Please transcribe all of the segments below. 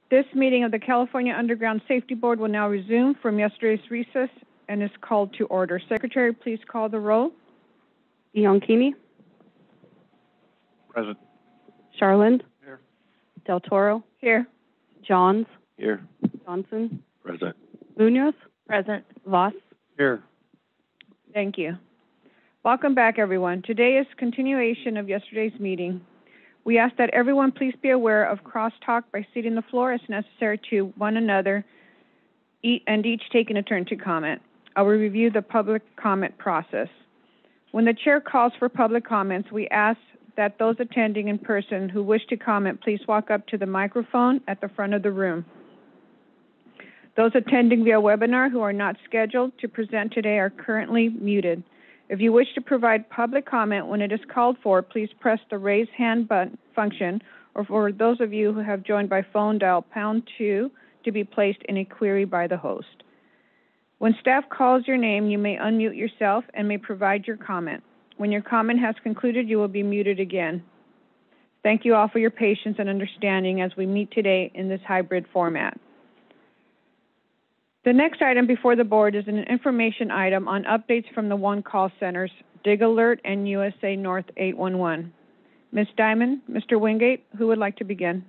This meeting of the California Underground Safety Board will now resume from yesterday's recess and is called to order. Secretary, please call the roll. Bianchini. Present. Charland. Here. Del Toro. Here. Johns. Here. Johnson. Present. Munoz. Present. Voss. Here. Thank you. Welcome back, everyone. Today is continuation of yesterday's meeting. We ask that everyone please be aware of crosstalk by seating the floor as necessary to one another and each taking a turn to comment. I will review the public comment process. When the chair calls for public comments, we ask that those attending in person who wish to comment please walk up to the microphone at the front of the room. Those attending via webinar who are not scheduled to present today are currently muted. If you wish to provide public comment when it is called for, please press the raise hand button function, or for those of you who have joined by phone, dial #2 to be placed in a query by the host. When staff calls your name, you may unmute yourself and may provide your comment. When your comment has concluded, you will be muted again. Thank you all for your patience and understanding as we meet today in this hybrid format. The next item before the board is an information item on updates from the One Call Centers, Dig Alert and USA North 811. Ms. Diamond, Mr. Wingate, who would like to begin?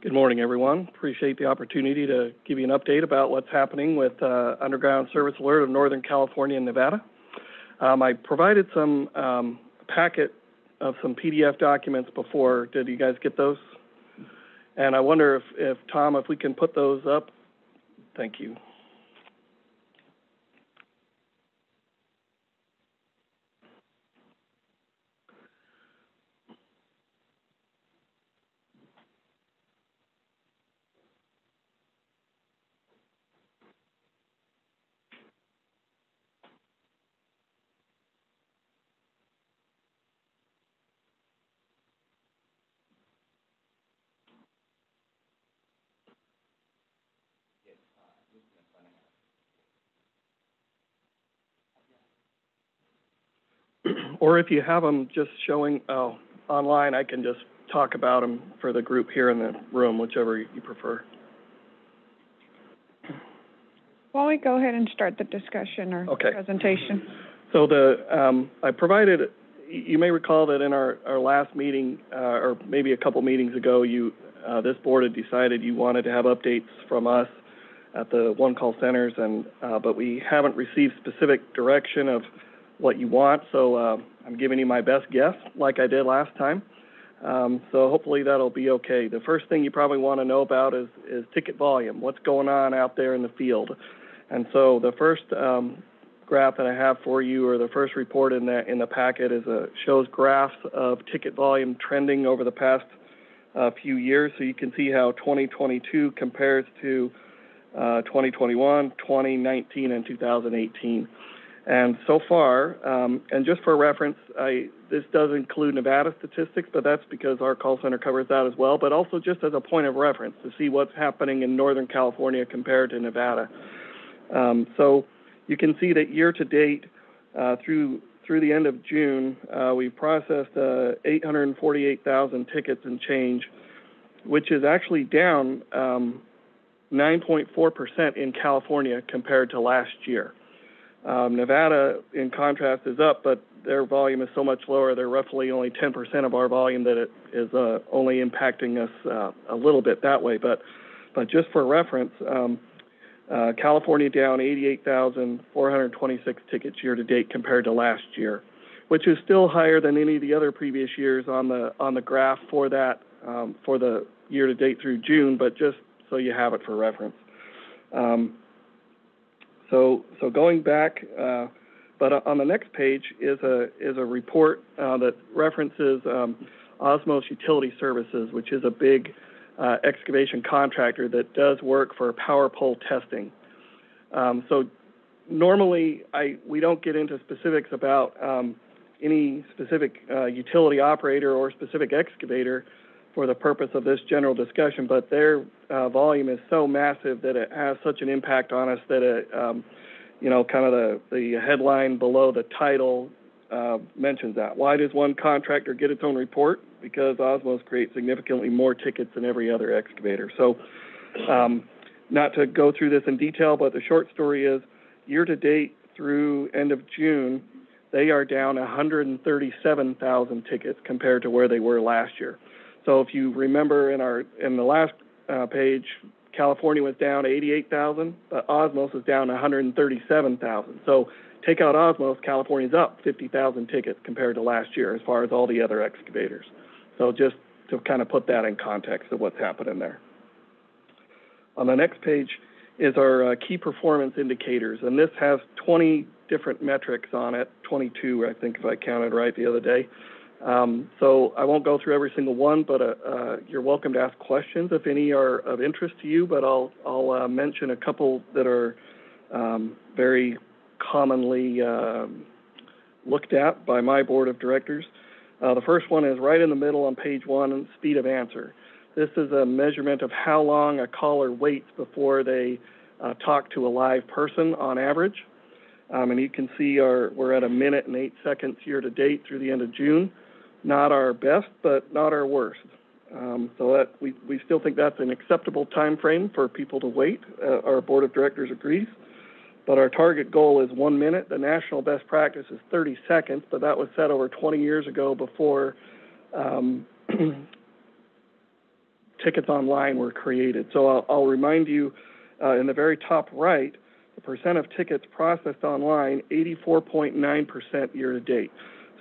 Good morning, everyone. Appreciate the opportunity to give you an update about what's happening with Underground Service Alert of Northern California and Nevada. I provided some packet of some PDF documents before. Did you guys get those? And I wonder if Tom, if we can put those up. Thank you. Or if you have them just showing online, I can just talk about them for the group here in the room, whichever you prefer. Why don't we go ahead and start the discussion or presentation? So I provided, you may recall that in our last meeting, or maybe a couple meetings ago, this board had decided you wanted to have updates from us at the One Call Centers, and but we haven't received specific direction of what you want, so I'm giving you my best guess, like I did last time. So hopefully that'll be okay. The first thing you probably want to know about is ticket volume, what's going on out there in the field. And so the first graph that I have for you, or the first report in the packet, shows graphs of ticket volume trending over the past few years. So you can see how 2022 compares to 2021, 2019, and 2018. And so far, and just for reference, this does include Nevada statistics, but that's because our call center covers that as well, but also just as a point of reference to see what's happening in Northern California compared to Nevada. So you can see that year to date, through the end of June, we've processed 848,000 tickets and change, which is actually down 9.4% in California compared to last year. Nevada, in contrast, is up, but their volume is so much lower. They're roughly only 10% of our volume, that it is only impacting us a little bit that way. But just for reference, California down 88,426 tickets year to date compared to last year, which is still higher than any of the other previous years on the graph for that for the year to date through June. But just so you have it for reference. So going back, but on the next page is a report that references Osmos Utility Services, which is a big excavation contractor that does work for power pole testing. So normally we don't get into specifics about any specific utility operator or specific excavator, for the purpose of this general discussion, but their volume is so massive that it has such an impact on us that it, kind of the headline below the title mentions that. Why does one contractor get its own report? Because Osmose creates significantly more tickets than every other excavator. So not to go through this in detail, but the short story is year to date through end of June, they are down 137,000 tickets compared to where they were last year. So if you remember in the last page, California was down 88,000, but Osmose is down 137,000. So take out Osmose, California's up 50,000 tickets compared to last year as far as all the other excavators. So just to kind of put that in context of what's happening there. On the next page is our key performance indicators, and this has 20 different metrics on it, 22, I think, if I counted right the other day. So I won't go through every single one, but you're welcome to ask questions if any are of interest to you, but I'll mention a couple that are very commonly looked at by my board of directors. The first one is right in the middle on page 1, speed of answer. This is a measurement of how long a caller waits before they talk to a live person on average. And you can see we're at 1 minute and 8 seconds year to date through the end of June. Not our best, but not our worst. So that we still think that's an acceptable time frame for people to wait. Our board of directors agrees. But our target goal is 1 minute. The national best practice is 30 seconds, but that was set over 20 years ago before tickets online were created. So I'll remind you, in the very top right, the percent of tickets processed online, 84.9% year to date.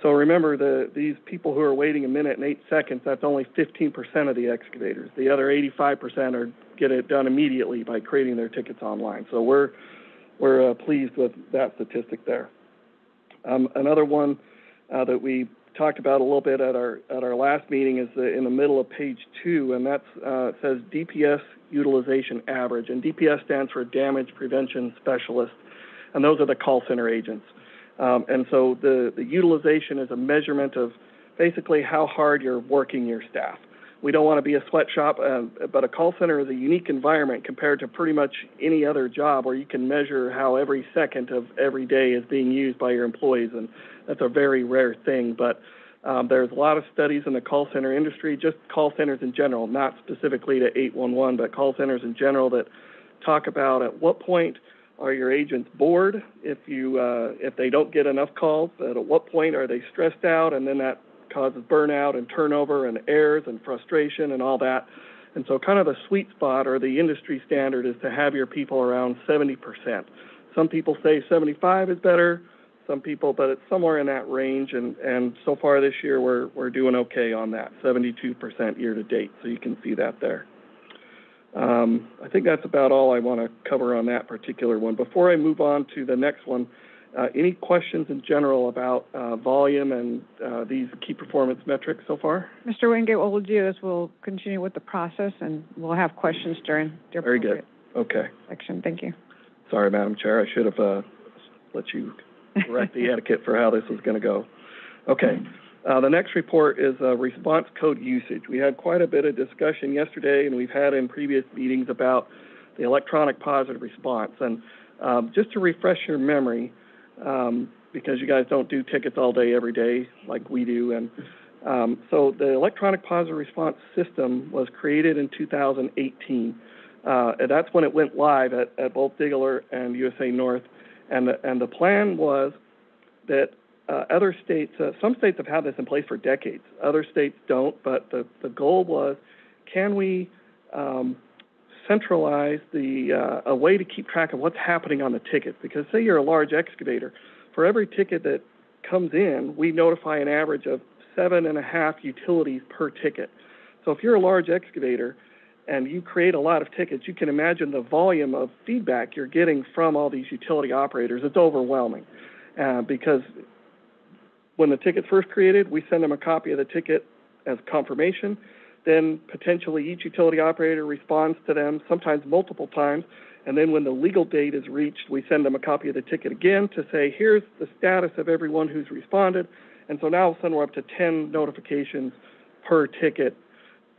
So remember, these people who are waiting 1 minute and 8 seconds, that's only 15% of the excavators. The other 85% get it done immediately by creating their tickets online. So we're pleased with that statistic there. Another one that we talked about a little bit at our last meeting is in the middle of page 2, and that's it says DPS utilization average, and DPS stands for Damage Prevention Specialist, and those are the call center agents. And so the utilization is a measurement of basically how hard you're working your staff. We don't want to be a sweatshop, but a call center is a unique environment compared to pretty much any other job where you can measure how every second of every day is being used by your employees, and that's a very rare thing. But there's a lot of studies in the call center industry, just call centers in general, not specifically to 811, but call centers in general that talk about at what point are your agents bored if they don't get enough calls, at what point are they stressed out, and then that causes burnout and turnover and errors and frustration and all that. And so kind of the sweet spot or the industry standard is to have your people around 70%. Some people say 75 is better, some people, but it's somewhere in that range. And so far this year, we're doing okay on that, 72% year to date. So you can see that there. I think that's about all I want to cover on that particular one. Before I move on to the next one, any questions in general about volume and these key performance metrics so far? Mr. Wingate, what we'll do is we'll continue with the process, and we'll have questions during the appropriate section. Thank you. Sorry, Madam Chair. I should have let you correct the etiquette for how this was going to go. Okay. The next report is response code usage. We had quite a bit of discussion yesterday, and we've had in previous meetings about the electronic positive response. And just to refresh your memory, because you guys don't do tickets all day, every day like we do. And so the electronic positive response system was created in 2018. And that's when it went live at both Diggler and USA North. And the plan was that other states, some states have had this in place for decades. Other states don't, but the goal was, can we centralize a way to keep track of what's happening on the tickets? Because say you're a large excavator, for every ticket that comes in, we notify an average of 7.5 utilities per ticket. So if you're a large excavator and you create a lot of tickets, you can imagine the volume of feedback you're getting from all these utility operators. It's overwhelming because when the ticket's first created, we send them a copy of the ticket as confirmation. Then potentially each utility operator responds to them, sometimes multiple times. And then when the legal date is reached, we send them a copy of the ticket again to say, here's the status of everyone who's responded. And so now all of a sudden we're up to 10 notifications per ticket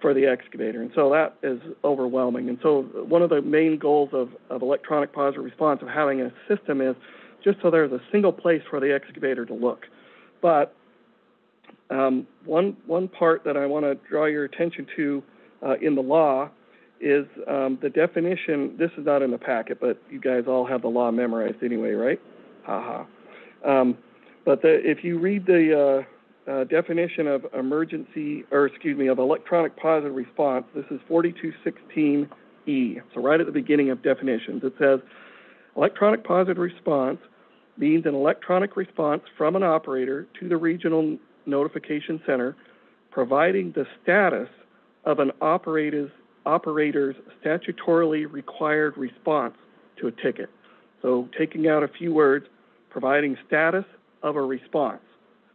for the excavator. And so that is overwhelming. And so one of the main goals of electronic positive response of having a system is just so there's a single place for the excavator to look. But one part that I want to draw your attention to in the law is the definition. This is not in the packet, but you guys all have the law memorized anyway, right? But if you read the definition of of electronic positive response, this is 4216E. So right at the beginning of definitions, it says electronic positive response means an electronic response from an operator to the regional notification center, providing the status of an operator's statutorily required response to a ticket. So taking out a few words, providing status of a response.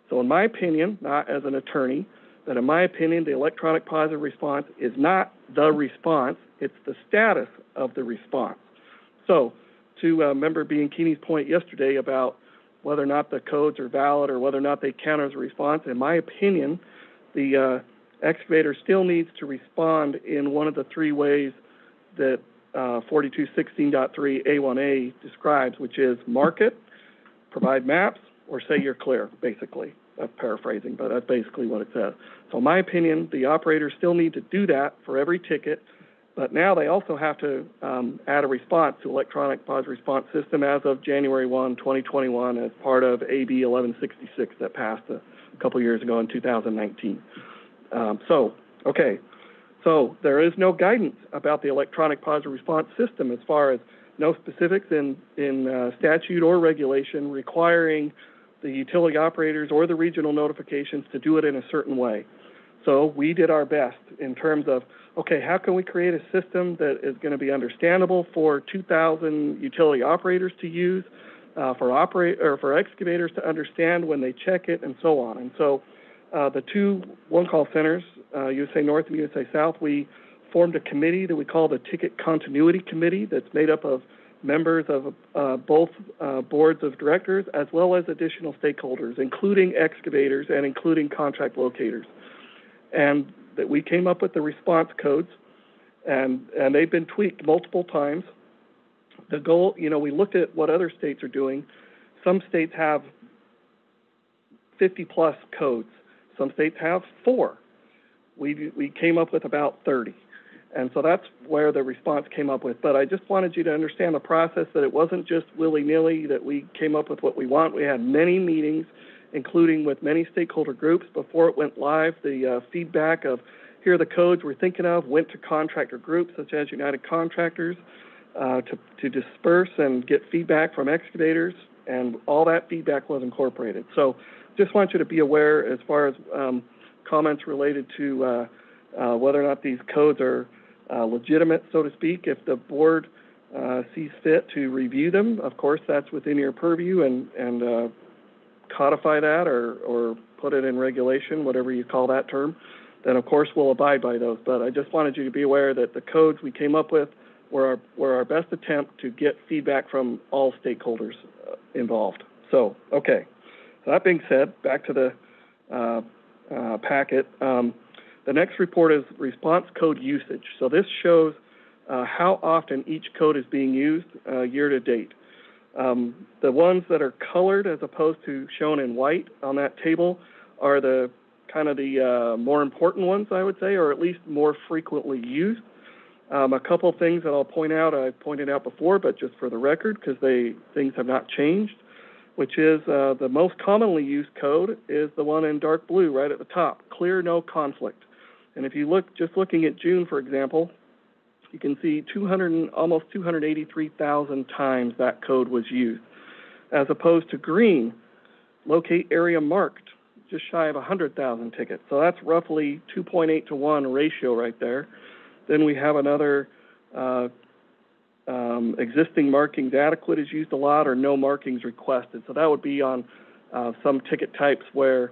So in my opinion, not as an attorney, but in my opinion, the electronic positive response is not the response, it's the status of the response. So to Member Bianchini's point yesterday about whether or not the codes are valid or whether or not they count as a response, in my opinion, the excavator still needs to respond in one of the three ways that 4216.3A1A describes, which is mark it, provide maps, or say you're clear, basically. That's paraphrasing, but that's basically what it says. So in my opinion, the operators still need to do that for every ticket, but now they also have to add a response to electronic positive response system as of January 1, 2021 as part of AB 1166 that passed a couple years ago in 2019. So there is no guidance about the electronic positive response system as far as no specifics in statute or regulation requiring the utility operators or the regional notifications to do it in a certain way. So we did our best in terms of, okay, how can we create a system that is going to be understandable for 2,000 utility operators to use, for excavators to understand when they check it, and so on. And so the two one-call centers, USA North and USA South, we formed a committee that we call the Ticket Continuity Committee that's made up of members of both boards of directors as well as additional stakeholders, including excavators and including contract locators. And that we came up with the response codes, and they've been tweaked multiple times. The goal, we looked at what other states are doing. Some states have 50-plus codes. Some states have 4. We came up with about 30. And so that's where the response came up with. But I just wanted you to understand the process, that it wasn't just willy-nilly that we came up with what we want. We had many meetings, including with many stakeholder groups before it went live. The feedback of here are the codes we're thinking of went to contractor groups such as United Contractors to disperse and get feedback from excavators, and all that feedback was incorporated. So just want you to be aware as far as comments related to whether or not these codes are legitimate, so to speak. If the board sees fit to review them, of course, that's within your purview, and codify that or put it in regulation, whatever you call that term, then of course we'll abide by those. But I just wanted you to be aware that the codes we came up with were our best attempt to get feedback from all stakeholders involved. So, okay. So that being said, back to the packet. The next report is response code usage. So this shows how often each code is being used year to date. The ones that are colored as opposed to shown in white on that table are the kind of the more important ones, I would say, or at least more frequently used. A couple things that I'll point out, I pointed out before, but just for the record, because things have not changed, which is the most commonly used code is the one in dark blue right at the top, clear, no conflict. And if you look, just looking at June, for example, you can see almost 283,000 times that code was used, as opposed to green, locate area marked, just shy of 100,000 tickets. So that's roughly 2.8 to 1 ratio right there. Then we have another existing markings adequate is used a lot, or no markings requested. So that would be on some ticket types where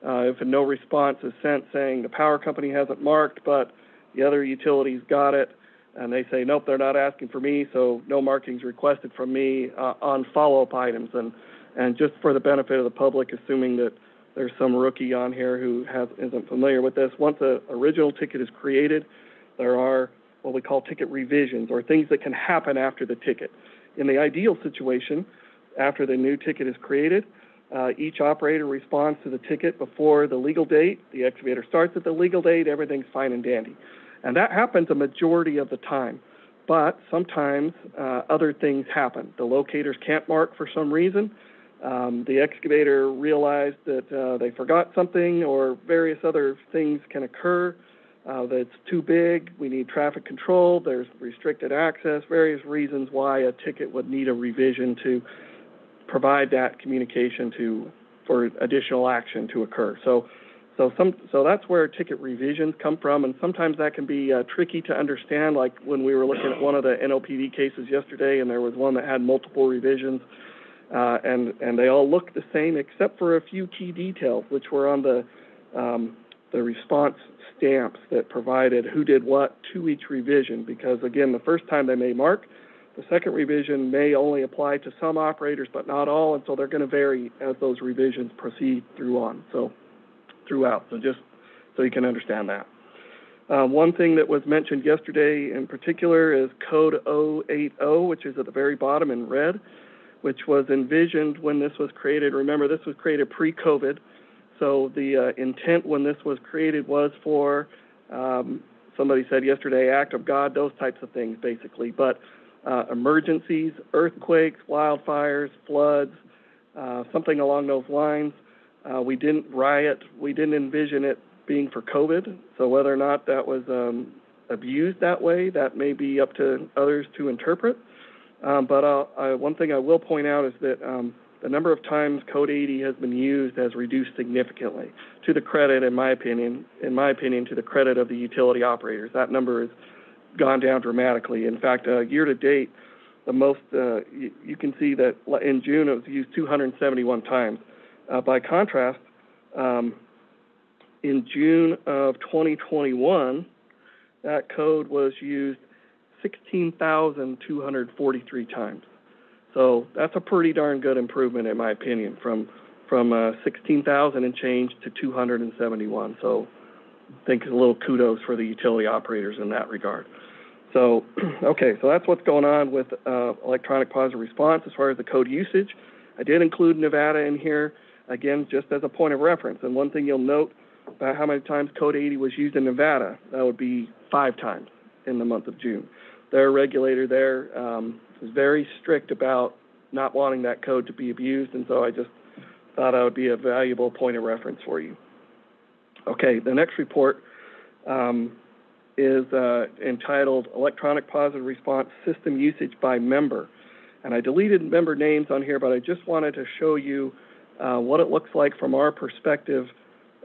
if a no response is sent saying the power company hasn't marked, but the other utilities got it, and they say, nope, they're not asking for me, so no markings requested from me on follow-up items. And just for the benefit of the public, assuming that there's some rookie on here who isn't familiar with this. Once an original ticket is created, there are what we call ticket revisions, or things that can happen after the ticket. In the ideal situation, after the new ticket is created, each operator responds to the ticket before the legal date. The excavator starts at the legal date. Everything's fine and dandy. And that happens a majority of the time. But sometimes other things happen. The locators can't mark for some reason. The excavator realized that they forgot something, or various other things can occur. That's too big. We need traffic control. There's restricted access, various reasons why a ticket would need a revision to provide that communication for additional action to occur. So that's where ticket revisions come from, and sometimes that can be tricky to understand. Like when we were looking at one of the NOPD cases yesterday, and there was one that had multiple revisions, and they all looked the same except for a few key details, which were on the response stamps that provided who did what to each revision. Because again, the first time they may mark, the second revision may only apply to some operators, but not all, and so they're going to vary as those revisions proceed throughout. So just so you can understand that. One thing that was mentioned yesterday in particular is Code 080, which is at the very bottom in red, which was envisioned when this was created. Remember, this was created pre-COVID, so the intent when this was created was for, somebody said yesterday, act of God, those types of things basically, but emergencies, earthquakes, wildfires, floods, something along those lines. We didn't envision it being for COVID, so whether or not that was abused that way, that may be up to others to interpret. But one thing I will point out is that the number of times Code 80 has been used has reduced significantly, to the credit, in my opinion, to the credit of the utility operators. That number has gone down dramatically. In fact, year to date, the most, you can see that in June it was used 271 times. By contrast, in June of 2021, that code was used 16,243 times. So that's a pretty darn good improvement, in my opinion, from 16,000 and change to 271. So I think a little kudos for the utility operators in that regard. So, okay, so that's what's going on with electronic positive response as far as the code usage. I did include Nevada in here, again, just as a point of reference. And one thing you'll note about how many times Code 80 was used in Nevada, that would be 5 times in the month of June. Their regulator there is very strict about not wanting that code to be abused, and so I just thought that would be a valuable point of reference for you. Okay, the next report is entitled Electronic Positive Response System Usage by Member. And I deleted member names on here, but I just wanted to show you what it looks like from our perspective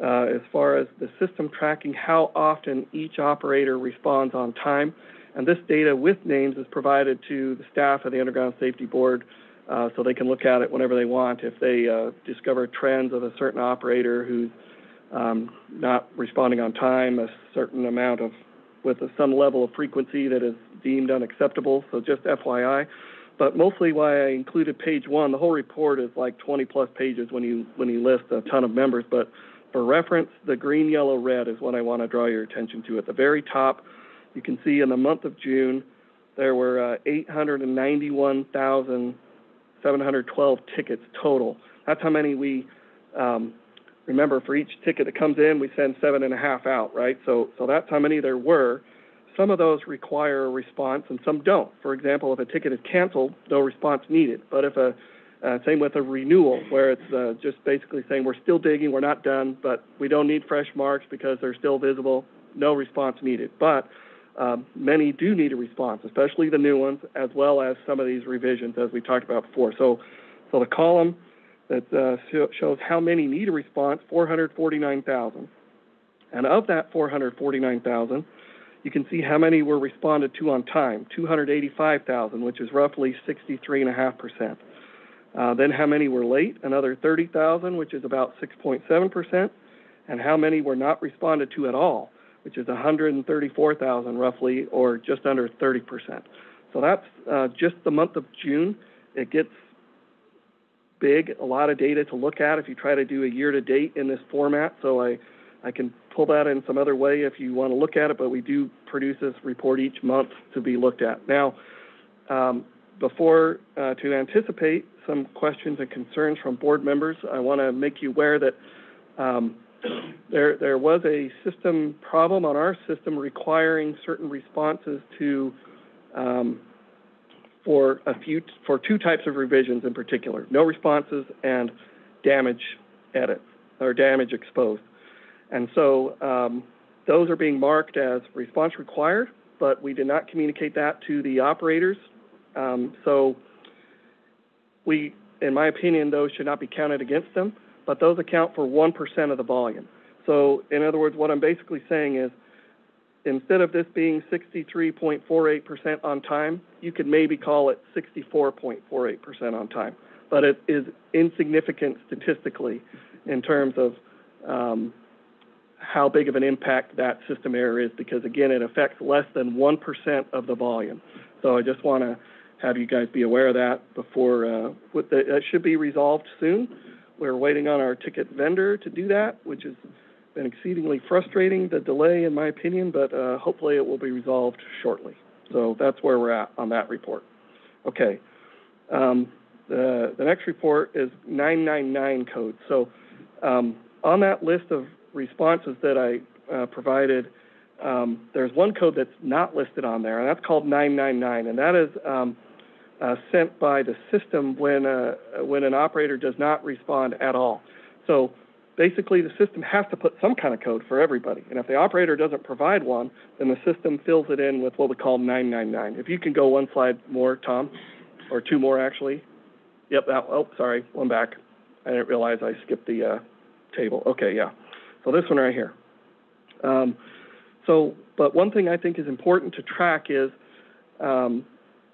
as far as the system tracking how often each operator responds on time. And this data with names is provided to the staff of the Underground Safety Board so they can look at it whenever they want. If they discover trends of a certain operator who's not responding on time, a certain amount of, with some level of frequency that is deemed unacceptable, so just FYI. But mostly why I included page 1, the whole report is like 20 plus pages when you list a ton of members, but for reference, the green, yellow, red is what I want to draw your attention to. At the very top, you can see in the month of June, there were 891,712 tickets total. That's how many we, remember, for each ticket that comes in, we send 7.5 out, right? So that's how many there were. Some of those require a response and some don't. For example, if a ticket is canceled, no response needed. But if same with a renewal, where it's just basically saying we're still digging, we're not done, but we don't need fresh marks because they're still visible, no response needed. But many do need a response, especially the new ones, as well as some of these revisions, as we talked about before. So the column that shows how many need a response, 449,000. And of that 449,000, you can see how many were responded to on time, 285,000, which is roughly 63.5%. Then how many were late, another 30,000, which is about 6.7%, and how many were not responded to at all, which is 134,000 roughly, or just under 30%. So that's just the month of June. It gets big, a lot of data to look at if you try to do a year-to-date in this format, so I can pull that in some other way if you want to look at it, but we do produce this report each month to be looked at. Now, before to anticipate some questions and concerns from board members, I want to make you aware that there was a system problem on our system requiring certain responses to for two types of revisions in particular: no responses and damage edits or damage exposed. And so those are being marked as response required, but we did not communicate that to the operators. So we, in my opinion, those should not be counted against them, but those account for 1% of the volume. So in other words, what I'm basically saying is, instead of this being 63.48% on time, you could maybe call it 64.48% on time. But it is insignificant statistically in terms of how big of an impact that system error is, because, again, it affects less than 1% of the volume. So I just want to have you guys be aware of that before, that should be resolved soon. We're waiting on our ticket vendor to do that, which has been exceedingly frustrating, the delay, in my opinion, but hopefully it will be resolved shortly. So that's where we're at on that report. Okay. The next report is 999 code. So on that list of responses that I provided, there's one code that's not listed on there, and that's called 999, and that is sent by the system when an operator does not respond at all. So basically, the system has to put some kind of code for everybody, and if the operator doesn't provide one, then the system fills it in with what we call 999. If you can go one slide more, Tom, or two more actually. Yep. Sorry, one back. I didn't realize I skipped the table. Okay, yeah. So this one right here. But one thing I think is important to track is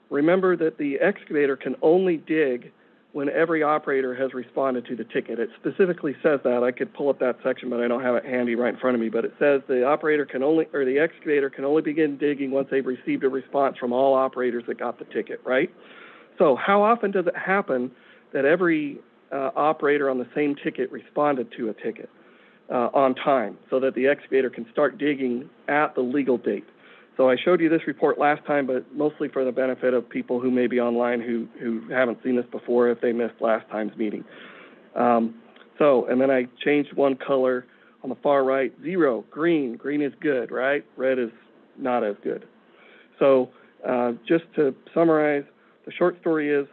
remember that the excavator can only dig when every operator has responded to the ticket. It specifically says that. I could pull up that section, but I don't have it handy right in front of me. But it says the operator can only, or the excavator can only begin digging once they've received a response from all operators that got the ticket, right? So how often does it happen that every operator on the same ticket responded to a ticket on time so that the excavator can start digging at the legal date? So I showed you this report last time, but mostly for the benefit of people who may be online who haven't seen this before if they missed last time's meeting. And then I changed one color on the far right, 0, green. Green is good, right? Red is not as good. So just to summarize, the short story is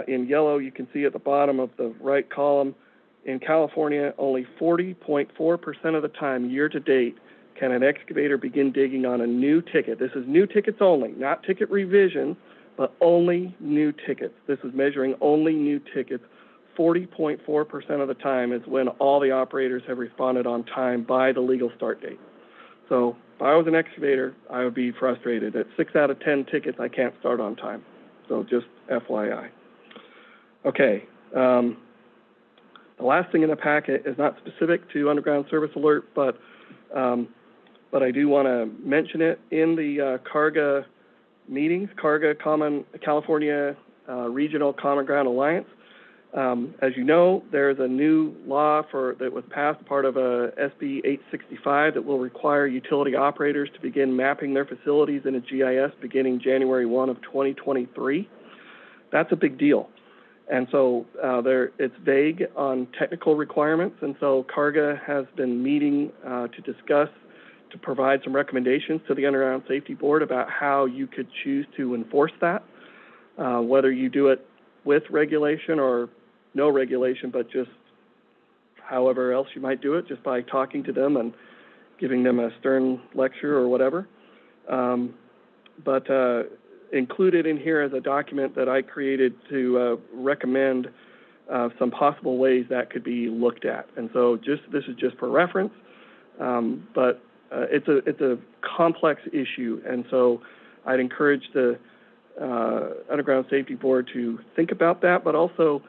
in yellow, you can see at the bottom of the right column, in California, only 40.4% of the time, year to date, can an excavator begin digging on a new ticket. This is new tickets only, not ticket revision, but only new tickets. This is measuring only new tickets. 40.4% of the time is when all the operators have responded on time by the legal start date. So if I was an excavator, I would be frustrated. At 6 out of 10 tickets, I can't start on time. So just FYI. Okay. The last thing in the packet is not specific to Underground Service Alert, but I do want to mention it in the CARGA meetings, CARGA California Regional Common Ground Alliance. As you know, there's a new law that was passed, part of a SB 865, that will require utility operators to begin mapping their facilities in a GIS beginning January 1 of 2023. That's a big deal. And so it's vague on technical requirements, and so CARGA has been meeting to discuss, to provide some recommendations to the Underground Safety Board about how you could choose to enforce that, whether you do it with regulation or no regulation, but just however else you might do it, just by talking to them and giving them a stern lecture or whatever. Included in here is a document that I created to recommend some possible ways that could be looked at. And so this is just for reference, but it's a complex issue. And so I'd encourage the Underground Safety Board to think about that, but also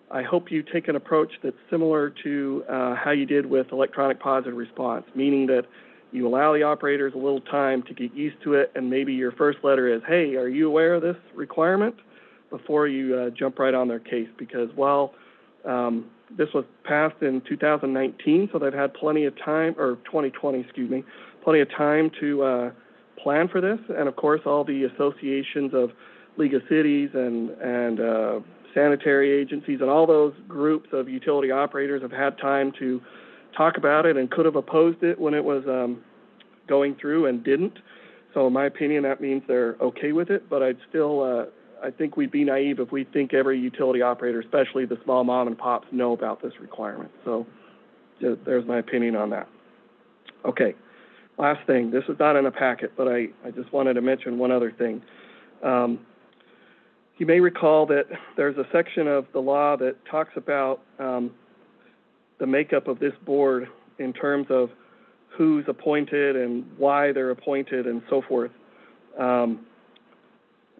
I hope you take an approach that's similar to how you did with electronic positive response, meaning that you allow the operators a little time to get used to it, and maybe your first letter is, hey, are you aware of this requirement? before you jump right on their case, because while this was passed in 2019, so they've had plenty of time, or 2020, excuse me, plenty of time to plan for this. And of course, all the associations of League of Cities and sanitary agencies and all those groups of utility operators have had time to talk about it and could have opposed it when it was going through and didn't. So in my opinion, that means they're okay with it, but I'd still, I think we'd be naive if we think every utility operator, especially the small mom and pops, know about this requirement. So there's my opinion on that. Okay, last thing. This is not in a packet, but I just wanted to mention one other thing. You may recall that there's a section of the law that talks about the makeup of this board in terms of who's appointed and why they're appointed and so forth. And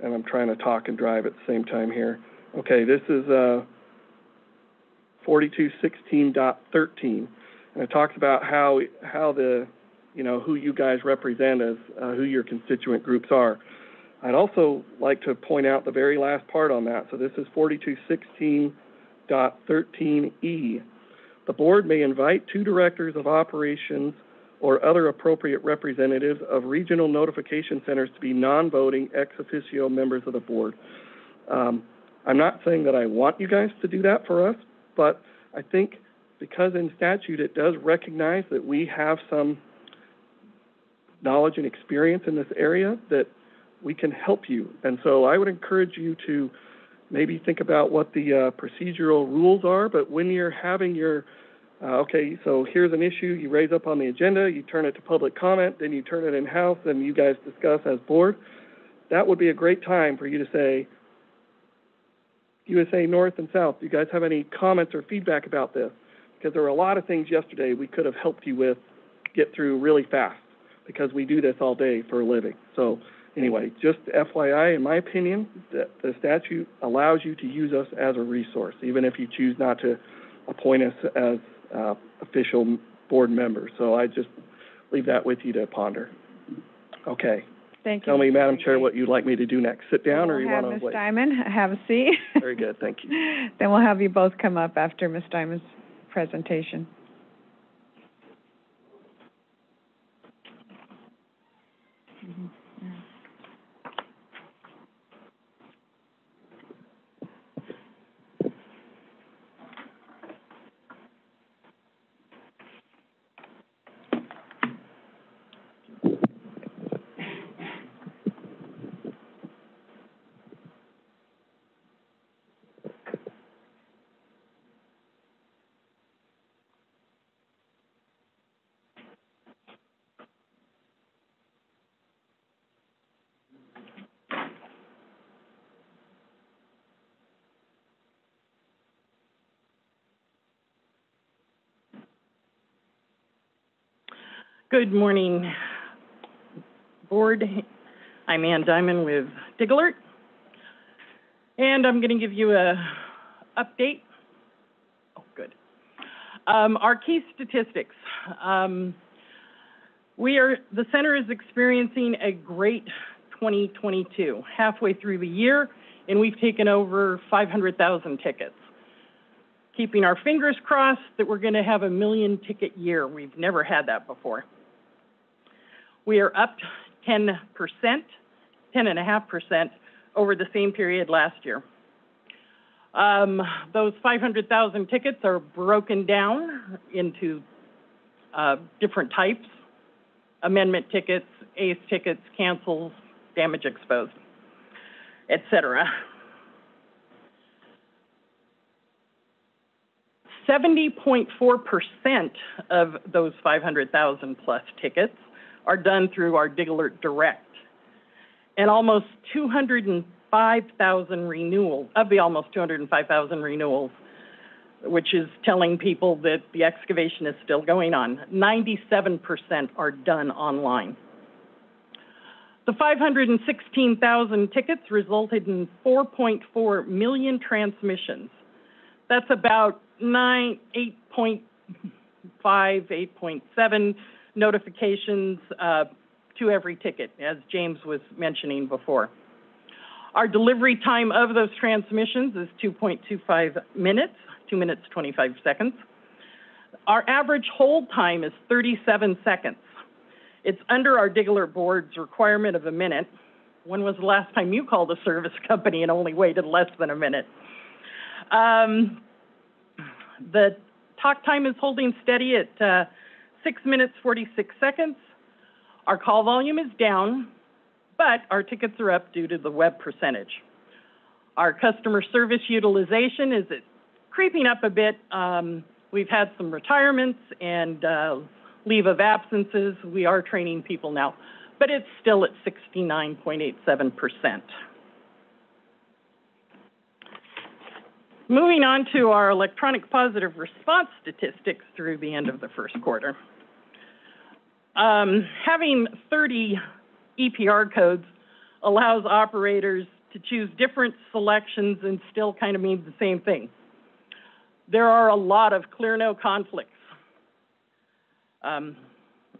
I'm trying to talk and drive at the same time here. Okay, this is 4216.13, and it talks about how the, who you guys represent as who your constituent groups are. I'd also like to point out the very last part on that. So this is 4216.13E. The board may invite 2 directors of operations or other appropriate representatives of regional notification centers to be non-voting ex officio members of the board. I'm not saying that I want you guys to do that for us, but I think because in statute it does recognize that we have some knowledge and experience in this area, that we can help you. And so I would encourage you to maybe think about what the procedural rules are, but when you're having your okay, so here's an issue you raise up on the agenda, you turn it to public comment, then you turn it in-house, and you guys discuss as board. That would be a great time for you to say, USA North and South, do you guys have any comments or feedback about this? Because there were a lot of things yesterday we could have helped you with get through really fast, because we do this all day for a living. So anyway, just FYI, in my opinion, the statute allows you to use us as a resource, even if you choose not to appoint us as official board members. So I just leave that with you to ponder. Okay. Thank you. Tell me, Madam Chair, what you'd like me to do next. Sit down, or you want to wait? Ms. Diamond have a seat. Very good. Thank you. Then we'll have you both come up after Ms. Diamond's presentation. Good morning, board. I'm Ann Diamond with Dig Alert, and I'm going to give you a update. Oh, good. Our key statistics. The center is experiencing a great 2022, halfway through the year, and we've taken over 500,000 tickets. Keeping our fingers crossed that we're going to have a 1 million ticket year. We've never had that before. We are up 10.5% over the same period last year. Those 500,000 tickets are broken down into different types: amendment tickets, ACE tickets, cancels, damage exposed, etc. 70.4% of those 500,000 plus tickets are done through our Dig Alert Direct. And almost 205,000 renewals, of the almost 205,000 renewals, which is telling people that the excavation is still going on, 97% are done online. The 516,000 tickets resulted in 4.4 million transmissions. That's about 8.5, 8.7 notifications to every ticket, as James was mentioning before. Our delivery time of those transmissions is 2.25 minutes, 2 minutes, 25 seconds. Our average hold time is 37 seconds. It's under our Diggler board's requirement of a minute. When was the last time you called a service company and only waited less than a minute? The talk time is holding steady at 6 minutes, 46 seconds. Our call volume is down, but our tickets are up due to the web percentage. Our customer service utilization is creeping up a bit. We've had some retirements and leave of absences. We are training people now, but it's still at 69.87%. Moving on to our electronic positive response statistics through the end of the first quarter. Having 30 EPR codes allows operators to choose different selections and still kind of means the same thing. There are a lot of clear no conflicts.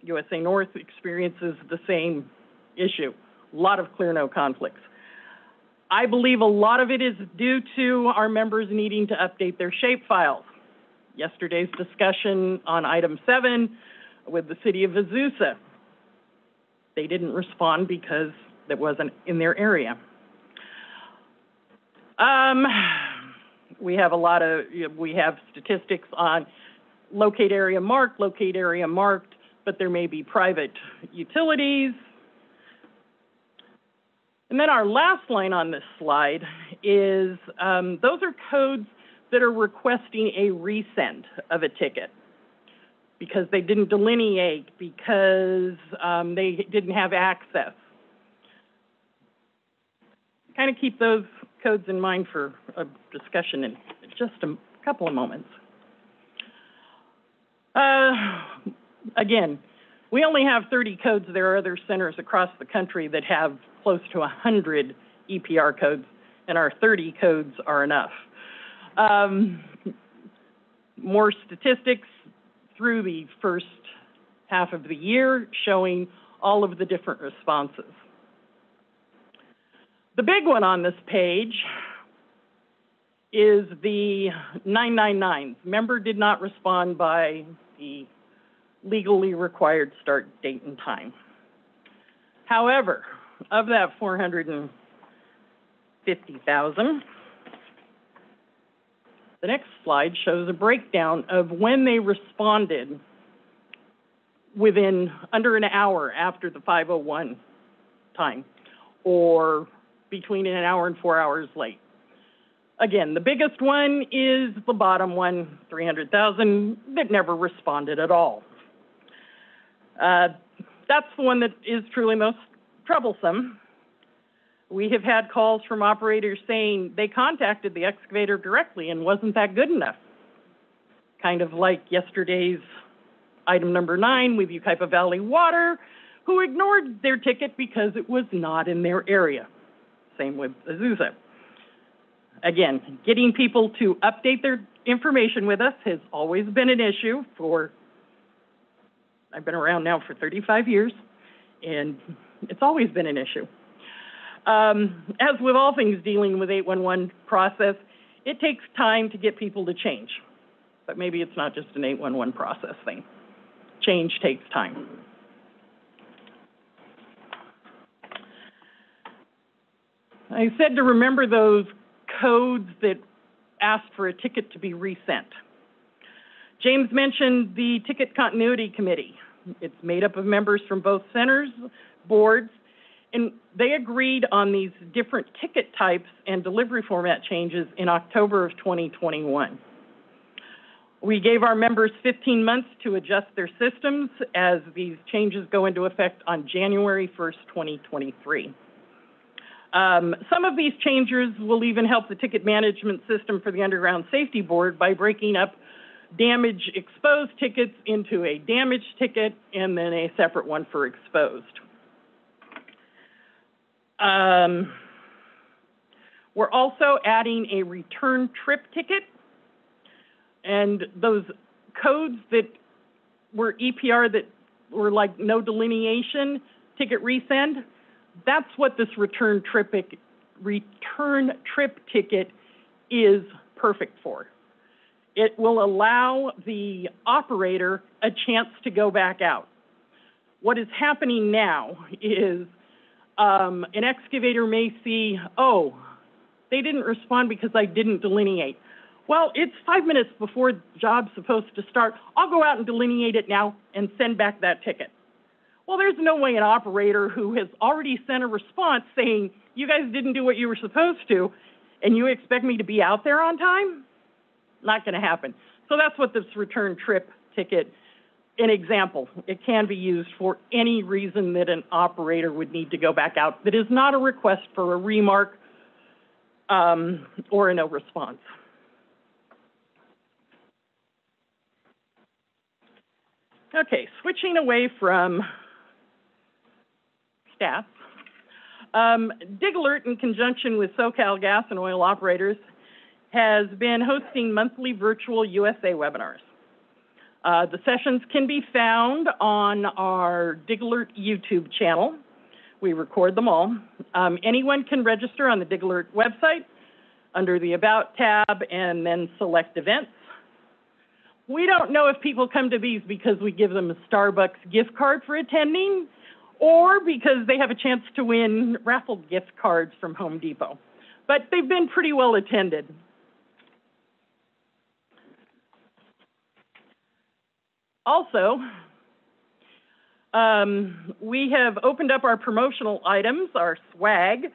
USA North experiences the same issue, a lot of clear no conflicts. I believe a lot of it is due to our members needing to update their shapefiles. Yesterday's discussion on item 7 with the city of Azusa, they didn't respond because it wasn't in their area. We have statistics on locate area marked, but there may be private utilities. And then our last line on this slide is those are codes that are requesting a resend of a ticket because they didn't delineate, because they didn't have access. Kind of keep those codes in mind for a discussion in just a couple of moments. Again, we only have 30 codes. There are other centers across the country that have close to 100 EPR codes, and our 30 codes are enough. More statistics through the first half of the year showing all of the different responses. The big one on this page is the 999s. Member did not respond by the legally required start date and time. However, of that 450,000, the next slide shows a breakdown of when they responded within under an hour after the 5:01 time, or between an hour and 4 hours late. Again, the biggest one is the bottom one, 300,000, that never responded at all. That's the one that is truly most troublesome. We have had calls from operators saying they contacted the excavator directly and wasn't that good enough. Kind of like yesterday's item number 9 with Yucaipa Valley Water, who ignored their ticket because it was not in their area. Same with Azusa. Again, getting people to update their information with us has always been an issue I've been around now for 35 years, and it's always been an issue. As with all things dealing with 811 process, it takes time to get people to change. But maybe it's not just an 811 process thing. Change takes time. I said to remember those codes that asked for a ticket to be resent. James mentioned the Ticket Continuity Committee. It's made up of members from both centers, boards, and they agreed on these different ticket types and delivery format changes in October of 2021. We gave our members 15 months to adjust their systems as these changes go into effect on January 1st, 2023. Some of these changes will even help the ticket management system for the Underground Safety Board by breaking up damage exposed tickets into a damaged ticket and then a separate one for exposed. We're also adding a return trip ticket, and those codes that were EPR that were like no delineation, ticket resend, that's what this return trip return trip ticket is perfect for. It will allow the operator a chance to go back out. What is happening now is an excavator may see, oh, they didn't respond because I didn't delineate. Well, it's 5 minutes before the job's supposed to start. I'll go out and delineate it now and send back that ticket. Well, there's no way an operator who has already sent a response saying, you guys didn't do what you were supposed to, and you expect me to be out there on time? Not going to happen. So that's what this return trip ticket, an example. It can be used for any reason that an operator would need to go back out that is not a request for a remark or a no response. Okay, switching away from staff. DigAlert, in conjunction with SoCal Gas and Oil Operators, has been hosting monthly virtual USA webinars. The sessions can be found on our DigAlert YouTube channel. We record them all. Anyone can register on the DigAlert website under the About tab and then select events. We don't know if people come to these because we give them a Starbucks gift card for attending or because they have a chance to win raffle gift cards from Home Depot. But they've been pretty well attended. Also, we have opened up our promotional items, our swag,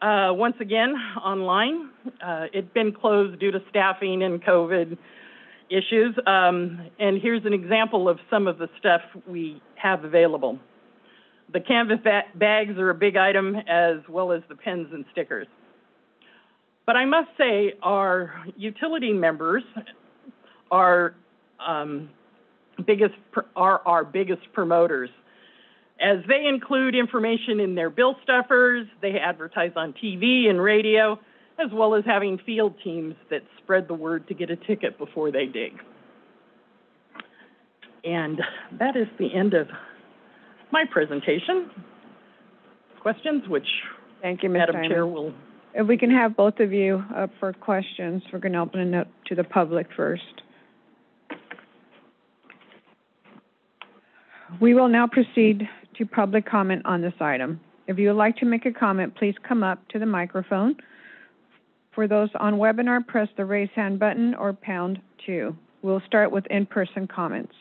once again online. It's been closed due to staffing and COVID issues. And here's an example of some of the stuff we have available. The canvas bags are a big item, as well as the pens and stickers. But I must say, our utility members are our biggest promoters, as they include information in their bill stuffers, they advertise on TV and radio, as well as having field teams that spread the word to get a ticket before they dig. And that is the end of my presentation. Questions, which Thank you, Ms. Madam Diamond. Chair will. If we can have both of you up for questions, we're going to open it up to the public first. We will now proceed to public comment on this item. If you would like to make a comment, please come up to the microphone. For those on webinar, press the raise hand button or #2. We'll start with in-person comments.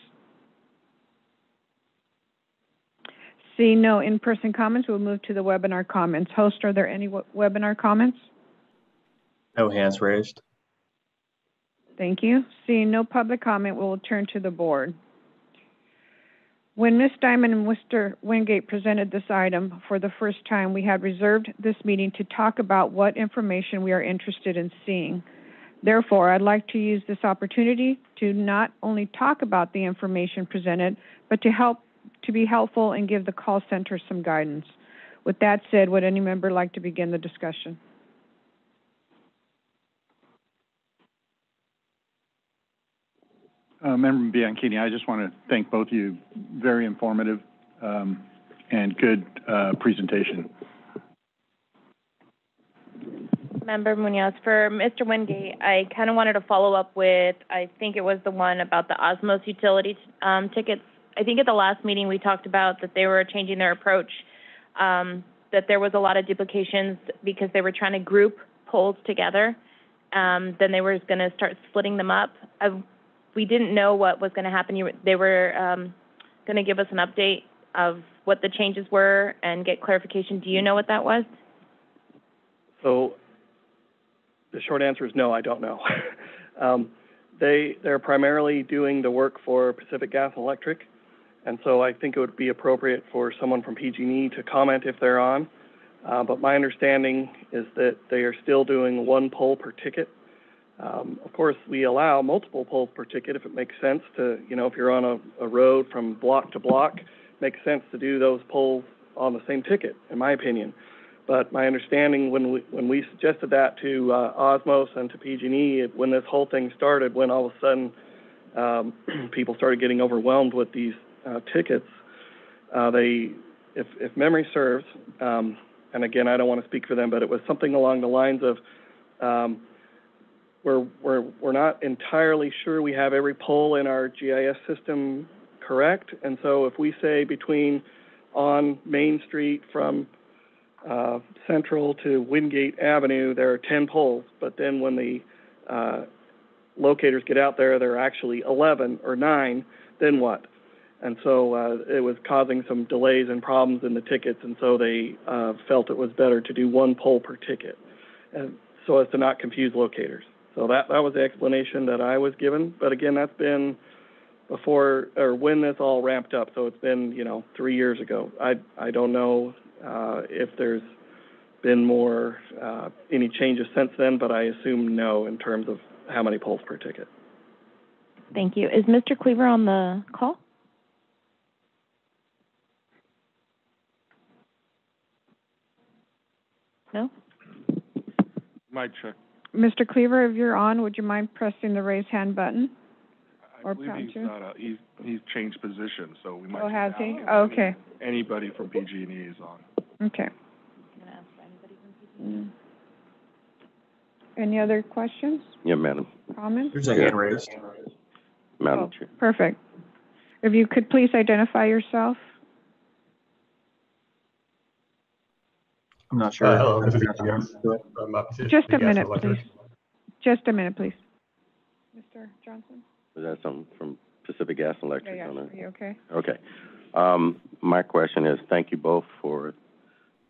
Seeing no in-person comments, we'll move to the webinar comments. Host, are there any webinar comments? No hands raised. Thank you. Seeing no public comment, we'll turn to the board. When Ms. Diamond and Mr. Wingate presented this item for the first time, we had reserved this meeting to talk about what information we are interested in seeing. Therefore, I'd like to use this opportunity to not only talk about the information presented, but to be helpful and give the call center some guidance. With that said, would any member like to begin the discussion? Member Bianchini, I just want to thank both of you. Very informative and good presentation. Member Munoz, for Mr. Wingate, I kind of wanted to follow up with, I think it was the one about the Osmos utility tickets. I think at the last meeting we talked about that they were changing their approach, that there was a lot of duplications because they were trying to group polls together. Then they were going to start splitting them up. We didn't know what was going to happen. They were going to give us an update of what the changes were and get clarification. Do you know what that was? So the short answer is no, I don't know. They're primarily doing the work for Pacific Gas and Electric, and so I think it would be appropriate for someone from PG&E to comment if they're on. But my understanding is that they are still doing one poll per ticket. Of course, we allow multiple polls per ticket if it makes sense to, if you're on a road from block to block, it makes sense to do those polls on the same ticket, in my opinion. But my understanding when we suggested that to Osmos and to PG&E, when this whole thing started, when all of a sudden people started getting overwhelmed with these tickets, if memory serves, and again, I don't want to speak for them, but it was something along the lines of, we're not entirely sure we have every pole in our GIS system correct, and so if we say between on Main Street from Central to Wingate Avenue, there are 10 poles, but then when the locators get out there, there are actually 11 or 9, then what? And so it was causing some delays and problems in the tickets, and so they felt it was better to do 1 pole per ticket, and so as to not confuse locators. So that was the explanation that I was given, but again, that's been before, or when this all ramped up, so it's been, 3 years ago. I don't know if there's been more, any changes since then, but I assume no in terms of how many poles per ticket. Thank you. Is Mr. Cleaver on the call? No? Might check. Mr. Cleaver, if you're on, would you mind pressing the raise hand button? I believe he's changed position, so we might. Oh, has he? Oh, okay. Anybody from PG&E is on. Okay. Any other questions, Yeah, Madam. comments? There's a hand raised. Madam Chair. Perfect. If you could please identify yourself. I'm not sure. Hello, this is Just a minute, please. Just a minute, please. Mr. Johnson? Was that something from Pacific Gas and Electric? Yeah, on are you okay? Okay. My question is, thank you both for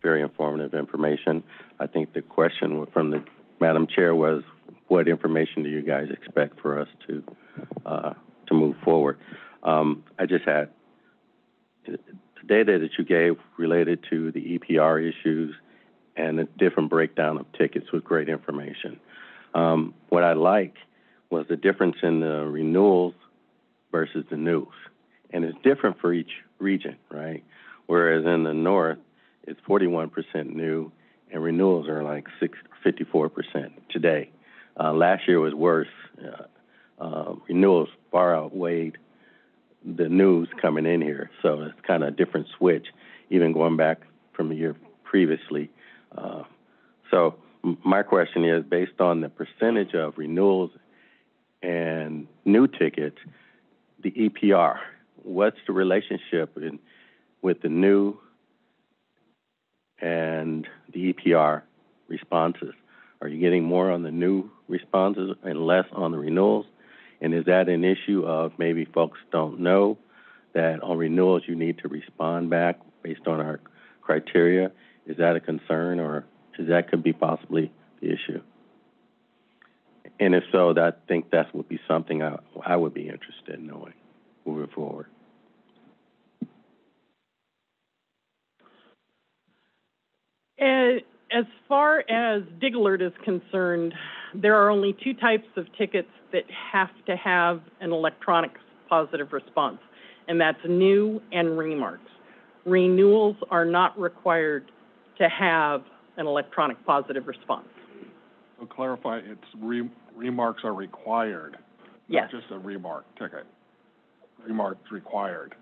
very informative information. I think the question from the Madam Chair was, what information do you guys expect for us to move forward? I just had the data that you gave related to the EPR issues and a different breakdown of tickets with great information. What I like was the difference in the renewals versus the news. And it's different for each region, right? Whereas in the north, it's 41% new, and renewals are like 54% today. Last year was worse. Renewals far outweighed the news coming in here, so it's kind of a different switch, even going back from the year previously. So my question is, based on the percentage of renewals and new tickets, the EPR, what's the relationship with the new and the EPR responses? Are you getting more on the new responses and less on the renewals? And is that an issue of maybe folks don't know that on renewals you need to respond back based on our criteria? Is that a concern, or that could be possibly the issue? And if so, I think that would be something I would be interested in knowing moving forward. As far as DigAlert is concerned, there are only 2 types of tickets that have to have an electronic positive response, and that's new and remarks. Renewals are not required to have an electronic positive response. So clarify, it's remarks are required, Yes. not just a remark ticket. Remarks required,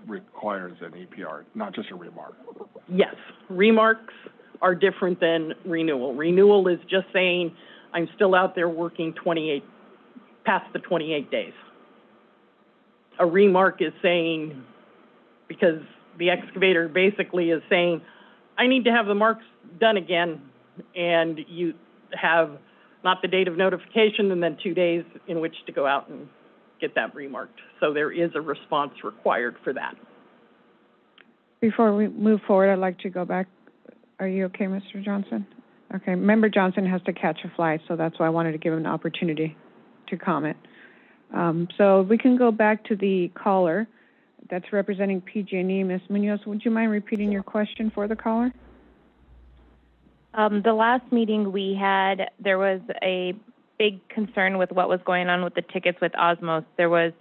requires an EPR, not just a remark. Yes, remarks are different than renewal. Renewal is just saying, I'm still out there working past the 28 days. A remark is saying, because the excavator basically is saying, I need to have the marks done again, and you have not the date of notification and then 2 days in which to go out and get that remarked. So there is a response required for that. Before we move forward, I'd like to go back. Are you okay, Mr. Johnson? Okay, Member Johnson has to catch a flight, so that's why I wanted to give him an opportunity to comment. So we can go back to the caller that's representing PG&E. Ms. Munoz, would you mind repeating your question for the caller? The last meeting we had, there was a big concern with what was going on with the tickets with Osmos. There was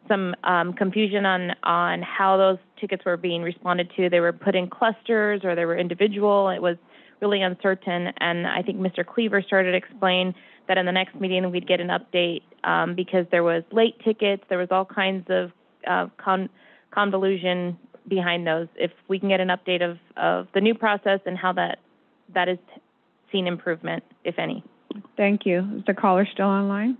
some confusion on how those tickets were being responded to. They were put in clusters or they were individual. It was really uncertain, and I think Mr. Cleaver started to explain that in the next meeting we'd get an update because there was late tickets, there was all kinds of convolution behind those. If we can get an update of the new process and how that is seen improvement, if any. Thank you. Is the caller still online?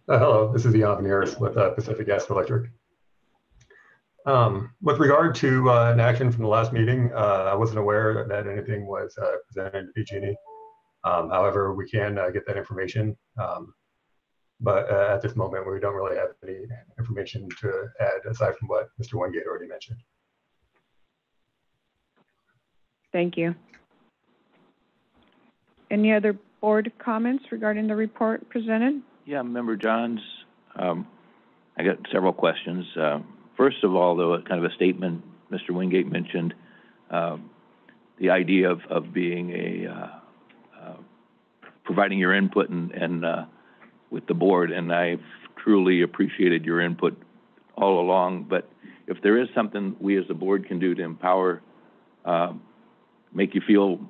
Hello, this is Ian Harris with Pacific Gas and Electric. With regard to an action from the last meeting, I wasn't aware that anything was presented to PG&E. However, we can get that information. But at this moment, we don't really have any information to add aside from what Mr. Wingate already mentioned. Thank you. Any other board comments regarding the report presented? Yeah, Member Johns, I got several questions. First of all, though, kind of a statement Mr. Wingate mentioned, the idea of being providing your input and with the board, and I've truly appreciated your input all along. But if there is something we as a board can do to empower, make you feel,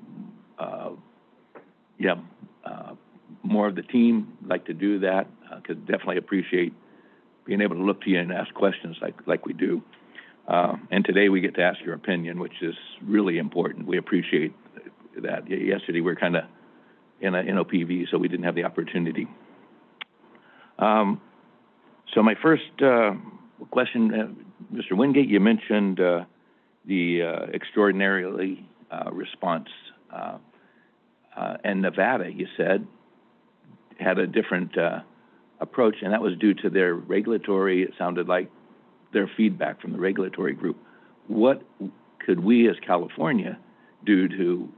more of the team, like to do that, could definitely appreciate being able to look to you and ask questions like we do. And today we get to ask your opinion, which is really important. We appreciate that. Yesterday we were kind of in a NOPV, so we didn't have the opportunity. So my first question, Mr. Wingate, you mentioned the extraordinarily response, and Nevada, you said, had a different approach, and that was due to their regulatory, it sounded like, their feedback from the regulatory group. What could we as California do to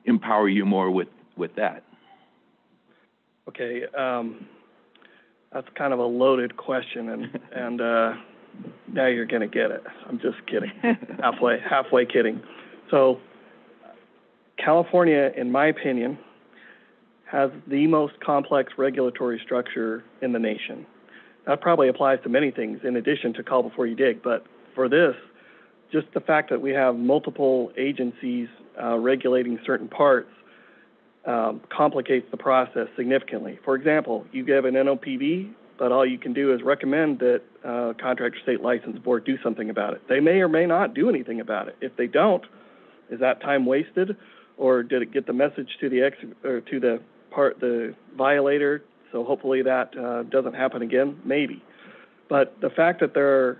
empower you more with that? Okay, that's kind of a loaded question, and now you're going to get it. I'm just kidding, halfway kidding. So California, in my opinion, has the most complex regulatory structure in the nation. That probably applies to many things in addition to call before you dig, but for this, just the fact that we have multiple agencies regulating certain parts complicates the process significantly. For example, you give an NOPV, but all you can do is recommend that Contractor State License Board do something about it. They may or may not do anything about it. If they don't, is that time wasted, or did it get the message to the violator? So hopefully that doesn't happen again. Maybe, but the fact that there are,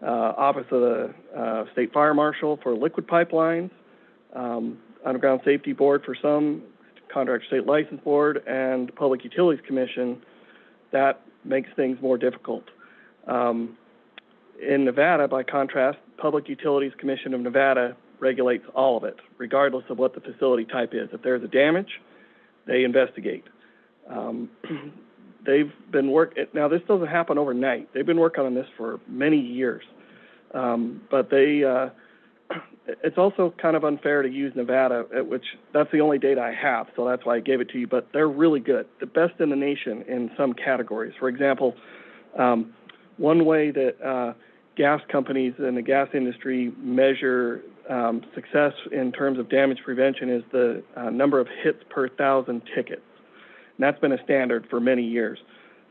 Office of the State Fire Marshal for liquid pipelines, Underground Safety Board for some, Contractor State License Board, and Public Utilities Commission, that makes things more difficult. In Nevada, by contrast, Public Utilities Commission of Nevada regulates all of it, regardless of what the facility type is. If there's a damage, they investigate. They've been now this doesn't happen overnight. They've been working on this for many years. But it's also kind of unfair to use Nevada, which that's the only data I have, so that's why I gave it to you, but they're really good, the best in the nation in some categories. For example, one way that gas companies in the gas industry measure success in terms of damage prevention is the number of hits per 1,000 tickets. And that's been a standard for many years.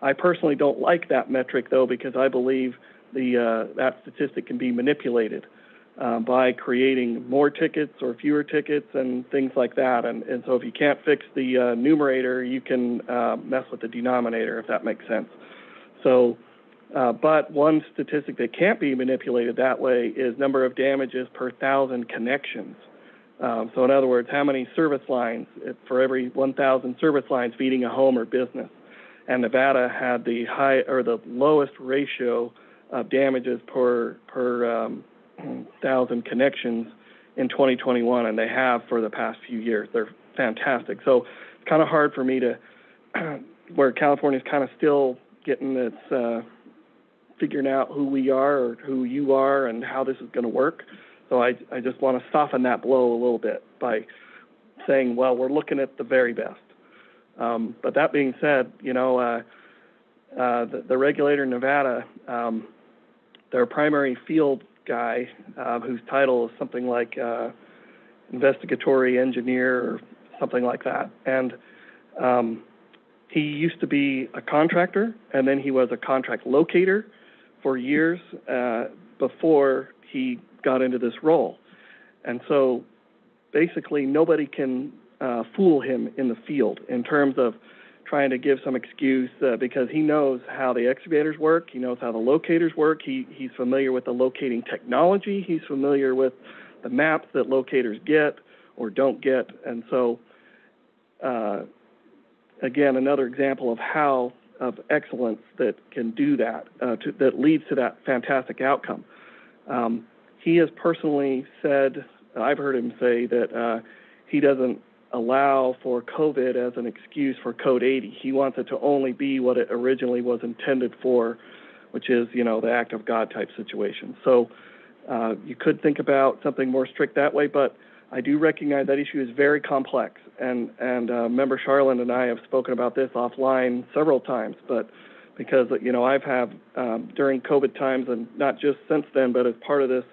I personally don't like that metric, though, because I believe that statistic can be manipulated by creating more tickets or fewer tickets and things like that. And so if you can't fix the numerator, you can mess with the denominator, if that makes sense. So, but one statistic that can't be manipulated that way is number of damages per 1,000 connections. So in other words, how many service lines for every 1,000 service lines feeding a home or business. And Nevada had the lowest ratio of damages per 1,000 connections in 2021, and they have for the past few years. They're fantastic. So it's kind of hard for me to, where California's kind of still getting its, figuring out who we are or who you are and how this is going to work. So I just want to soften that blow a little bit by saying, well, we're looking at the very best. But that being said, the regulator in Nevada, their primary field guy, whose title is something like investigatory engineer or something like that, and he used to be a contractor, and then he was a contract locator for years before he got into this role. And so basically nobody can fool him in the field in terms of trying to give some excuse because he knows how the excavators work, he knows how the locators work, he's familiar with the locating technology, he's familiar with the maps that locators get or don't get. And so, again, another example of excellence that can do that, that leads to that fantastic outcome. He has personally said, I've heard him say that he doesn't allow for COVID as an excuse for Code 80. He wants it to only be what it originally was intended for, which is, the act of God type situation. So you could think about something more strict that way, but I do recognize that issue is very complex. And Member Charland and I have spoken about this offline several times, but because, I've had during COVID times, and not just since then, but as part of this,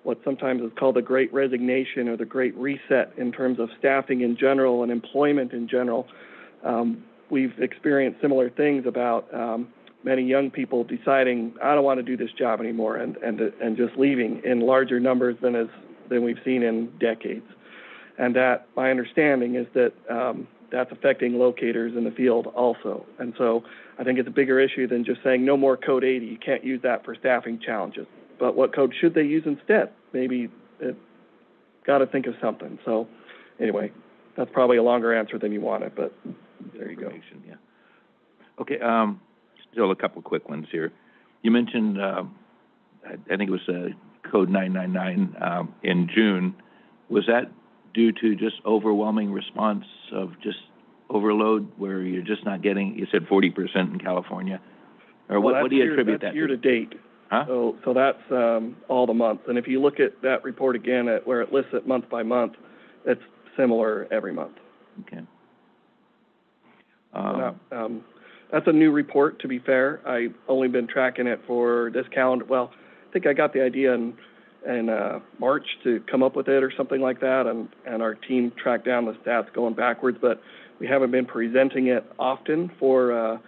what sometimes is called the Great Resignation or the Great Reset in terms of staffing in general and employment in general, we've experienced similar things about many young people deciding, I don't want to do this job anymore, and just leaving in larger numbers than we've seen in decades. And that, my understanding is that that's affecting locators in the field also. And so I think it's a bigger issue than just saying no more Code 80. You can't use that for staffing challenges. But what code should they use instead? Maybe got to think of something. So anyway, that's probably a longer answer than you wanted, but there you go. Yeah. Okay, still a couple quick ones here. You mentioned, I think it was Code 999 in June. Was that due to just overwhelming response of just overload where you're just not getting, you said 40% in California? Or what do you attribute that to? Year to date. Huh? So that's all the months. And if you look at that report again, where it lists it month by month, it's similar every month. Okay. That's a new report, to be fair. I've only been tracking it for this calendar. Well, I think I got the idea in March to come up with it or something like that, and our team tracked down the stats going backwards, but we haven't been presenting it often for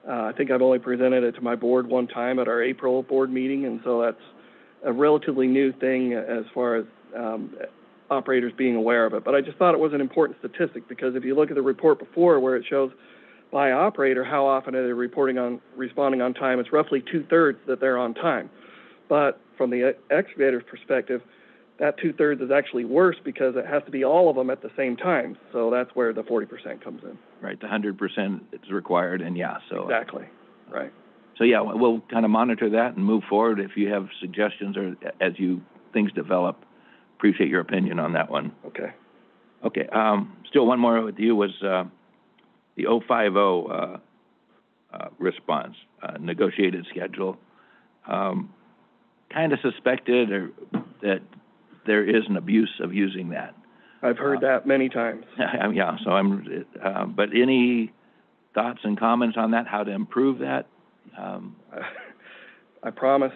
I think I've only presented it to my board one time at our April board meeting, and so that's a relatively new thing as far as operators being aware of it. But I just thought it was an important statistic because if you look at the report before where it shows by operator how often are they responding on time, it's roughly 2/3 that they're on time. But from the excavator's perspective, that 2/3 is actually worse because it has to be all of them at the same time. So that's where the 40% comes in. Right, the 100% is required, and so. Exactly, right. So we'll kind of monitor that and move forward if you have suggestions or as things develop. Appreciate your opinion on that one. Okay. Okay, still one more with you was the 050 response, negotiated schedule. Kind of suspected that there is an abuse of using that. I've heard that many times. But any thoughts and comments on that, how to improve that? I promise,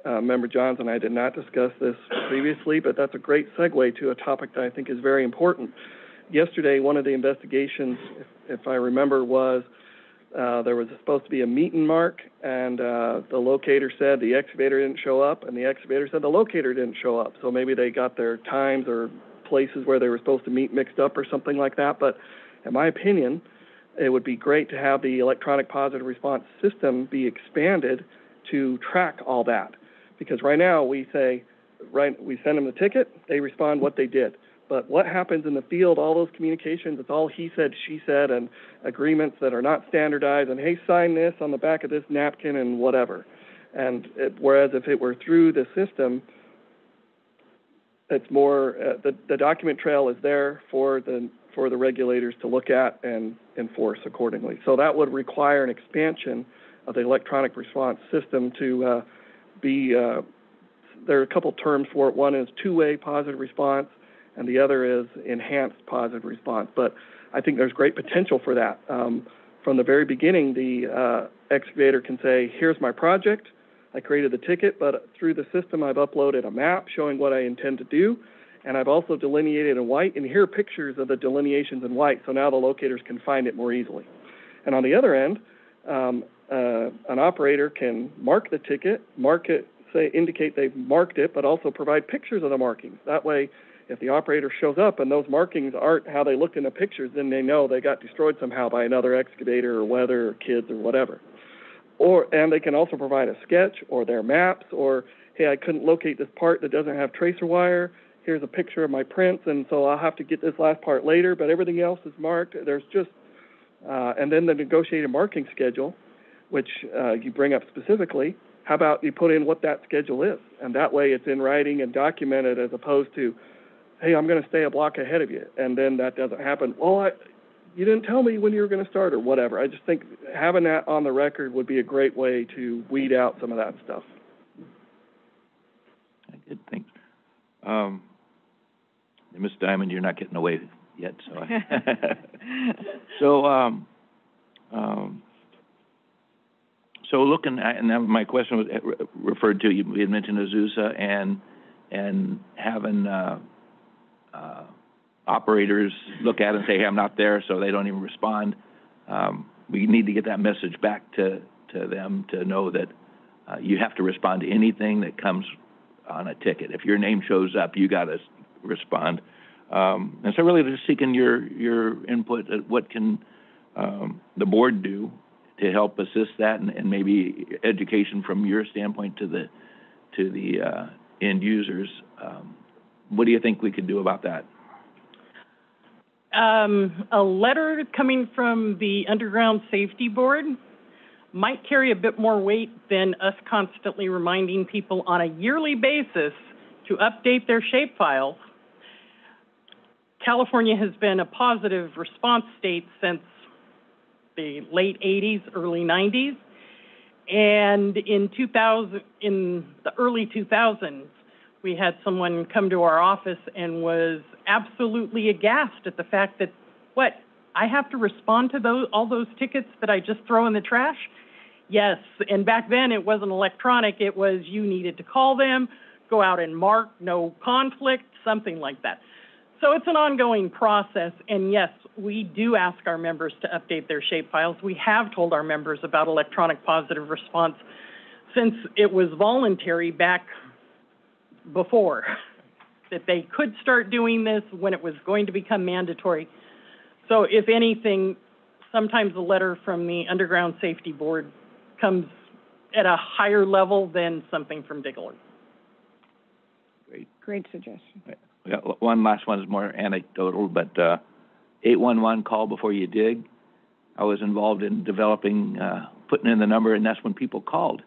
Member Johns and I did not discuss this previously, but that's a great segue to a topic that I think is very important. Yesterday, one of the investigations, if I remember, was there was supposed to be a meet and mark, and the locator said the excavator didn't show up, and the excavator said the locator didn't show up. So maybe they got their times or places where they were supposed to meet mixed up or something like that. But in my opinion, it would be great to have the electronic positive response system be expanded to track all that. Because right now we send them the ticket, they respond what they did. But what happens in the field, all those communications, it's all he said, she said, and agreements that are not standardized, and hey, sign this on the back of this napkin and whatever. And whereas if it were through the system, it's more, the document trail is there for the regulators to look at and enforce accordingly. So that would require an expansion of the electronic response system to be, there are a couple terms for it. One is two-way positive response, and the other is enhanced positive response. But I think there's great potential for that. From the very beginning, the excavator can say, here's my project. I created the ticket, but through the system, I've uploaded a map showing what I intend to do, and I've also delineated in white, and here are pictures of the delineations in white, so now the locators can find it more easily. And on the other end, an operator can mark the ticket, mark it, indicate they've marked it, but also provide pictures of the markings. That way, if the operator shows up and those markings aren't how they look in the pictures, then they know they got destroyed somehow by another excavator or weather or kids or whatever. And they can also provide a sketch or their maps, or, hey, I couldn't locate this part that doesn't have tracer wire. Here's a picture of my prints, and so I'll have to get this last part later, but everything else is marked. There's just, and then the negotiated marking schedule, which you bring up specifically. How about you put in what that schedule is? And that way it's in writing and documented, as opposed to, hey, I'm going to stay a block ahead of you. And then that doesn't happen. Well, you didn't tell me when you were going to start or whatever. I just think having that on the record would be a great way to weed out some of that stuff. Good, thanks. Ms. Diamond, you're not getting away yet, so. So looking at, and my question was referred to, we had mentioned Azusa and having operators look at it and say, hey, I'm not there, so they don't even respond. We need to get that message back to them to know that you have to respond to anything that comes on a ticket. If your name shows up, you got to respond. And so really just seeking your input at what can the board do to help assist that, and maybe education from your standpoint to the end users. What do you think we could do about that? A letter coming from the Underground Safety Board might carry a bit more weight than us constantly reminding people on a yearly basis to update their shapefiles. California has been a positive response state since the late 80s, early 90s. And in the early 2000s, we had someone come to our office and was absolutely aghast at the fact that, I have to respond to all those tickets that I just throw in the trash? Yes, and back then it wasn't electronic, it was you needed to call them, go out and mark, no conflict, something like that. So it's an ongoing process, and yes, we do ask our members to update their shapefiles. We have told our members about electronic positive response since it was voluntary back before, that they could start doing this when it was going to become mandatory. So if anything, sometimes a letter from the Underground Safety Board comes at a higher level than something from Diggler. Great suggestion. Yeah, one last one is more anecdotal, but 811 call before you dig. I was involved in developing, putting in the number, and that's when people called.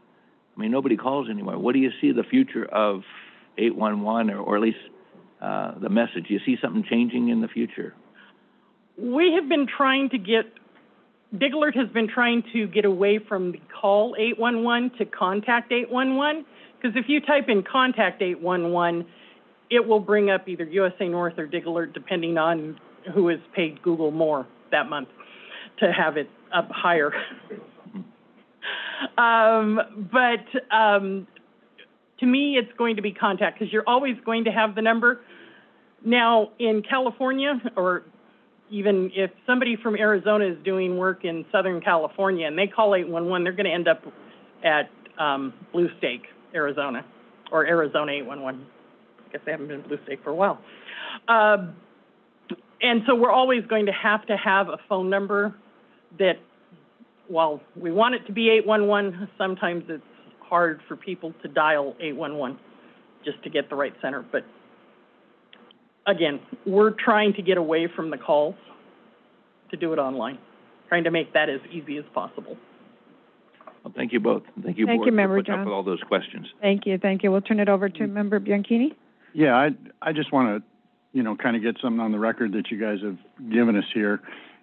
I mean, nobody calls anymore. What do you see the future of 811, or at least the message? Do you see something changing in the future? We have been trying to Diglert has been trying to get away from the call 811 to contact 811, because if you type in contact 811, it will bring up either USA North or Diglert, depending on who has paid Google more that month to have it up higher. To me, it's going to be contact, because you're always going to have the number. Now, in California, or even if somebody from Arizona is doing work in Southern California and they call 811, they're going to end up at Blue Stake, Arizona, or Arizona 811. I guess they haven't been Blue Stake for a while. And so we're always going to have a phone number that, while we want it to be 811, sometimes it's hard for people to dial 811 just to get the right center. But again, we're trying to get away from the calls to do it online, trying to make that as easy as possible. Well, thank you both. Thank you, Thank board, you, Member for putting up John. with all those questions. Thank you. We'll turn it over to Member Bianchini. Yeah, I just want to, kind of get something on the record that you guys have given us here.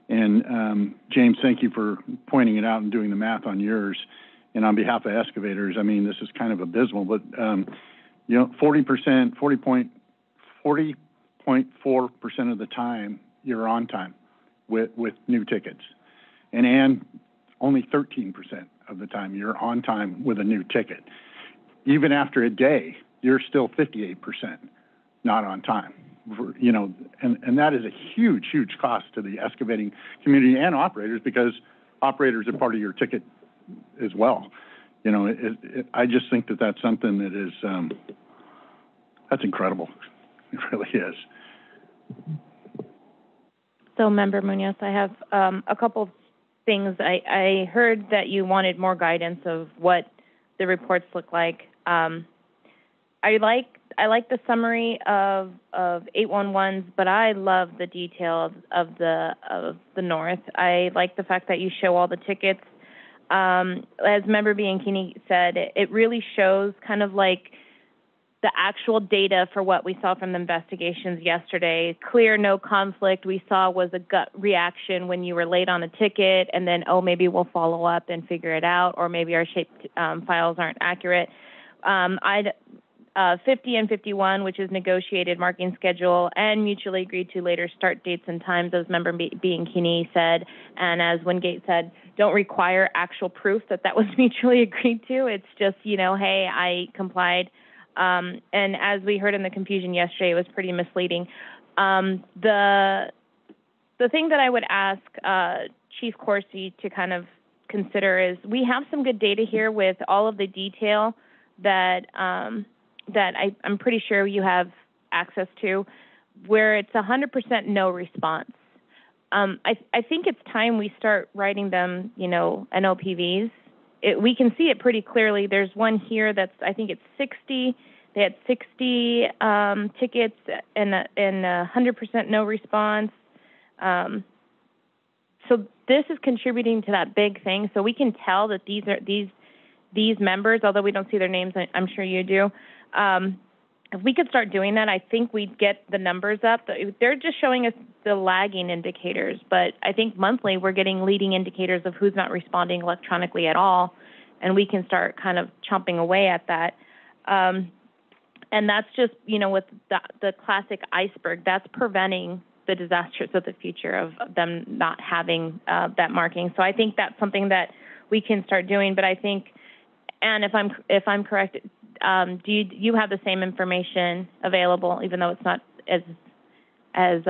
And James, thank you for pointing it out and doing the math on yours. And on behalf of excavators, I mean, this is kind of abysmal, but 40.4% of the time you're on time with new tickets, and only 13% of the time you're on time with a new ticket. Even after a day, you're still 58% not on time. And that is a huge cost to the excavating community and operators, because operators are part of your ticket as well. You know, I just think that that's something that is, that's incredible. It really is. So, Member Munoz, I have a couple of things. I heard that you wanted more guidance of what the reports look like. I like the summary of 811s, but I love the detail of the North. I like the fact that you show all the tickets. As Member Bianchini said, it really shows kind of like the actual data for what we saw from the investigations yesterday. Clear, no conflict. We saw was a gut reaction when you were late on a ticket, and then, oh, maybe we'll follow up and figure it out, or maybe our shaped files aren't accurate. 50 and 51, which is negotiated marking schedule and mutually agreed to later start dates and times, as Member Bianchini said, and as Wingate said, don't require actual proof that that was mutually agreed to. It's just, you know, hey, I complied. And as we heard in the confusion yesterday, it was pretty misleading. The thing that I would ask Chief Corsi to kind of consider is we have some good data here with all of the detail that I'm pretty sure you have access to, where it's 100% no response. I think it's time we start writing them, you know, NOPVs. We can see it pretty clearly. There's one here that's, I think it's 60. They had 60 tickets and 100% no response. So this is contributing to that big thing. So we can tell that these members, although we don't see their names, I'm sure you do. If we could start doing that, I think we'd get the numbers up. They're just showing us the lagging indicators, but I think monthly we're getting leading indicators of who's not responding electronically at all, and we can start kind of chomping away at that. And that's just, you know, with the classic iceberg, that's preventing the disasters of the future of them not having that marking. So I think that's something that we can start doing. But I think, and if I'm correct, do you have the same information available, even though it's not as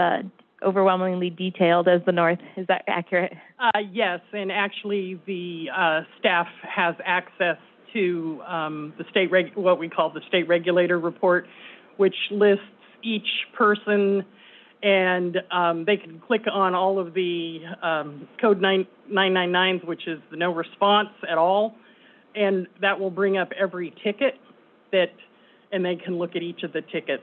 overwhelmingly detailed as the North? Is that accurate? Yes, and actually the staff has access to the what we call the state regulator report, which lists each person, and they can click on all of the code 999s, which is the no response at all, and that will bring up every ticket and they can look at each of the tickets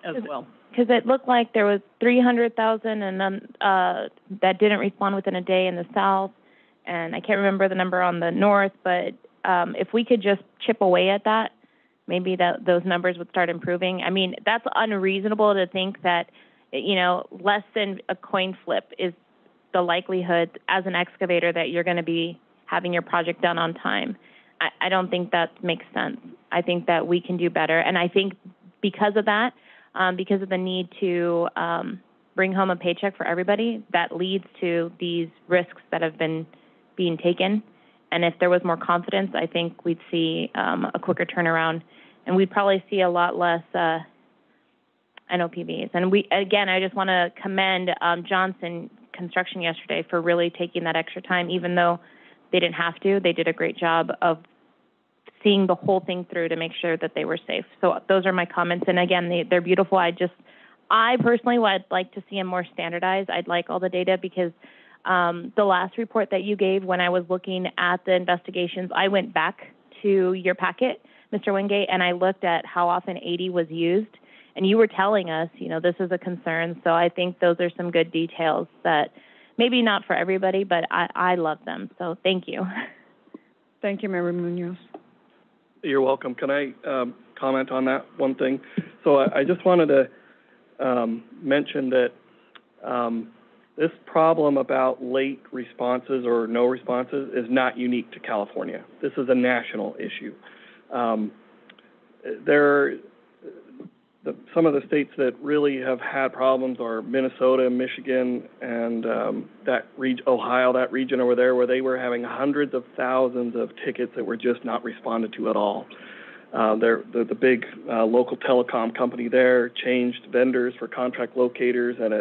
as well. Because it looked like there was 300,000 and then that didn't respond within a day in the South, and I can't remember the number on the North, but if we could just chip away at that, maybe those numbers would start improving. I mean, that's unreasonable to think that, you know, less than a coin flip is the likelihood as an excavator that you're going to be having your project done on time. I don't think that makes sense. I think that we can do better. And I think because of that, because of the need to bring home a paycheck for everybody, that leads to these risks that have been being taken. And if there was more confidence, I think we'd see a quicker turnaround, and we'd probably see a lot less NOPVs. And I just want to commend Johnson Construction yesterday for really taking that extra time, even though they didn't have to. They did a great job of seeing the whole thing through to make sure that they were safe. So those are my comments. And again, they're beautiful. I personally would like to see them more standardized. I'd like all the data because the last report that you gave when I was looking at the investigations, I went back to your packet, Mr. Wingate, and I looked at how often 80 was used. And you were telling us, you know, this is a concern. So I think those are some good details that maybe not for everybody, but I love them. So thank you. Thank you, Member Munoz. You're welcome. Can I comment on that one thing? So I just wanted to mention that this problem about late responses or no responses is not unique to California. This is a national issue. Some of the states that really have had problems are Minnesota, Michigan, and Ohio, that region over there, where they were having hundreds of thousands of tickets that were just not responded to at all. The big local telecom company there changed vendors for contract locators, and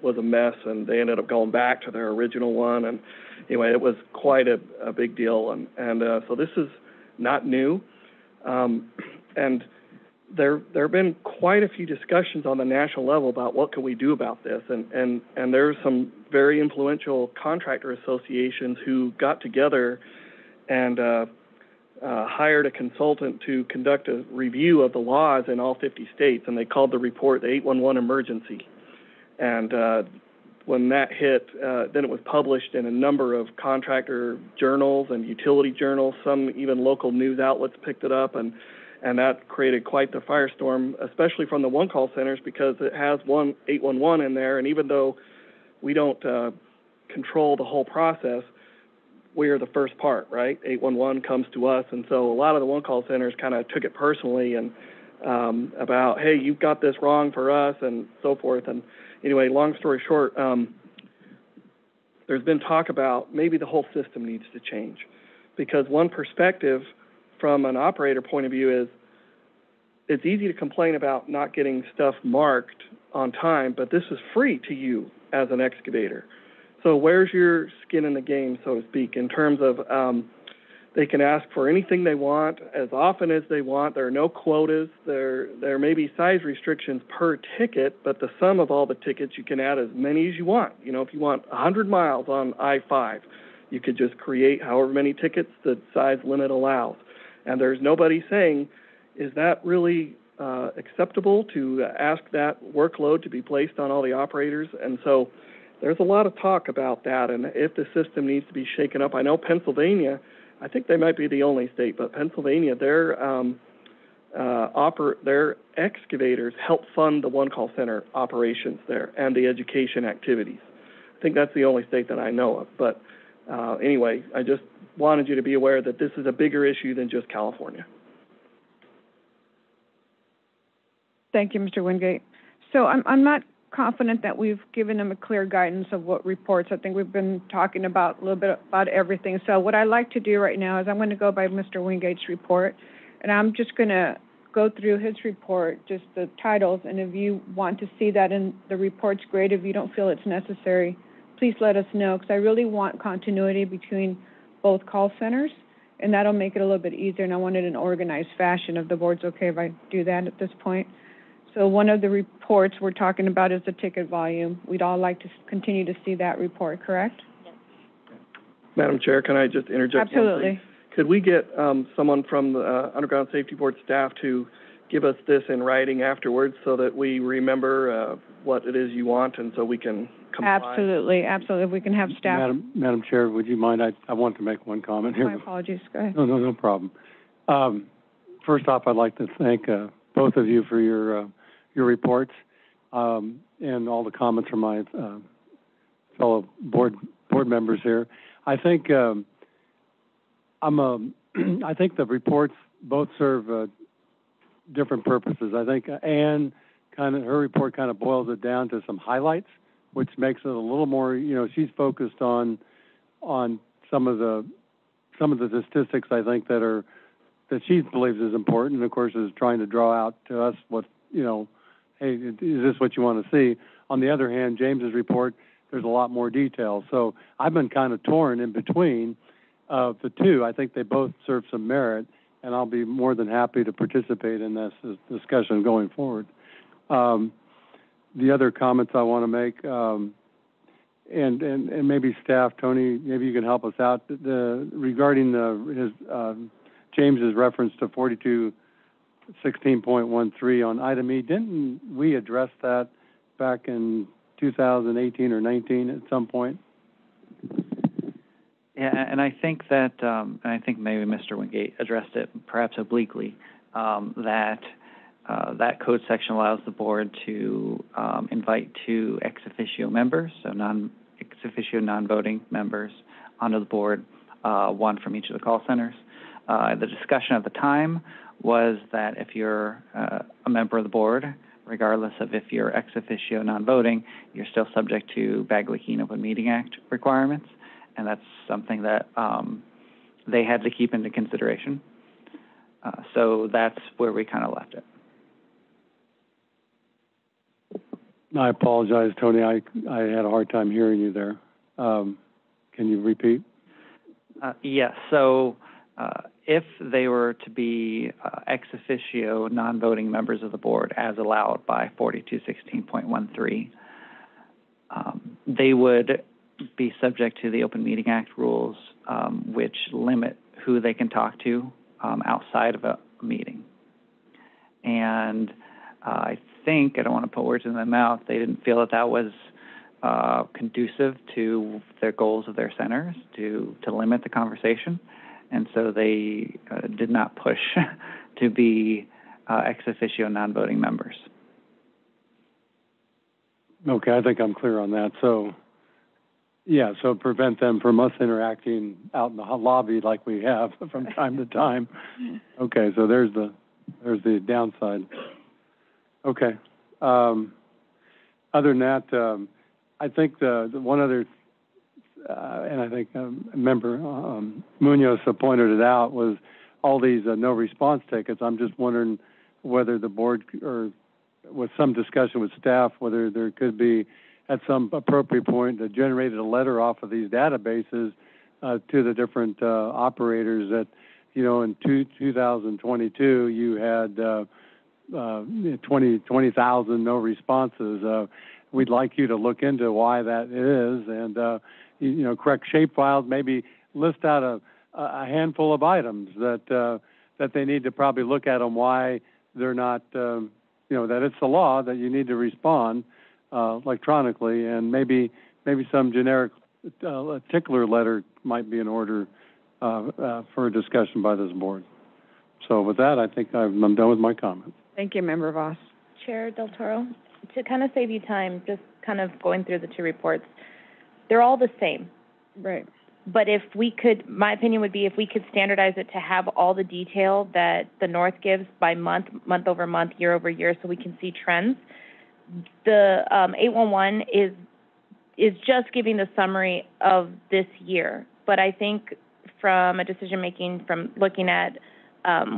was a mess, and they ended up going back to their original one. And anyway, it was quite a big deal. And so this is not new. And there have been quite a few discussions on the national level about what can we do about this. And there's some very influential contractor associations who got together and hired a consultant to conduct a review of the laws in all 50 states, and they called the report the 811 Emergency. And when that hit, then it was published in a number of contractor journals and utility journals. Some even local news outlets picked it up, and that created quite the firestorm, especially from the one-call centers, because it has 811 in there, and even though we don't control the whole process, we are the first part, right? 811 comes to us, and so a lot of the one-call centers kind of took it personally and about, hey, you've got this wrong for us, and so forth. And anyway, long story short, there's been talk about maybe the whole system needs to change, because one perspective from an operator point of view is it's easy to complain about not getting stuff marked on time, but this is free to you as an excavator. So where's your skin in the game, so to speak, in terms of they can ask for anything they want as often as they want. There are no quotas. There may be size restrictions per ticket, but the sum of all the tickets, you can add as many as you want. You know, if you want 100 miles on I-5, you could just create however many tickets the size limit allows. And there's nobody saying, is that really acceptable to ask that workload to be placed on all the operators? And so there's a lot of talk about that, and if the system needs to be shaken up. I know Pennsylvania, I think they might be the only state, but Pennsylvania, their excavators help fund the one-call center operations there and the education activities. I think that's the only state that I know of. But anyway, I just wanted you to be aware that this is a bigger issue than just California. Thank you, Mr. Wingate. So I'm not confident that we've given them a clear guidance of what reports. I think we've been talking about a little bit about everything. So what I like to do right now is I'm going to go by Mr. Wingate's report, and I'm just going to go through his report, just the titles, and if you want to see that in the report's great. If you don't feel it's necessary, please let us know, because I really want continuity between both call centers, and that'll make it a little bit easier, and I want it in an organized fashion, if the board's okay if I do that at this point. So one of the reports we're talking about is the ticket volume. We'd all like to continue to see that report, correct? Yes. Madam Chair, can I just interject? Absolutely. One thing? Could we get someone from the Underground Safety Board staff to give us this in writing afterwards so that we remember what it is you want and so we can comply? Absolutely, absolutely. If we can have staff. Madam Chair, would you mind? I want to make one comment here. My apologies. Go ahead. No problem. First off, I'd like to thank both of you for your reports and all the comments from my fellow board members here. I think I think the reports both serve different purposes. I think Ann her report kind of boils it down to some highlights, which makes it a little more. She's focused on some of the statistics I think that she believes is important, and of course is trying to draw out to us what hey, is this what you want to see? On the other hand, James's report, there's a lot more detail. So I've been kind of torn in between the two. I think they both serve some merit, and I'll be more than happy to participate in this discussion going forward. The other comments I want to make, and maybe staff, Tony, maybe you can help us out, regarding James's reference to 4216.13 on item E. Didn't we address that back in 2018 or 19 at some point? Yeah, and I think that, and I think maybe Mr. Wingate addressed it perhaps obliquely, that code section allows the board to invite two ex officio members, so ex officio non-voting members onto the board, one from each of the call centers. The discussion at the time was that if you're a member of the board, regardless of if you're ex officio non-voting, you're still subject to Bagley-Keene Open Meeting Act requirements, and that's something that they had to keep into consideration. So that's where we kind of left it. I apologize, Tony. I had a hard time hearing you there. Can you repeat? Yes. So if they were to be ex officio non-voting members of the board as allowed by 4216.13, they would be subject to the Open Meeting Act rules, which limit who they can talk to outside of a meeting. And I think, I don't want to put words in their mouth, they didn't feel that that was conducive to their goals of their centers to limit the conversation. And so they did not push to be ex officio non-voting members. Okay, I think I'm clear on that. So, yeah, so prevent them from us interacting out in the lobby like we have from time to time. Okay, so there's the downside. Okay. Other than that, I think the one other, and I think Member Munoz pointed it out, was all these no response tickets. I'm just wondering whether the board, or with some discussion with staff, whether there could be at some appropriate point generated a letter off of these databases to the different operators that, you know, in 2022 you had 20,000 no responses. We'd like you to look into why that is, and you know, correct shapefiles, maybe list out a handful of items that they need to probably look at on why they're not, you know, that it's the law that you need to respond electronically, and maybe some generic tickler letter might be in order for a discussion by this board. So with that, I think I'm done with my comments. Thank you, Member Voss. Chair Del Toro, to kind of save you time, just kind of going through the two reports, they're all the same. Right. But if we could, my opinion would be if we could standardize it to have all the detail that the North gives by month, month over month, year over year, so we can see trends. The 811 is just giving the summary of this year. But I think from a decision-making, from looking at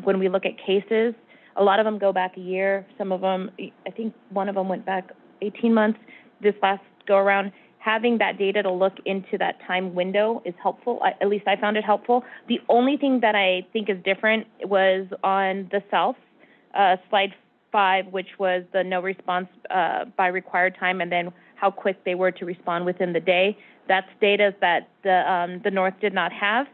when we look at cases, a lot of them go back a year. Some of them, I think one of them went back 18 months. This last go-around, having that data to look into that time window is helpful. At least I found it helpful. The only thing that I think is different was on the South, slide 5, which was the no response by required time, and then how quick they were to respond within the day. That's data that the North did not have.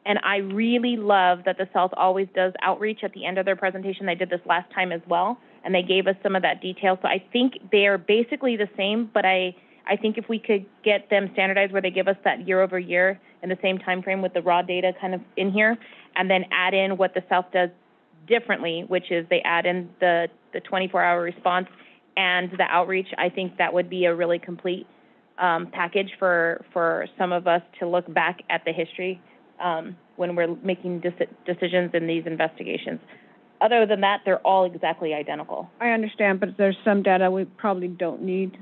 And I really love that the South always does outreach at the end of their presentation. They did this last time as well, and they gave us some of that detail. So I think they are basically the same, but I think if we could get them standardized where they give us that year over year in the same time frame with the raw data kind of in here, and then add in what the South does differently, which is they add in the 24-hour response and the outreach, I think that would be a really complete package for some of us to look back at the history when we're making decisions in these investigations. Other than that, they're all exactly identical. I understand, but there's some data we probably don't need,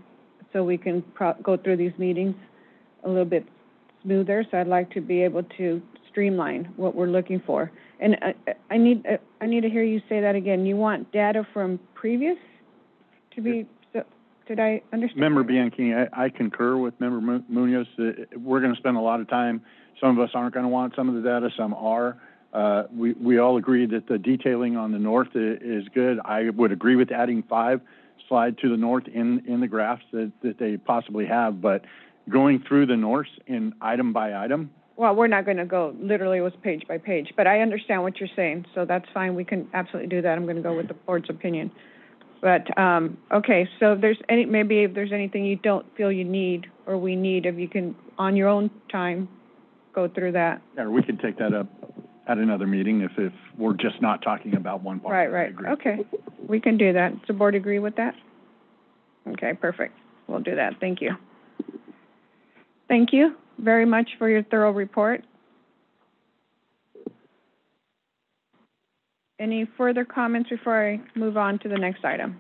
so we can go through these meetings a little bit smoother. So I'd like to be able to streamline what we're looking for. And I need to hear you say that again. You want data from previous to be, so, did I understand? Member Bianchini, I concur with Member Munoz. We're going to spend a lot of time. Some of us aren't going to want some of the data, some are. We all agree that the detailing on the North is good. I would agree with adding 5 slide to the North in the graphs that they possibly have, but going through the North in item by item. Well, we're not going to go literally with page by page, but I understand what you're saying, so that's fine. We can absolutely do that. I'm going to go with the board's opinion. But, okay, so if there's maybe if there's anything you don't feel you need or we need, if you can, on your own time, go through that. Yeah, we can take that up at another meeting if we're just not talking about one part. Right. Okay, we can do that. Does the board agree with that? Okay, perfect. We'll do that. Thank you. Thank you very much for your thorough report. Any further comments before I move on to the next item?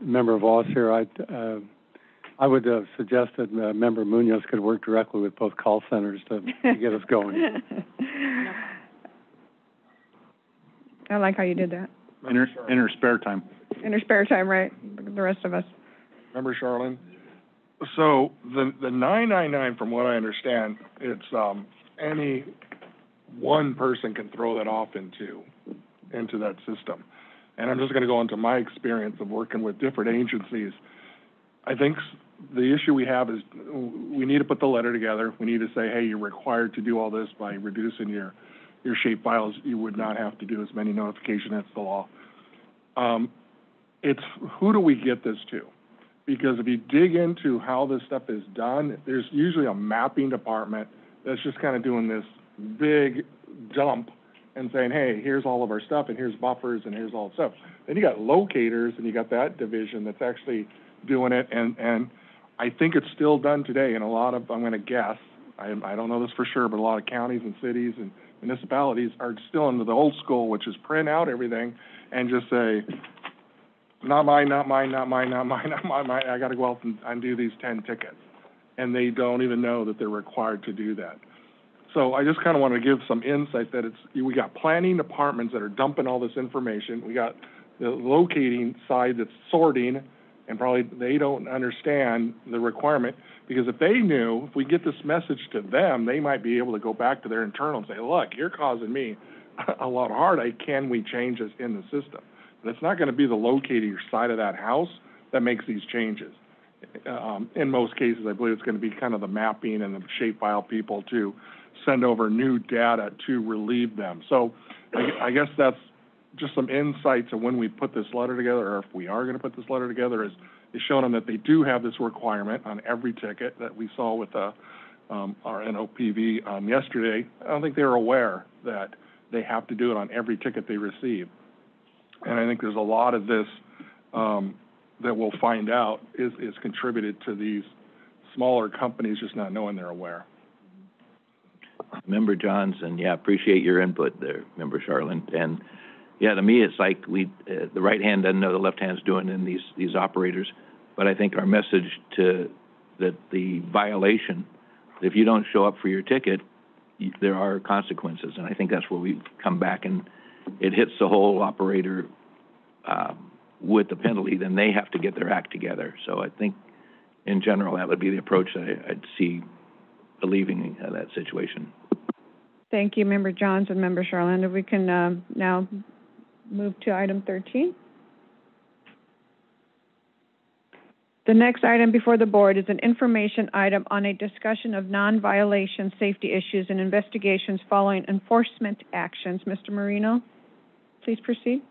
Member Voss here, I would suggest that Member Munoz could work directly with both call centers to get us going. I like how you did that. In her spare time. in her spare time, right? The rest of us. Remember, Charlene? So the 999, from what I understand, it's, any one person can throw that off into that system. And I'm just gonna go into my experience of working with different agencies. I think the issue we have is we need to put the letter together. We need to say, hey, you're required to do all this by reducing your shape files. You would not have to do as many notifications, that's the law. It's who do we get this to? Because if you dig into how this stuff is done, there's usually a mapping department that's just kind of doing this big dump and saying, hey, here's all of our stuff, and here's buffers, and here's all the stuff. Then you got locators, and you got that division that's actually doing it, and I think it's still done today in a lot of, I'm going to guess, I don't know this for sure, but a lot of counties and cities and municipalities are still into the old school, which is print out everything and just say, not mine, not mine, not mine, not mine, not mine, I got to go out and undo these 10 tickets. And they don't even know that they're required to do that. So I just kind of want to give some insight that we got planning departments that are dumping all this information. We got the locating side that's sorting, and probably they don't understand the requirement, because if they knew, if we get this message to them, they might be able to go back to their internal and say, look, you're causing me a lot of heartache. Can we change this in the system? But it's not going to be the locating side of that house that makes these changes. In most cases, I believe it's going to be kind of the mapping and the shapefile people to send over new data to relieve them. So I guess that's just some insights of when we put this letter together, or if we are going to put this letter together, is showing them that they do have this requirement on every ticket that we saw with our NOPV yesterday. I don't think they were aware that they have to do it on every ticket they receive. And I think there's a lot of this that we'll find out is contributed to these smaller companies just not knowing they're aware. Member Johns, and yeah, appreciate your input there, Member Charlene. And yeah, to me, it's like the right hand doesn't know the left hand's doing in these operators. But I think our message to that the violation, if you don't show up for your ticket, there are consequences. And I think that's where we come back and it hits the whole operator with the penalty. Then they have to get their act together. So I think, in general, that would be the approach that I'd see alleviating that situation. Thank you, Member Johns and Member Charlene. If we can now move to item 13. The next item before the board is an information item on a discussion of non-violation safety issues and investigations following enforcement actions. Mr. Marino, please proceed.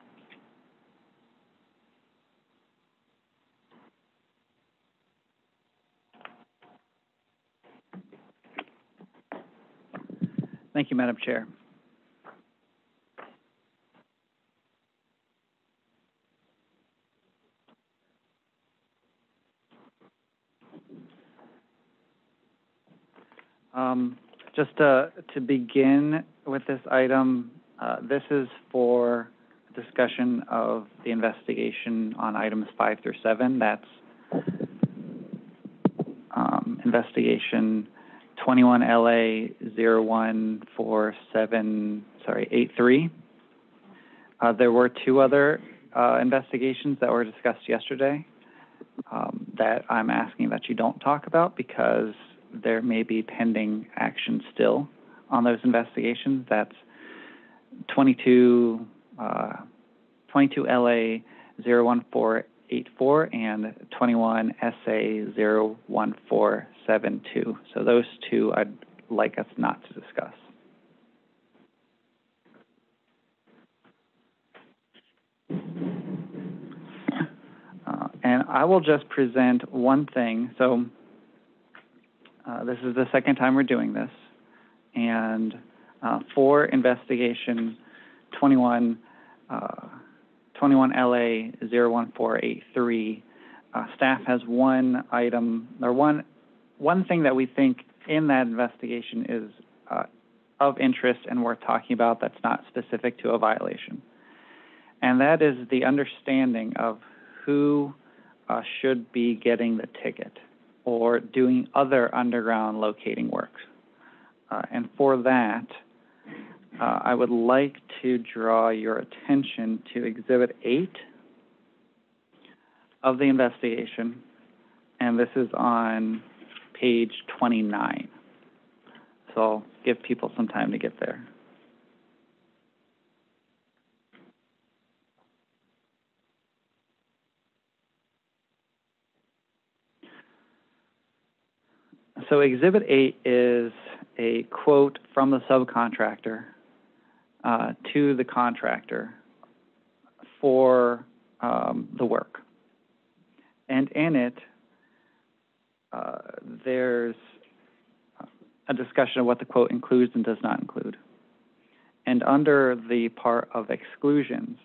Thank you, Madam Chair. Just to begin with this item, this is for discussion of the investigation on items 5 through 7. That's investigation 21 LA 014783. There were two other investigations that were discussed yesterday that I'm asking that you don't talk about because there may be pending action still on those investigations. That's 22 LA 01484 and 21 SA 01472. So those two I'd like us not to discuss. And I will just present one thing. So this is the second time we're doing this. And for investigation 21 LA 01483, staff has one item, or one thing that we think in that investigation is of interest and worth talking about that's not specific to a violation. And that is the understanding of who should be getting the ticket or doing other underground locating work. And for that, I would like to draw your attention to Exhibit 8 of the investigation, and this is on page 29. So I'll give people some time to get there. So Exhibit 8 is a quote from the subcontractor to the contractor for the work. And in it, there's a discussion of what the quote includes and does not include. And under the part of exclusions,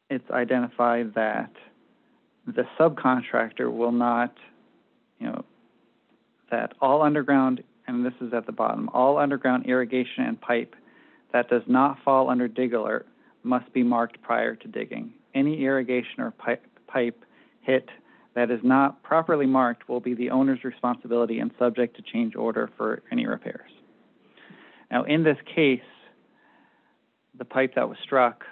it's identified that the subcontractor will not, that all underground, and this is at the bottom, all underground irrigation and pipe that does not fall under dig alert must be marked prior to digging. Any irrigation or pipe hit that is not properly marked will be the owner's responsibility and subject to change order for any repairs. Now, in this case, the pipe that was struck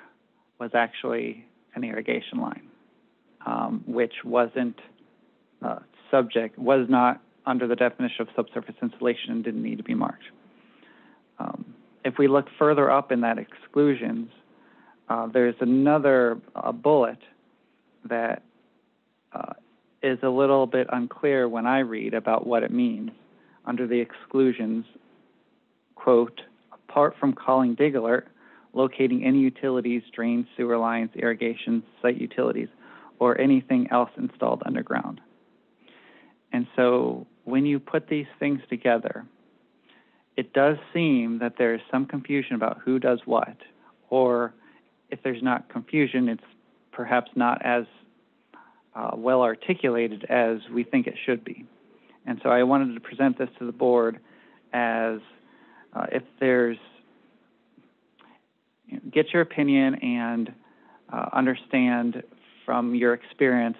was actually an irrigation line, which wasn't was not under the definition of subsurface installation and didn't need to be marked. If we look further up in that exclusions, there's another bullet that is a little bit unclear when I read about what it means. Under the exclusions, quote, apart from calling dig alert, locating any utilities, drains, sewer lines, irrigation, site utilities, or anything else installed underground. And so when you put these things together, it does seem that there is some confusion about who does what, or if there's not confusion, it's perhaps not as well articulated as we think it should be. And so I wanted to present this to the board as if there's, get your opinion and understand from your experience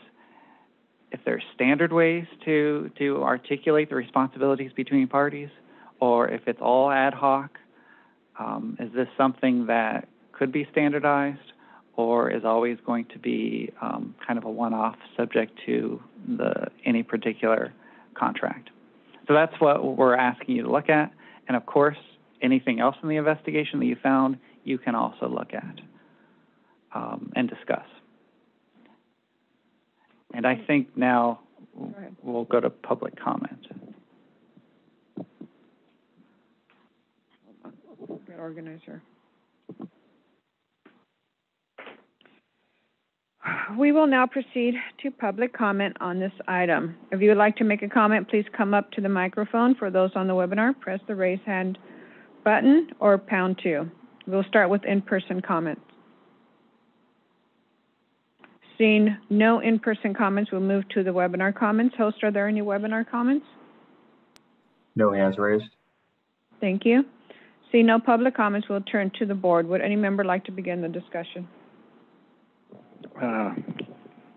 if there's standard ways to articulate the responsibilities between parties, or if it's all ad hoc. Is this something that could be standardized, or is always going to be kind of a one-off subject to any particular contract? So that's what we're asking you to look at. And of course, anything else in the investigation that you found, you can also look at and discuss. And I think now we'll go to public comment. Good organizer. We will now proceed to public comment on this item. If you would like to make a comment, please come up to the microphone. For those on the webinar, press the raise hand button or #2. We'll start with in-person comments. Seeing no in-person comments, we'll move to the webinar comments. Host, are there any webinar comments? No hands raised. Thank you. Seeing no public comments, we'll turn to the board. Would any member like to begin the discussion?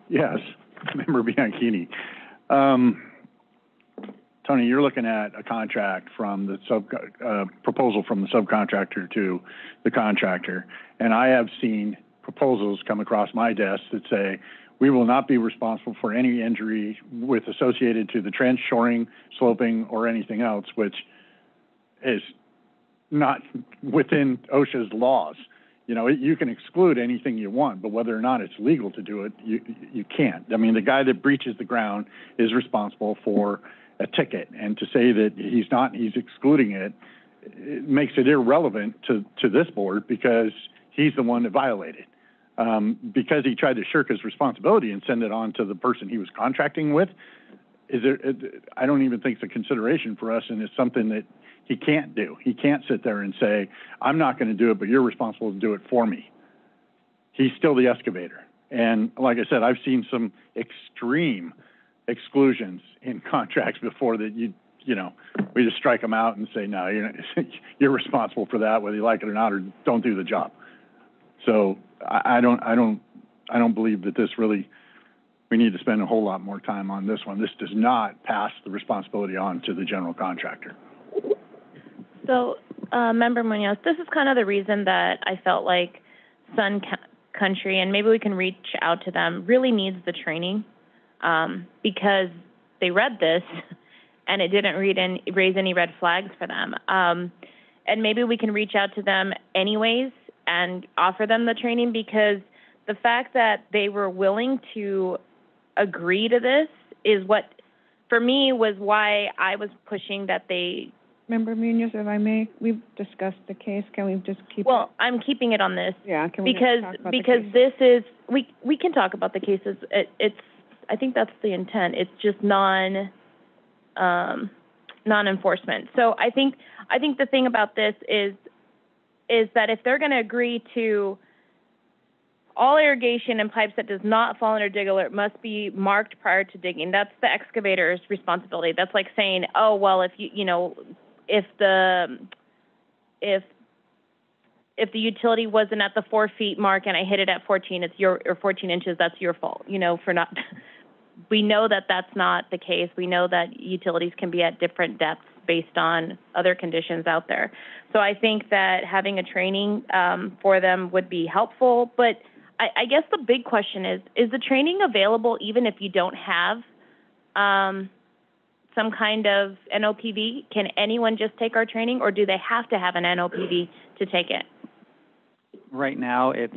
Yes, Member Bianchini. Tony, you're looking at a contract from the proposal from the subcontractor to the contractor, and I have seen proposals come across my desk that say, we will not be responsible for any injury associated to the trench, shoring, sloping, or anything else, which is not within OSHA's laws. You can exclude anything you want, but whether or not it's legal to do it, you can't. I mean, the guy that breaches the ground is responsible for a ticket, and to say that he's excluding it, it makes it irrelevant to this board because he's the one that violated. Because he tried to shirk his responsibility and send it on to the person he was contracting with, I don't even think it's a consideration for us, and it's something that he can't do. He can't sit there and say, I'm not going to do it, but you're responsible to do it for me. He's still the excavator. And like I said, I've seen some extreme exclusions in contracts before that we just strike them out and say, no, you're responsible for that, whether you like it or not, or don't do the job. So I don't believe that we need to spend a whole lot more time on this one. This does not pass the responsibility on to the general contractor. So, Member Munoz, this is kind of the reason that I felt like Sun country, and maybe we can reach out to them, really needs the training, because they read this and it didn't raise any red flags for them. And maybe we can reach out to them anyways and offer them the training, because the fact that they were willing to agree to this is what, for me, was why I was pushing that they... Member Munoz, if I may, we've discussed the case. Can we just keep it? Well, I'm keeping it on this. Yeah, can we just talk about the because case? this is, we can talk about the cases. It's, I think that's the intent. It's just non-enforcement. So I think the thing about this is that if they're going to agree to all irrigation and pipes that does not fall under dig alert must be marked prior to digging, that's the excavator's responsibility. That's like saying, oh, well, if if the utility wasn't at the 4 feet mark and I hit it at 14, or 14 inches, that's your fault, for not. We know that that's not the case. We know that utilities can be at different depths based on other conditions out there. So I think that having a training for them would be helpful. But I guess the big question is the training available even if you don't have some kind of NOPV? Can anyone just take our training, or do they have to have an NOPV to take it? Right now, it's,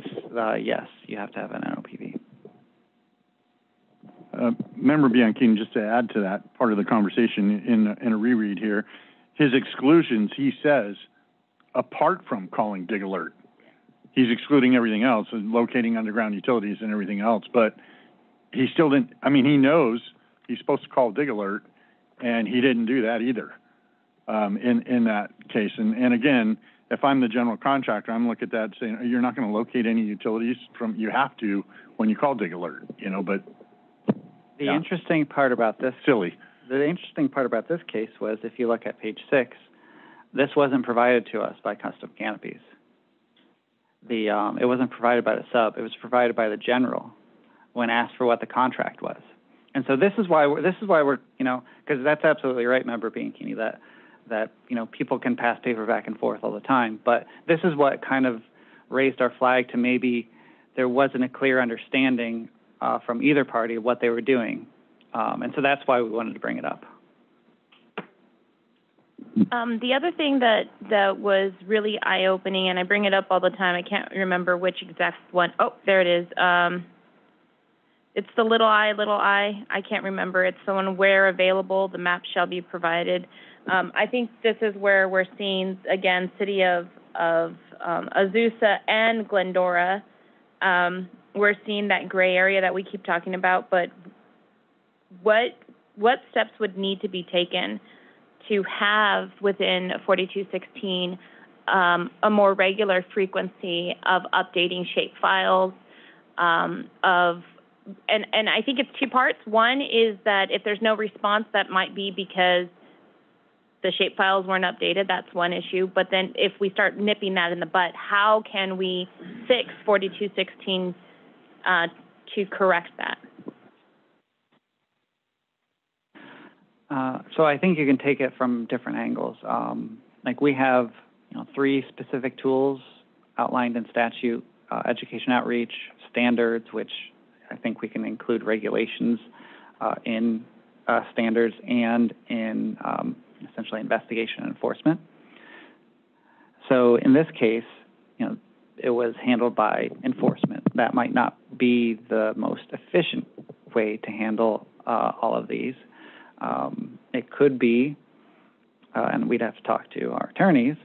yes, you have to have an NOPV. Member Bianchini, just to add to that part of the conversation in a reread here, his exclusions, he says, apart from calling dig alert, he's excluding everything else, and locating underground utilities and everything else, but he still didn't, he knows he's supposed to call dig alert, and he didn't do that either in that case. And again, if I'm the general contractor, I'm looking at that saying, you're not going to locate any utilities you have to when you call dig alert, but the interesting part about this... Silly. The interesting part about this case was, if you look at page 6, this wasn't provided to us by Custom Canopies. It wasn't provided by the sub. It was provided by the general when asked for what the contract was. And so this is why we're, because that's absolutely right, Member Bianchini, that people can pass paper back and forth all the time. But this is what kind of raised our flag to maybe there wasn't a clear understanding from either party of what they were doing. And so that's why we wanted to bring it up. The other thing that was really eye-opening, and I bring it up all the time, I can't remember which exact one. Oh, there it is. It's the little I. I can't remember. It's the one where available, the map shall be provided. I think this is where we're seeing, again, city of Azusa and Glendora. We're seeing that gray area that we keep talking about, but what steps would need to be taken to have within 4216 a more regular frequency of updating shape files, and I think it's two parts. One is that if there's no response, that might be because the shape files weren't updated. That's one issue. But then if we start nipping that in the butt, how can we fix 4216 to correct that? So I think you can take it from different angles. Like we have 3 specific tools outlined in statute: education outreach, standards, which I think we can include regulations in standards, and in essentially investigation and enforcement. So in this case, it was handled by enforcement. That might not be the most efficient way to handle all of these. It could be, and we'd have to talk to our attorneys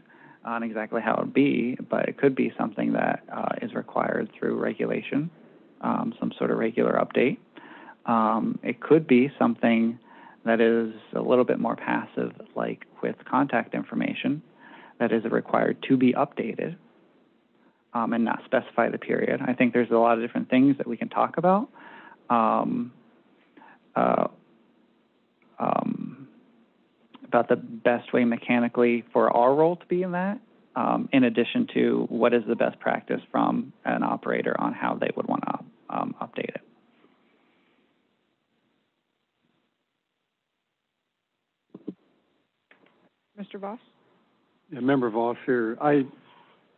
on exactly how it would be, but it could be something that is required through regulation, some sort of regular update. It could be something that is a little bit more passive, like with contact information, that is required to be updated and not specify the period. I think there's a lot of different things that we can talk about. About the best way mechanically for our role to be in that, in addition to what is the best practice from an operator on how they would want to update it. Mr. Voss? Yeah, Member Voss here. I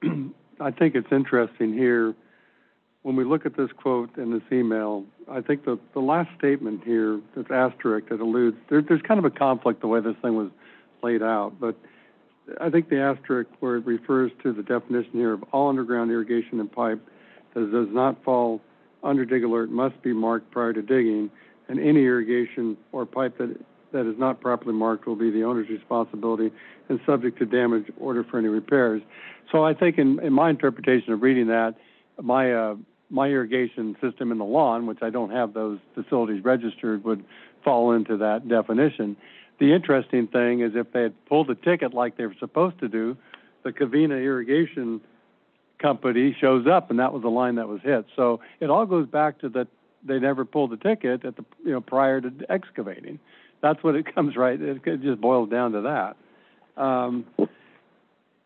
think it's interesting here when we look at this quote in this email, I think the last statement here, this asterisk that alludes, there's kind of a conflict the way this thing was laid out, but I think the asterisk where it refers to the definition here of all underground irrigation and pipe that does not fall under dig alert must be marked prior to digging, and any irrigation or pipe that is not properly marked will be the owner's responsibility and subject to damage order for any repairs. So I think in my interpretation of reading that, my irrigation system in the lawn, which I don't have those facilities registered, would fall into that definition. The interesting thing is if they had pulled the ticket like they were supposed to do, the Covina irrigation company shows up, and that was the line that was hit. So it all goes back to that they never pulled the ticket at the prior to excavating. That's what it comes right. It just boils down to that.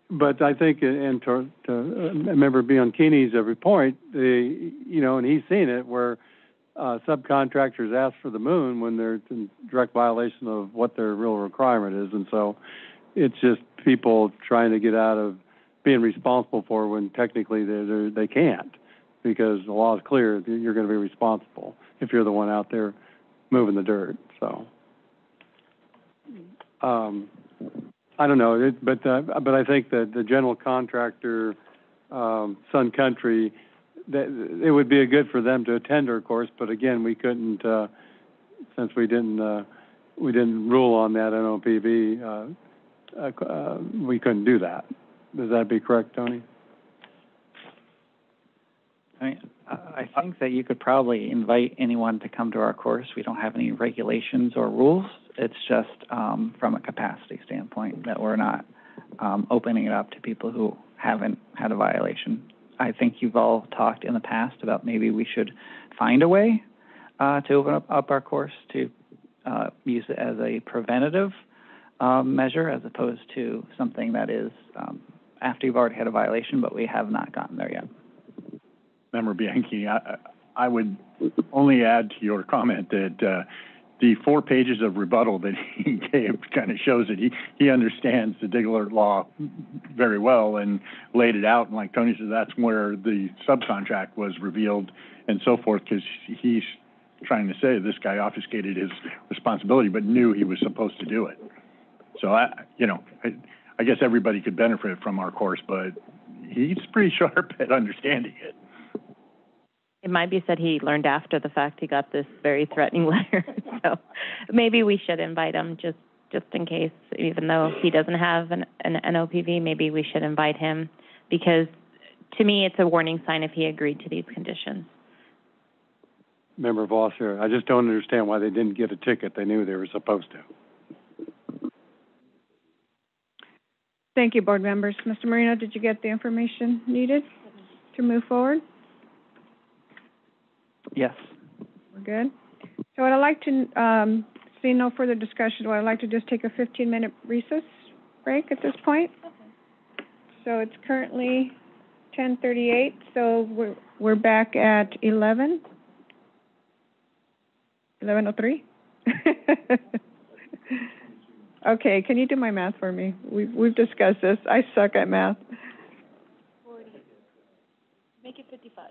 But I think, and to Member Bianchini's report, and he's seen it where subcontractors ask for the moon when they're in direct violation of what their real requirement is, and so it's just people trying to get out of being responsible for when technically they can't, because the law is clear that you're going to be responsible if you're the one out there moving the dirt. So. I don't know, but I think that the general contractor, Sun Country, that it would be good for them to attend our course. But again, we couldn't, since we didn't rule on that NOPV, we couldn't do that. Does that be correct, Tony? I think that you could probably invite anyone to come to our course. We don't have any regulations or rules. It's just from a capacity standpoint that we're not opening it up to people who haven't had a violation. I think you've all talked in the past about maybe we should find a way to open up our course to use it as a preventative measure as opposed to something that is after you've already had a violation, but we have not gotten there yet. Member Bianchi, I would only add to your comment that the 4 pages of rebuttal that he gave kind of shows that he understands the dig alert law very well and laid it out. And like Tony said, that's where the subcontract was revealed and so forth, because he's trying to say this guy obfuscated his responsibility but knew he was supposed to do it. So, I guess everybody could benefit from our course, but he's pretty sharp at understanding it. It might be said he learned after the fact he got this very threatening letter. So maybe we should invite him just in case, even though he doesn't have an NOPV, maybe we should invite him, because to me it's a warning sign if he agreed to these conditions. Member Voss here, I just don't understand why they didn't get a ticket they knew they were supposed to. Thank you, board members. Mr. Marino, did you get the information needed to move forward? Yes. We're good. So what I'd like to, see no further discussion, what I'd like to just take a 15-minute recess break at this point. So it's currently 10:38, so we're back at 11:03. Okay, can you do my math for me? We've discussed this. I suck at math. 40. Make it 55.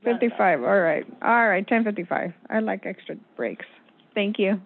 55, all right, 10:55. I like extra breaks. Thank you.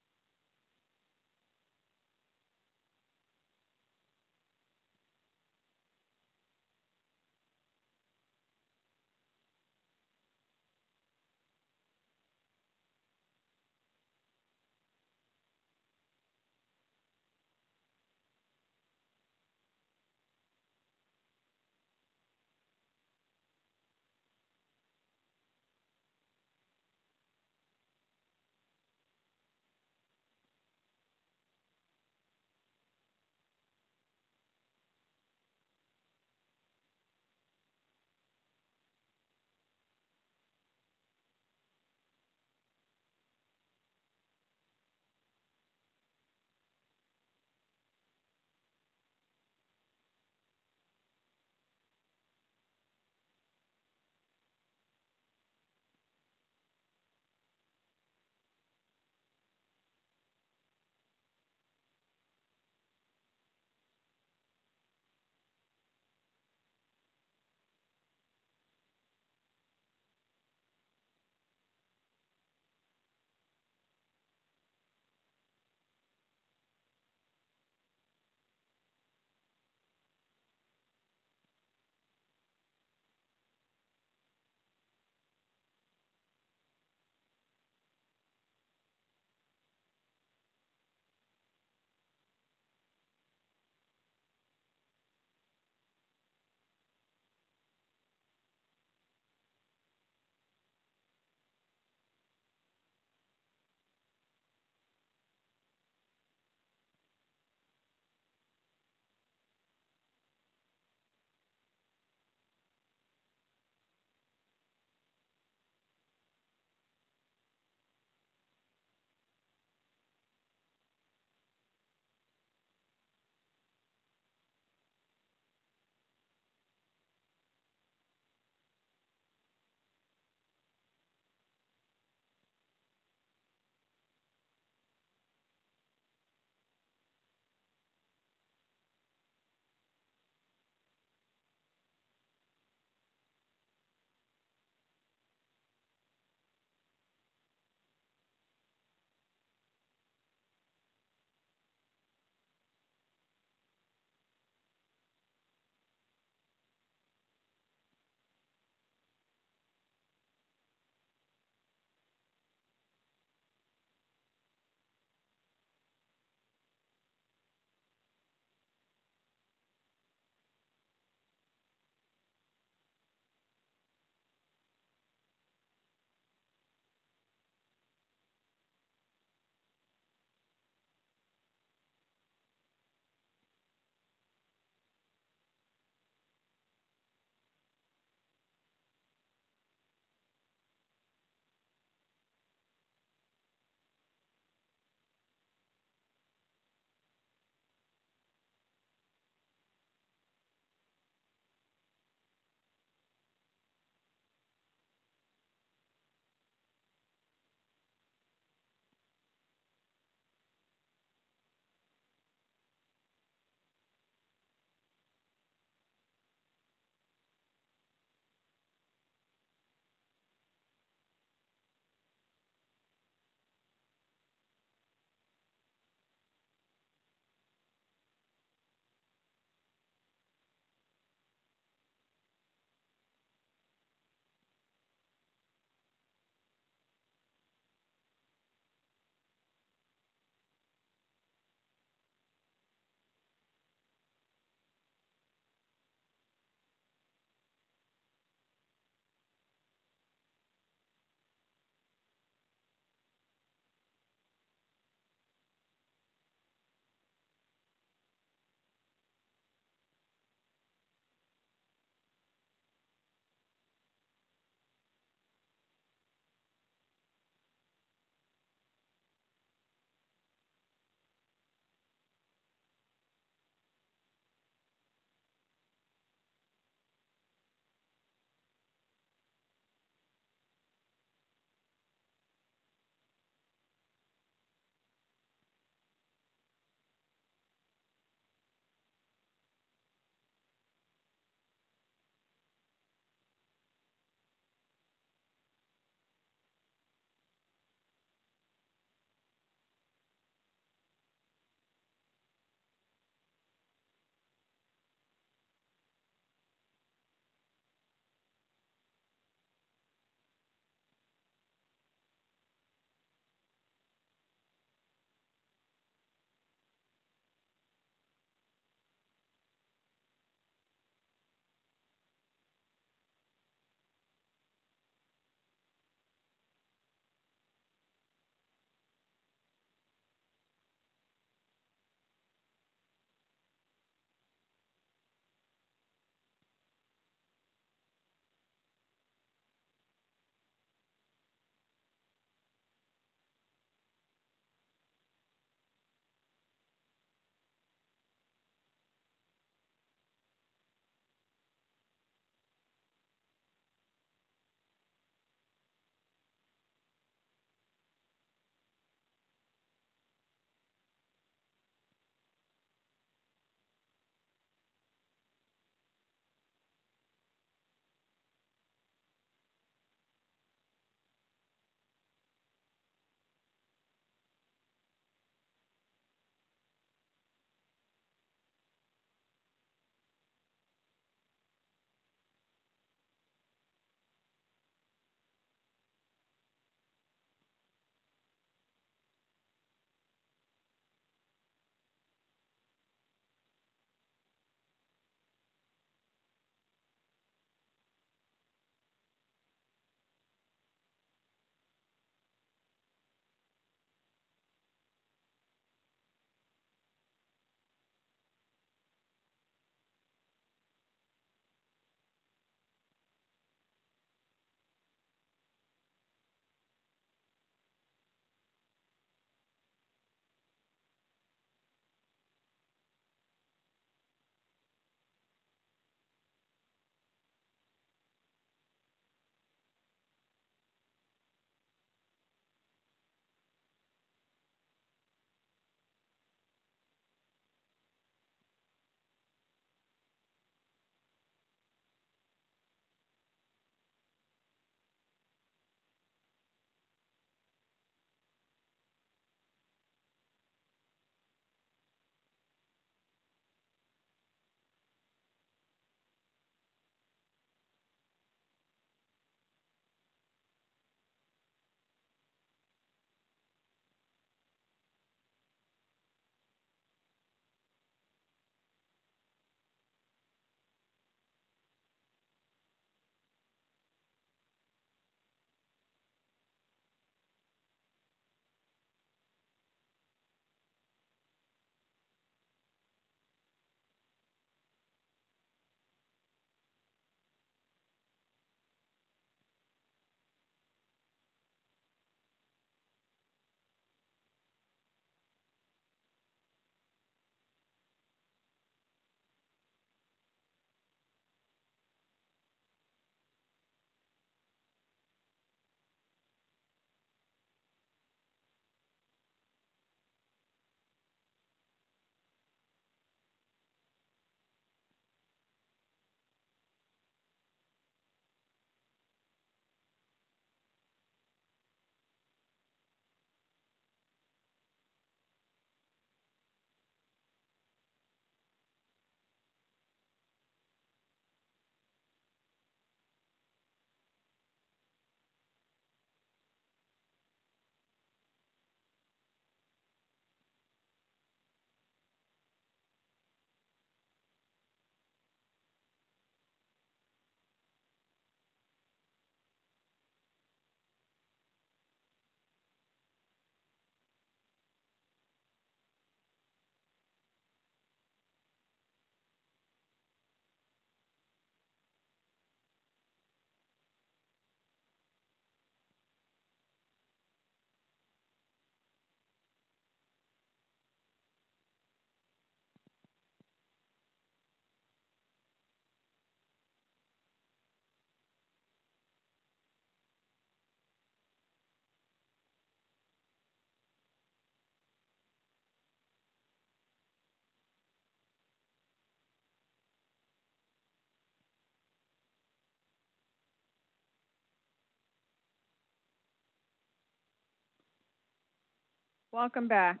Welcome back.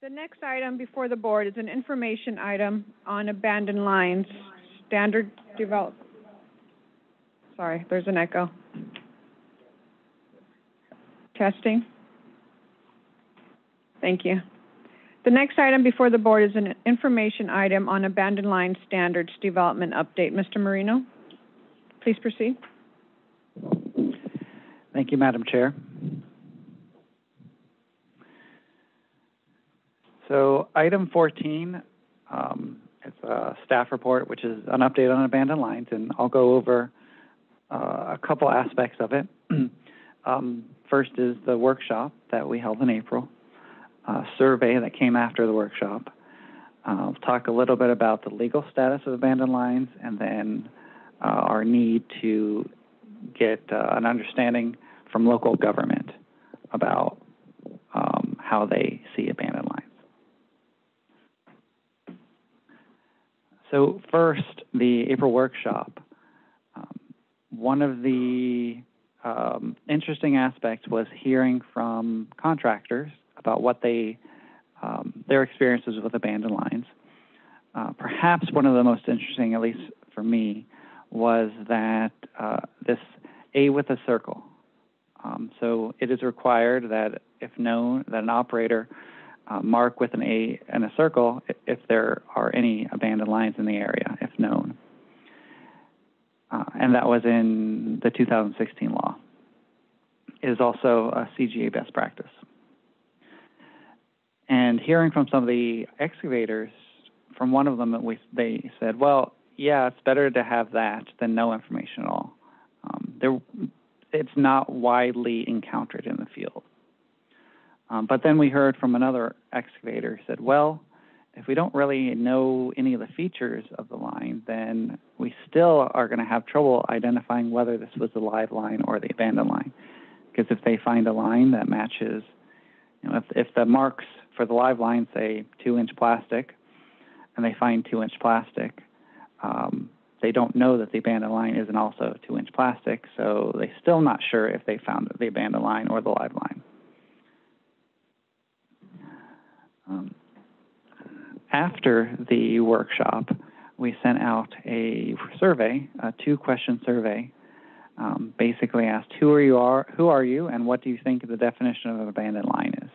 The next item before the board is an information item on abandoned lines, standard develop. Sorry, there's an echo. Testing. Thank you. The next item before the board is an information item on abandoned line standards development update. Mr. Marino, please proceed. Thank you, Madam Chair. So item 14, it's a staff report, which is an update on abandoned lines, and I'll go over a couple aspects of it. First is the workshop that we held in April, survey that came after the workshop. I'll talk a little bit about the legal status of abandoned lines, and then our need to get an understanding from local government about how they see abandoned lines. So first, the April workshop. One of the interesting aspects was hearing from contractors about what they, their experiences with abandoned lines. Perhaps one of the most interesting, at least for me, was that this A with a circle. So it is required that if known, that an operator mark with an A and a circle if there are any abandoned lines in the area, if known. And that was in the 2016 law. It is also a CGA best practice. And hearing from some of the excavators, from one of them, they said, well, yeah, it's better to have that than no information at all. It's not widely encountered in the field. But then we heard from another excavator who said, well, if we don't really know any of the features of the line, then we still are going to have trouble identifying whether this was the live line or the abandoned line. Because if they find a line that matches, you know, if the marks for the live line say 2-inch plastic, and they find 2-inch plastic, they don't know that the abandoned line isn't also 2-inch plastic, so they're still not sure if they found the abandoned line or the live line. After the workshop, we sent out a survey, a 2-question survey, basically asked who are you, and what do you think the definition of an abandoned line is?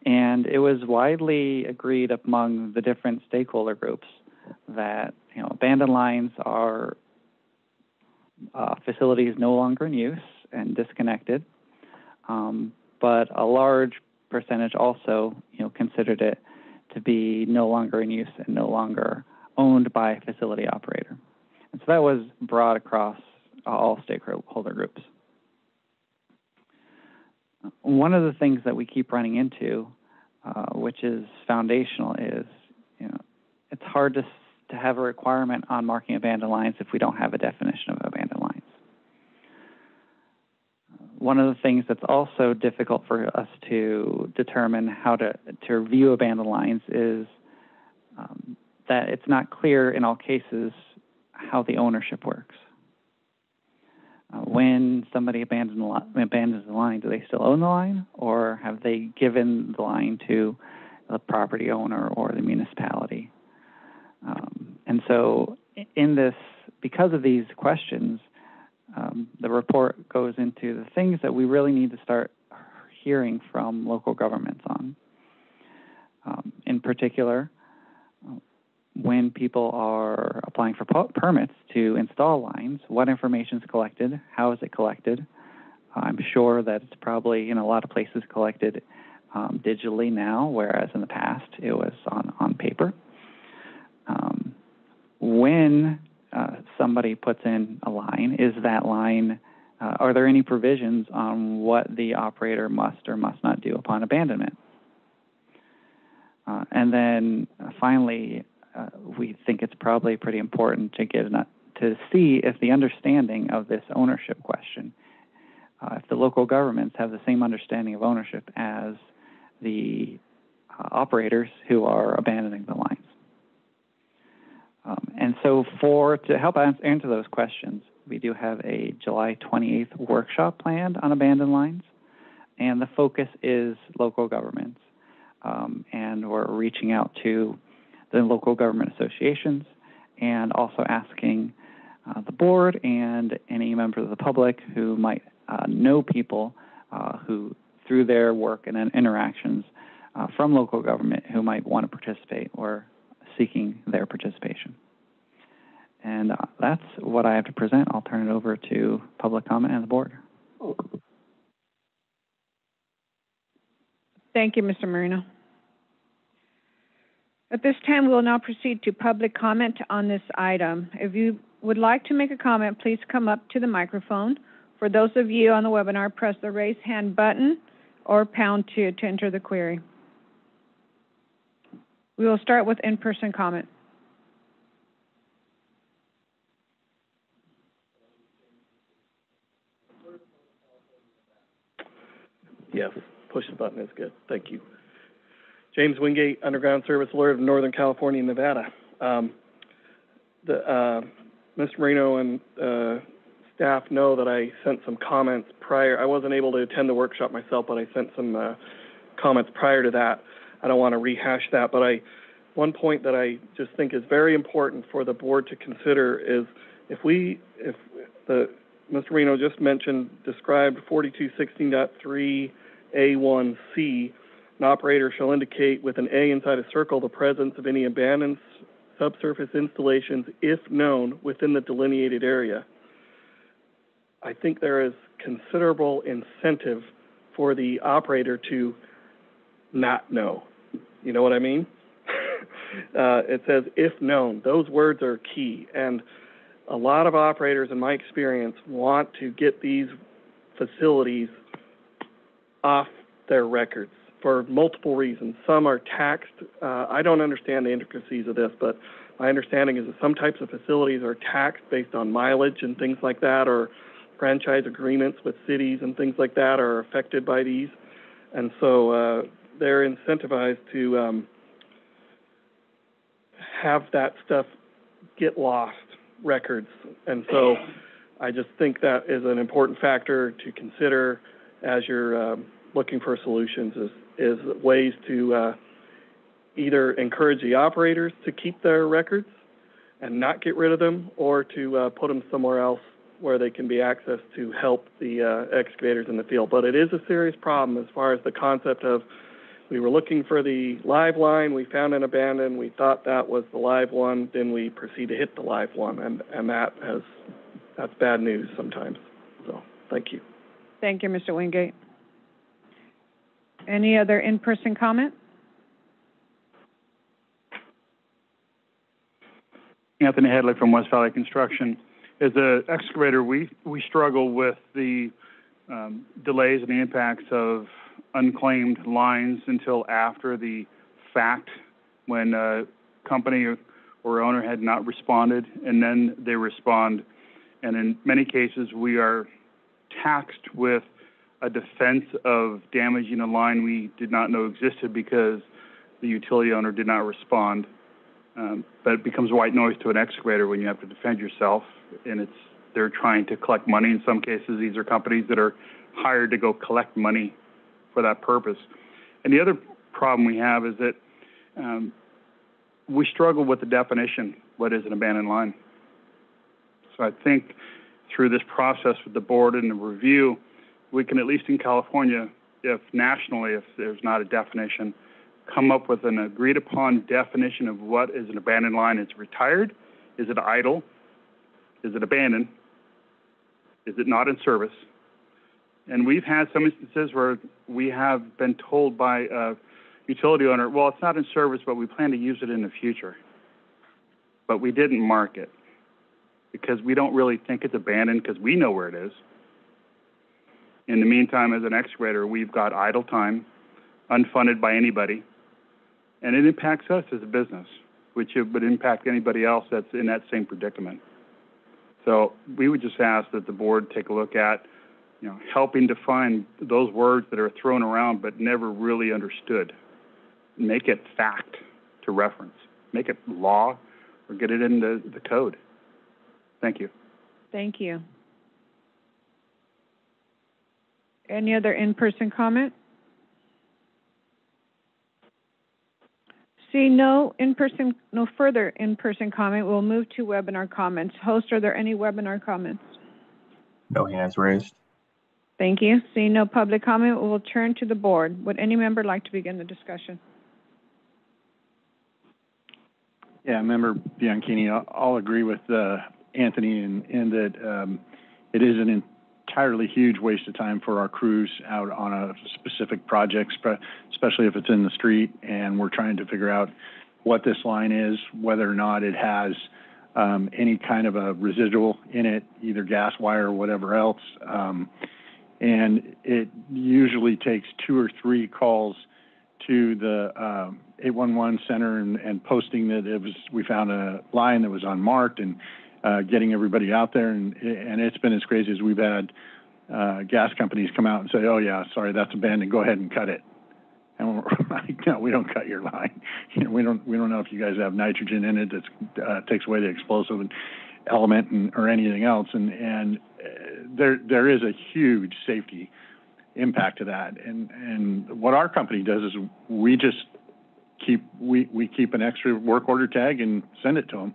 And it was widely agreed among the different stakeholder groups that, you know, abandoned lines are facilities no longer in use and disconnected, but a large percentage also, you know, considered it to be no longer in use and no longer owned by a facility operator. And so that was broad across all stakeholder groups. One of the things that we keep running into, which is foundational, is, you know, it's hard to have a requirement on marking abandoned lines if we don't have a definition of abandoned lines. One of the things that's also difficult for us to determine how to review abandoned lines is that it's not clear in all cases how the ownership works. When somebody abandons the line, do they still own the line, or have they given the line to the property owner or the municipality? And so in this, because of these questions, the report goes into the things that we really need to start hearing from local governments on. In particular, when people are applying for permits to install lines, what information is collected, how is it collected? I'm sure that it's probably in a lot of places collected digitally now, whereas in the past it was on paper. When somebody puts in a line, is that line, are there any provisions on what the operator must or must not do upon abandonment? And then finally, we think it's probably pretty important to see if the understanding of this ownership question, if the local governments have the same understanding of ownership as the operators who are abandoning the lines. And so to help answer those questions, we do have a July 28th workshop planned on abandoned lines, and the focus is local governments. And we're reaching out to the local government associations and also asking the board and any members of the public who might know people who, through their work and interactions from local government, who might want to participate or seeking their participation. And that's what I have to present. I'll turn it over to public comment and the board. Thank you, Mr. Marino. At this time, we will now proceed to public comment on this item. If you would like to make a comment, please come up to the microphone. For those of you on the webinar, press the raise hand button or pound to enter the query. We will start with in-person comment. Yes, push the button is good. Thank you. James Wingate, Underground Service Lawyer of Northern California and Nevada. Mr. Marino and staff know that I sent some comments prior. I wasn't able to attend the workshop myself, but I sent some comments prior to that. I don't want to rehash that, but one point that I just think is very important for the board to consider is Mr. Marino just described 4216.3A1C, an operator shall indicate with an A inside a circle the presence of any abandoned subsurface installations, if known, within the delineated area. I think there is considerable incentive for the operator to not know. You know what I mean? It says, if known. Those words are key. And a lot of operators, in my experience, want to get these facilities off their records for multiple reasons. Some are taxed. I don't understand the intricacies of this, but my understanding is that some types of facilities are taxed based on mileage and things like that, or franchise agreements with cities and things like that are affected by these. And so they're incentivized to have that stuff get lost, records. And so I just think that is an important factor to consider as you're looking for solutions, is ways to either encourage the operators to keep their records and not get rid of them, or to put them somewhere else where they can be accessed to help the excavators in the field. But it is a serious problem as far as the concept of, we were looking for the live line, we found an abandoned, we thought that was the live one, then we proceed to hit the live one, and that's bad news sometimes. So, thank you. Thank you, Mr. Wingate. Any other in-person comment? Anthony Headley from West Valley Construction. As an excavator, we struggle with the delays and the impacts of unclaimed lines until after the fact, when a company or owner had not responded, and then they respond. And in many cases, we are taxed with a defense of damaging a line we did not know existed because the utility owner did not respond. But it becomes white noise to an excavator when you have to defend yourself, and they're trying to collect money. In some cases, these are companies that are hired to go collect money for that purpose. And the other problem we have is that we struggle with the definition, what is an abandoned line. So I think through this process with the board and the review, we can, at least in California, if nationally, if there's not a definition, come up with an agreed upon definition of what is an abandoned line. Is it retired? Is it idle? Is it abandoned? Is it not in service? And we've had some instances where we have been told by a utility owner, well, it's not in service, but we plan to use it in the future. But we didn't mark it because we don't really think it's abandoned because we know where it is. In the meantime, as an excavator, we've got idle time, unfunded by anybody, and it impacts us as a business, which it would impact anybody else that's in that same predicament. So we would just ask that the board take a look at, helping define those words that are thrown around but never really understood. Make it fact to reference. Make it law or get it into the code. Thank you. Thank you. Any other in-person comment? Seeing no further in-person comment, we'll move to webinar comments. Host, are there any webinar comments? No hands raised. Thank you. Seeing no public comment, we will turn to the board. Would any member like to begin the discussion? Yeah, Member Bianchini, I'll agree with Anthony in that it is an entirely huge waste of time for our crews out on a specific project, especially if it's in the street and we're trying to figure out what this line is, whether or not it has any kind of a residual in it, either gas wire or whatever else. And it usually takes 2 or 3 calls to the 811 center and posting that we found a line that was unmarked and getting everybody out there. And it's been as crazy as we've had gas companies come out and say, oh yeah, sorry, that's abandoned, go ahead and cut it. And we're like, no, we don't cut your line. We don't know if you guys have nitrogen in it that takes away the explosive element or anything else. And there is a huge safety impact to that. And what our company does is we just keep an extra work order tag and send it to them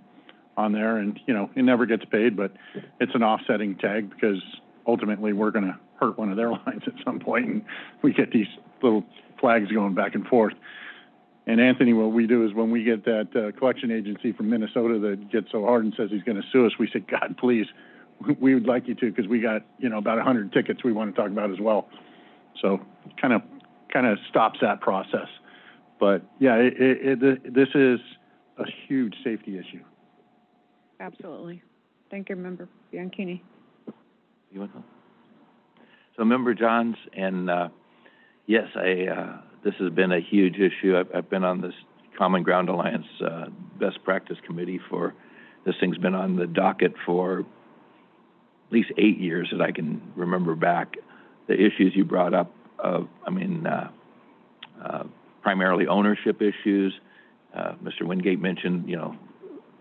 on there. And, it never gets paid, but it's an offsetting tag because ultimately we're going to hurt one of their lines at some point. And we get these little flags going back and forth. And Anthony, what we do is when we get that collection agency from Minnesota that gets so hard and says he's going to sue us, we say, God, please, we would like you to, because we got, about 100 tickets we want to talk about as well. So kind of stops that process. But yeah, this is a huge safety issue. Absolutely. Thank you, Member Bianchini. You want to? So, Member Johns, and yes, this has been a huge issue. I've been on this Common Ground Alliance Best Practice Committee this thing's been on the docket for at least 8 years that I can remember back. The issues you brought up, primarily ownership issues. Mr. Wingate mentioned,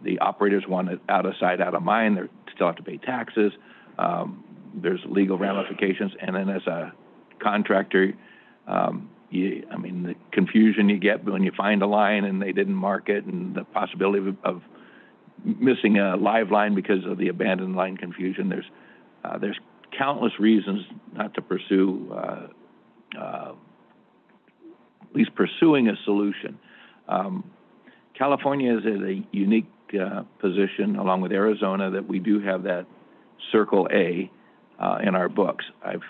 the operators want it out of sight, out of mind. They still have to pay taxes. There's legal ramifications. And then as a contractor, the confusion you get when you find a line and they didn't mark it, and the possibility of missing a live line because of the abandoned line confusion. There's countless reasons not to pursue, at least pursuing a solution. California is in a unique position, along with Arizona, that we do have that Circle A in our books. I've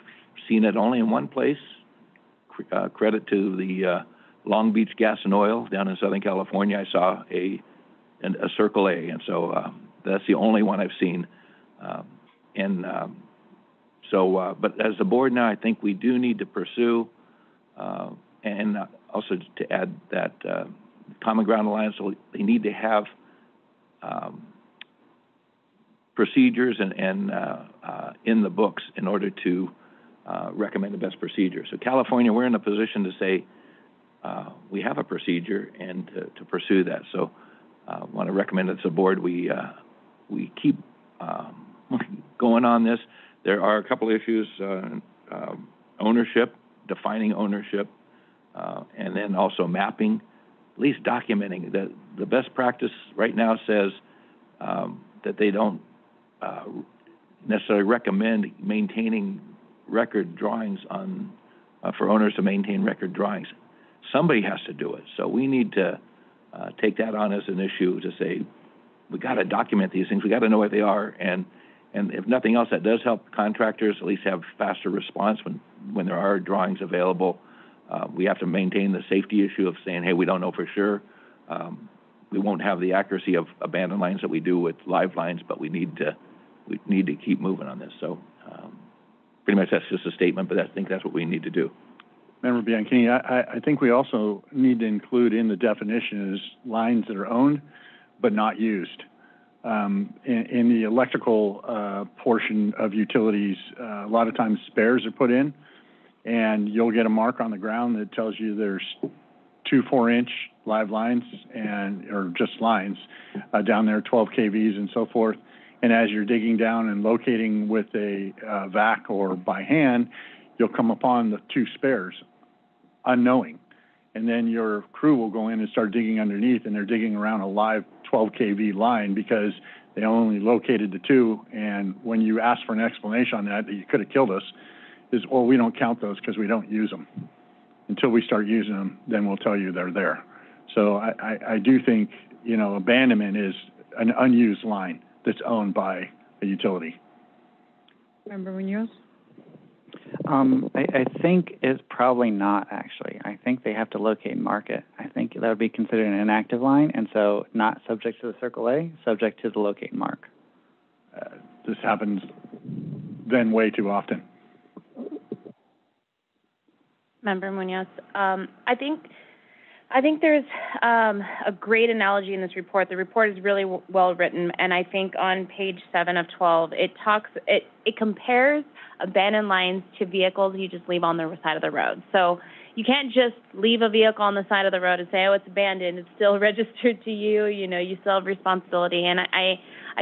seen it only in one place. Credit to the Long Beach Gas and Oil down in Southern California. I saw a Circle A, and so that's the only one I've seen. But as the board now, I think we do need to pursue, and also to add that Common Ground Alliance, they need to have procedures and in the books in order to recommend the best procedure. So California, we're in a position to say we have a procedure and to pursue that. So I want to recommend that as a board we keep going on this. There are a couple issues, ownership, defining ownership, and then also mapping, at least documenting. The best practice right now says that they don't necessarily recommend maintaining record drawings for owners to maintain record drawings. Somebody has to do it. So we need to take that on as an issue to say, we got to document these things. We got to know what they are. And if nothing else, that does help contractors at least have faster response when there are drawings available. We have to maintain the safety issue of saying, hey, we don't know for sure. We won't have the accuracy of abandoned lines that we do with live lines, but we need to keep moving on this. So pretty much that's just a statement, but I think that's what we need to do. Member Bianchini, I think we also need to include in the definition is lines that are owned but not used. In the electrical portion of utilities, a lot of times spares are put in, and you'll get a mark on the ground that tells you there's 2 4-inch live lines or just lines down there, 12 kVs and so forth. And as you're digging down and locating with a vac or by hand, you'll come upon the 2 spares, unknowing. And then your crew will go in and start digging underneath, and they're digging around a live 12 kV line because they only located the 2. And when you ask for an explanation on that you could have killed us, is, well, we don't count those because we don't use them. Until we start using them, then we'll tell you they're there. So I do think, you know, abandonment is an unused line that's owned by a utility. Member Munoz? I think it's probably not, actually. I think they have to locate and mark it. I think that would be considered an inactive line, and so not subject to the Circle A, subject to the locate and mark. This happens then way too often. Member Munoz, I think there's a great analogy in this report. The report is really well written, and I think on page 7 of 12, it compares abandoned lines to vehicles you just leave on the side of the road. So you can't just leave a vehicle on the side of the road and say, oh, it's abandoned. It's still registered to you. You know, you still have responsibility. And I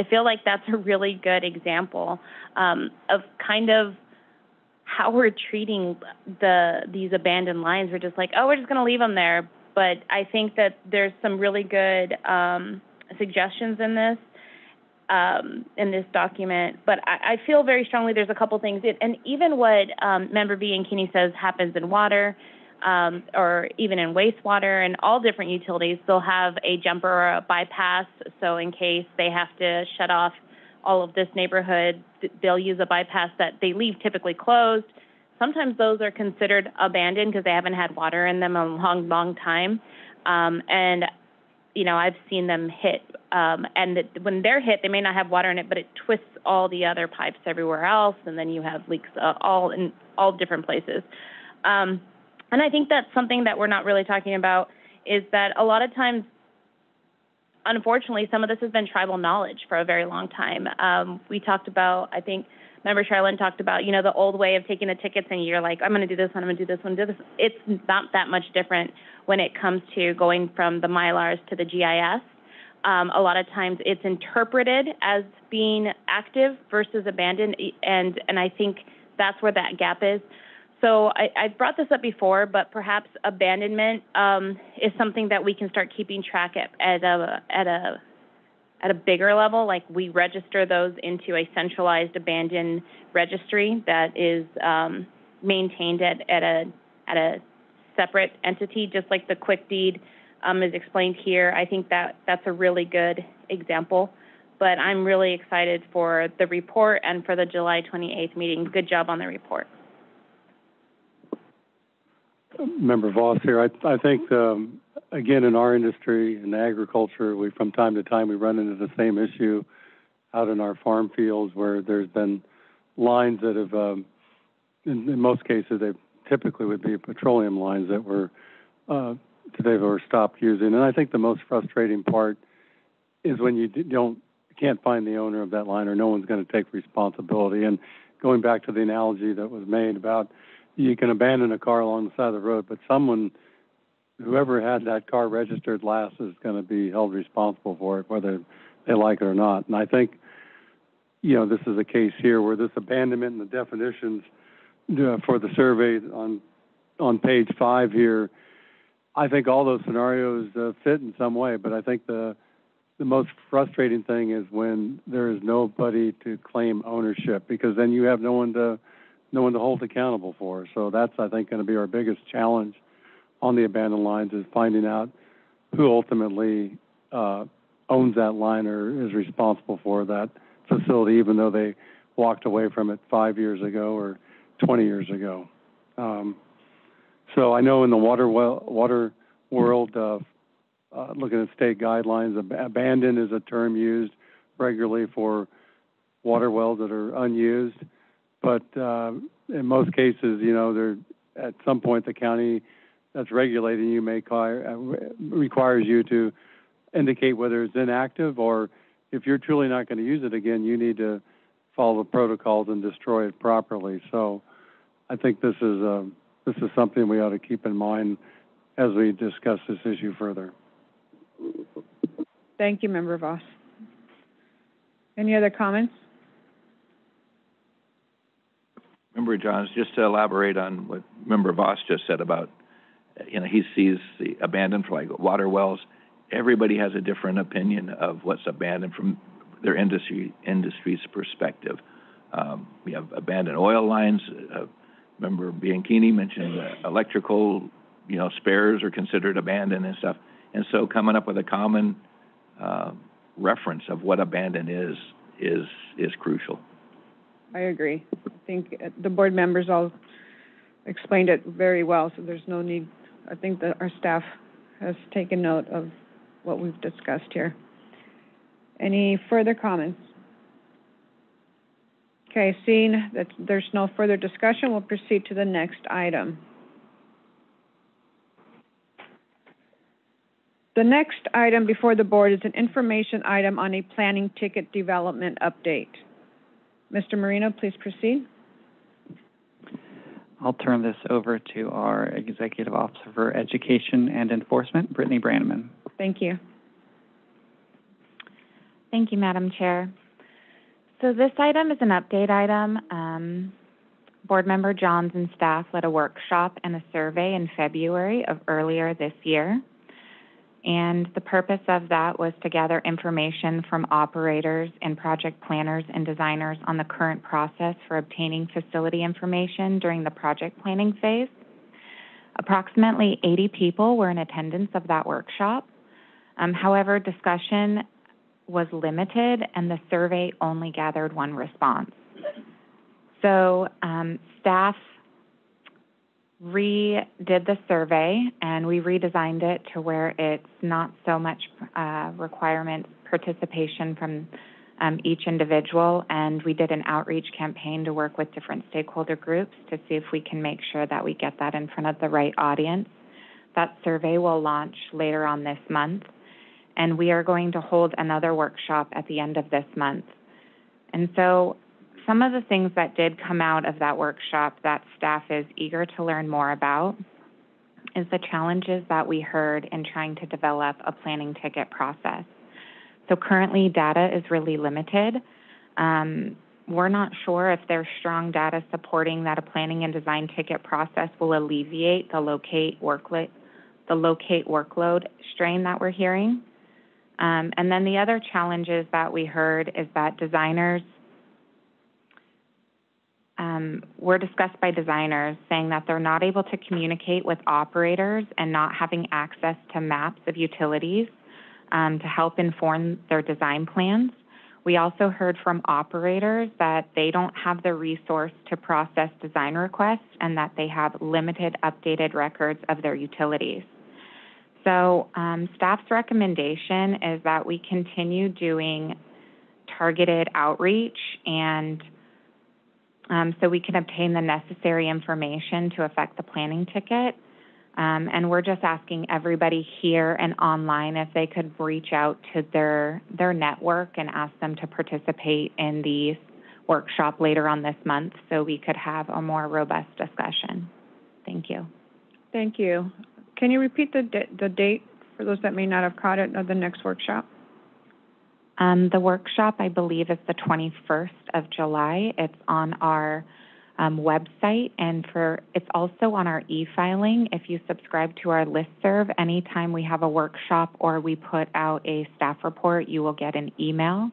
feel like that's a really good example of kind of how we're treating these abandoned lines. We're just like, oh, we're just going to leave them there. But I think that there's some really good suggestions in this document. But I feel very strongly there's a couple things. And even what Member Bianchini says happens in water or even in wastewater and all different utilities, they'll have a jumper or a bypass. So in case they have to shut off all of this neighborhood, they'll use a bypass that they leave typically closed. Sometimes those are considered abandoned because they haven't had water in them a long, long time. And, you know, I've seen them hit. And when they're hit, they may not have water in it, but it twists all the other pipes everywhere else, and then you have leaks all in all different places. And I think that's something that we're not really talking about is that a lot of times, unfortunately, some of this has been tribal knowledge for a very long time. We talked about, I think, Member Charlene talked about, you know, the old way of taking the tickets and you're like, I'm going to do this one, I'm going to do this one, do this. It's not that much different when it comes to going from the Mylars to the GIS. A lot of times it's interpreted as being active versus abandoned, and I think that's where that gap is. So I've brought this up before, but perhaps abandonment is something that we can start keeping track at a bigger level. Like we register those into a centralized abandoned registry that is maintained at a separate entity, just like the quick deed is explained here. I think that's a really good example. But I'm really excited for the report and for the July 28th meeting. Good job on the report. Member Voss here. I think, again, in our industry, in agriculture, from time to time we run into the same issue out in our farm fields where there's been lines that have, in most cases, they typically would be petroleum lines that were today were stopped using. And I think the most frustrating part is when you can't find the owner of that line or no one's going to take responsibility. And going back to the analogy that was made about you can abandon a car along the side of the road, but whoever had that car registered last is going to be held responsible for it, whether they like it or not. And I think, you know, this is a case here where this abandonment and the definitions for the survey on page 5 here, I think all those scenarios fit in some way, but I think the most frustrating thing is when there is nobody to claim ownership, because then you have no one to hold accountable for. So that's, I think, going to be our biggest challenge on the abandoned lines is finding out who ultimately owns that line or is responsible for that facility, even though they walked away from it 5 years ago or 20 years ago. So I know in the water world, looking at state guidelines, abandoned is a term used regularly for water wells that are unused. But in most cases, you know, at some point the county that's regulating you requires you to indicate whether it's inactive, or if you're truly not going to use it again, you need to follow the protocols and destroy it properly. So I think this is something we ought to keep in mind as we discuss this issue further. Thank you, Member Voss. Any other comments? Member Johns, just to elaborate on what Member Voss just said about, he sees the abandoned for like water wells. Everybody has a different opinion of what's abandoned from their industry's perspective. We have abandoned oil lines. Member Bianchini mentioned electrical, spares are considered abandoned and stuff. And so coming up with a common reference of what abandoned is crucial. I agree. I think the board members all explained it very well, so there's no need. I think that our staff has taken note of what we've discussed here. Any further comments? Okay, seeing that there's no further discussion, we'll proceed to the next item. The next item before the board is an information item on a planning ticket development update. Mr. Marino, please proceed. I'll turn this over to our Executive Officer for Education and Enforcement, Brittany Branneman. Thank you. Thank you, Madam Chair. So this item is an update item. Board Member Johns and staff led a workshop and a survey in February of earlier this year. And the purpose of that was to gather information from operators and project planners and designers on the current process for obtaining facility information during the project planning phase. Approximately 80 people were in attendance of that workshop. However, discussion was limited and the survey only gathered one response. So staff redid the survey and we redesigned it to where it's not so much requirement participation from each individual, and we did an outreach campaign to work with different stakeholder groups to see if we can make sure that we get that in front of the right audience. That survey will launch later on this month, and we are going to hold another workshop at the end of this month. And so some of the things that did come out of that workshop that staff is eager to learn more about is the challenges that we heard in trying to develop a planning ticket process. So currently data is really limited. We're not sure if there's strong data supporting that a planning and design ticket process will alleviate the locate workload strain that we're hearing. And then the other challenges that we heard is that designers were discussed by designers saying that they're not able to communicate with operators and not having access to maps of utilities to help inform their design plans. We also heard from operators that they don't have the resource to process design requests and that they have limited updated records of their utilities. So staff's recommendation is that we continue doing targeted outreach and so we can obtain the necessary information to affect the planning ticket. And we're just asking everybody here and online if they could reach out to their network and ask them to participate in the workshop later on this month so we could have a more robust discussion. Thank you. Thank you. Can you repeat the date for those that may not have caught it of the next workshop? The workshop, I believe, is the 21st of July. It's on our website, and it's also on our e-filing. If you subscribe to our listserv, anytime we have a workshop or we put out a staff report, you will get an email.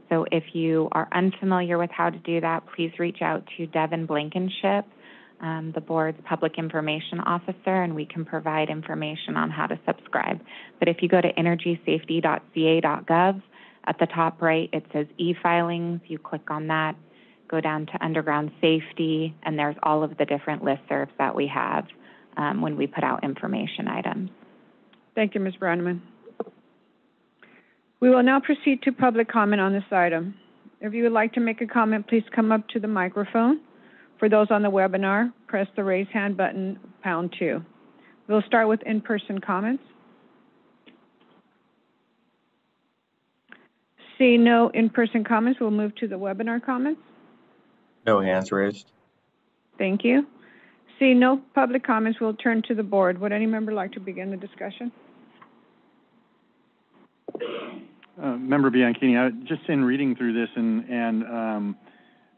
So if you are unfamiliar with how to do that, please reach out to Devin Blankenship, the board's public information officer, and we can provide information on how to subscribe. But if you go to energysafety.ca.gov, at the top right, it says e-filings. You click on that, go down to underground safety, and there's all of the different listservs that we have when we put out information items. Thank you, Ms. Branneman. We will now proceed to public comment on this item. If you would like to make a comment, please come up to the microphone. For those on the webinar, press the raise hand button, #2. We'll start with in-person comments. Seeing no in-person comments, we'll move to the webinar comments. No hands raised. Thank you. Seeing no public comments, we'll turn to the board. Would any member like to begin the discussion? Member Bianchini, just in reading through this and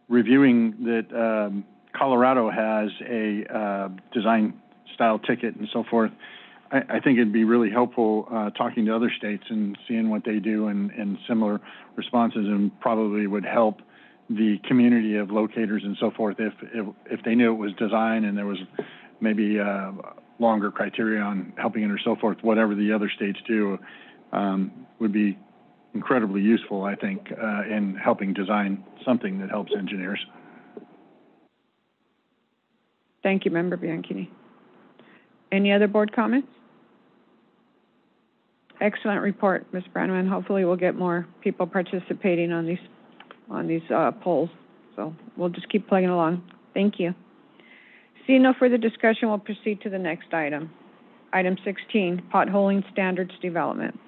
reviewing that Colorado has a design style ticket and so forth, I think it'd be really helpful talking to other states and seeing what they do and similar responses, and probably would help the community of locators and so forth if they knew it was design and there was maybe longer criteria on helping it or so forth. Whatever the other states do would be incredibly useful, I think, in helping design something that helps engineers. Thank you, Member Bianchini. Any other board comments? Excellent report, Ms. Brandman. Hopefully we'll get more people participating on these polls. So we'll just keep plugging along. Thank you. Seeing no further discussion, we'll proceed to the next item. Item 16, potholing standards development.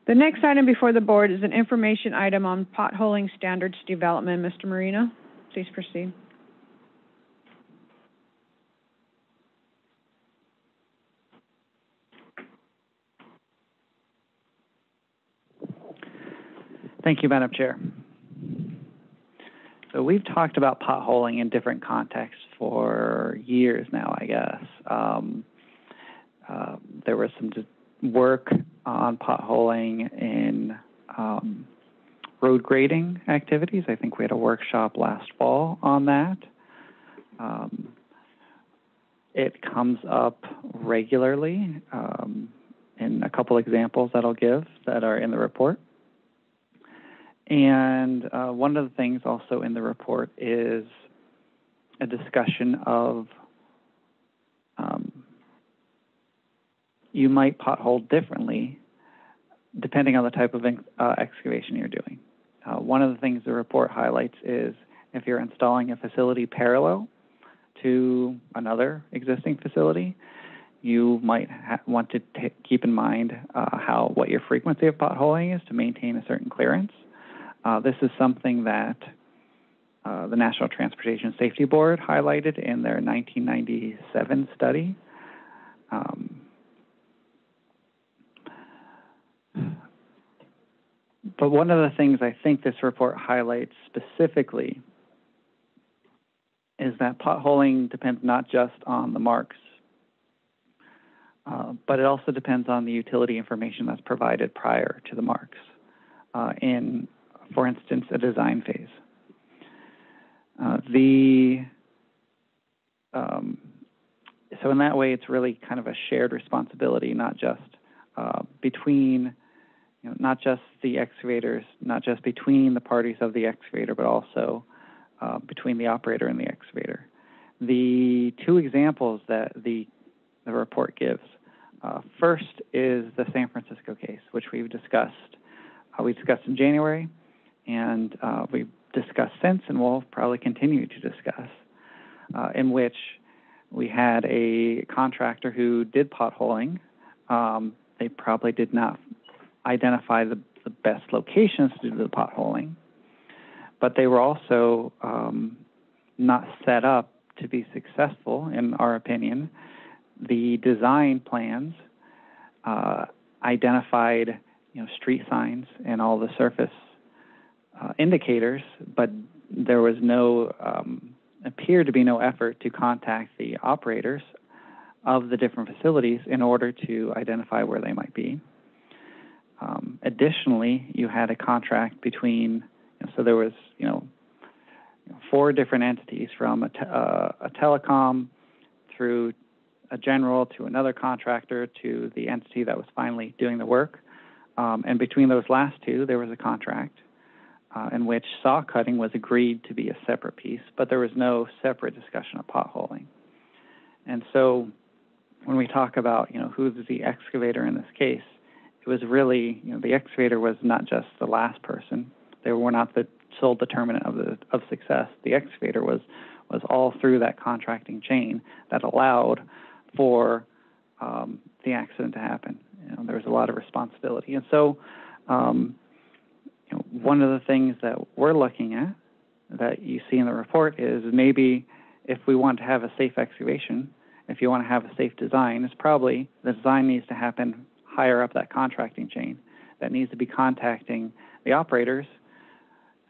The next item before the board is an information item on potholing standards development. Mr. Marino, please proceed. Thank you, Madam Chair. So we've talked about potholing in different contexts for years now, I guess. There was some work on potholing in road grading activities. I think we had a workshop last fall on that. It comes up regularly in a couple examples that I'll give that are in the report. And one of the things also in the report is a discussion of you might pothole differently depending on the type of excavation you're doing. One of the things the report highlights is if you're installing a facility parallel to another existing facility, you might want to keep in mind what your frequency of potholing is to maintain a certain clearance. This is something that the National Transportation Safety Board highlighted in their 1997 study. But one of the things I think this report highlights specifically is that potholing depends not just on the marks, but it also depends on the utility information that's provided prior to the marks in, for instance, a design phase. So in that way, it's really kind of a shared responsibility, not just between, not just the excavators, not just between the parties of the excavator, but also between the operator and the excavator. The two examples that the report gives, first is the San Francisco case, which we've discussed. We discussed in January, and we've discussed since, and we'll probably continue to discuss, in which we had a contractor who did potholing. They probably did not identify the best locations to do the potholing, but they were also not set up to be successful, in our opinion. The design plans identified, street signs and all the surface indicators, but there was appeared to be no effort to contact the operators of the different facilities in order to identify where they might be. Additionally, you had a contract between, so there was, 4 different entities, from a telecom through a general to another contractor to the entity that was finally doing the work. And between those last two, there was a contract in which saw cutting was agreed to be a separate piece, but there was no separate discussion of potholing. And so when we talk about, who's the excavator in this case, it was really, the excavator was not just the last person. They were not the sole determinant of success. The excavator was all through that contracting chain that allowed for the accident to happen. There was a lot of responsibility. And so one of the things that we're looking at that you see in the report is maybe if we want to have a safe excavation, if you want to have a safe design, it's probably the design needs to happen higher up that contracting chain, that needs to be contacting the operators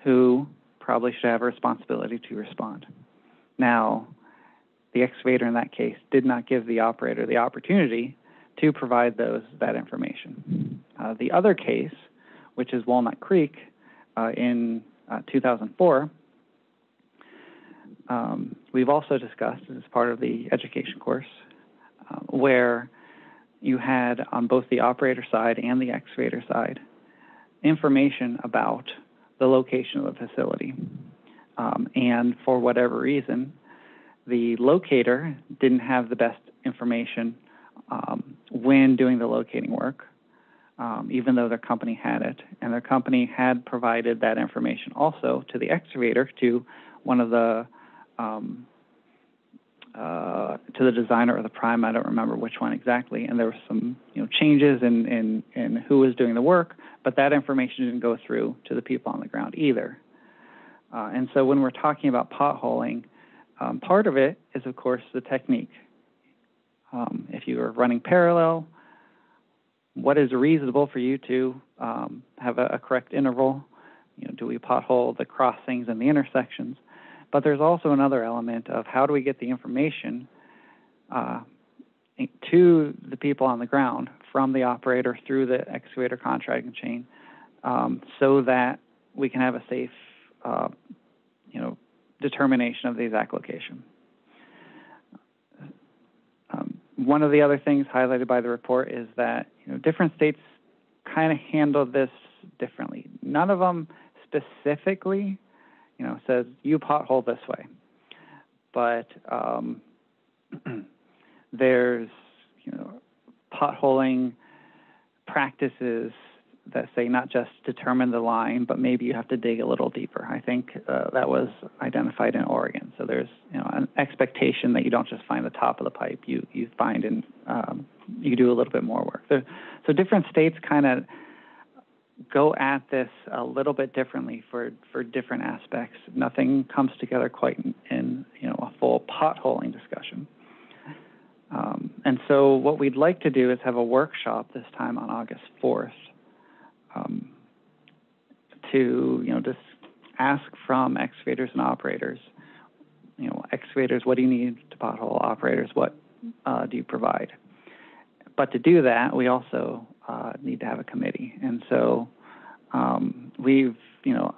who probably should have a responsibility to respond. Now, the excavator in that case did not give the operator the opportunity to provide that information. The other case, which is Walnut Creek in 2004, we've also discussed as part of the education course, where you had on both the operator side and the excavator side information about the location of the facility. And for whatever reason, the locator didn't have the best information when doing the locating work, even though their company had it. And their company had provided that information also to the excavator, to one of the to the designer or the prime, I don't remember which one exactly, and there were some changes in who was doing the work, but that information didn't go through to the people on the ground either. And so when we're talking about potholing, part of it is, of course, the technique. If you are running parallel, what is reasonable for you to have a correct interval? Do we pothole the crossings and the intersections? But there's also another element of how do we get the information to the people on the ground from the operator through the excavator contracting chain, so that we can have a safe, determination of the exact location. One of the other things highlighted by the report is that different states kind of handle this differently. None of them specifically says you pothole this way, but there's potholing practices that say not just determine the line, but maybe you have to dig a little deeper. I think that was identified in Oregon. So there's an expectation that you don't just find the top of the pipe. You find and you do a little bit more work. So different states kind of go at this a little bit differently for different aspects. Nothing comes together quite in a full potholing discussion. And so what we'd like to do is have a workshop this time on August 4th to just ask from excavators and operators. Excavators, what do you need to pothole? Operators, what do you provide? But to do that, we also need to have a committee. And so we've,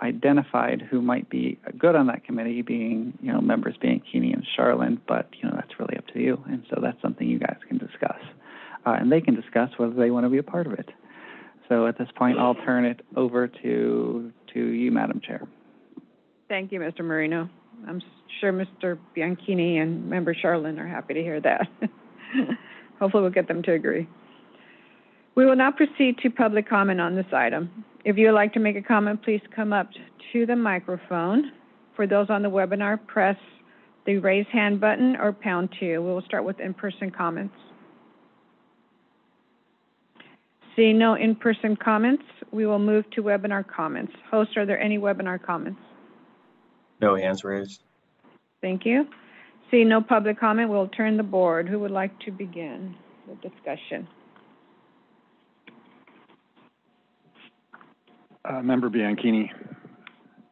identified who might be good on that committee, being, members being Keeney and Charlin, but, that's really up to you. And so that's something you guys can discuss. And they can discuss whether they want to be a part of it. So at this point, I'll turn it over to you, Madam Chair. Thank you, Mr. Marino. I'm sure Mr. Bianchini and Member Charlin are happy to hear that. Hopefully we'll get them to agree. We will now proceed to public comment on this item. If you would like to make a comment, please come up to the microphone. For those on the webinar, press the raise hand button or #2. We will start with in-person comments. Seeing no in-person comments, we will move to webinar comments. Host, are there any webinar comments? No hands raised. Thank you. Seeing no public comment, we'll turn the board. Who would like to begin the discussion? Member Bianchini,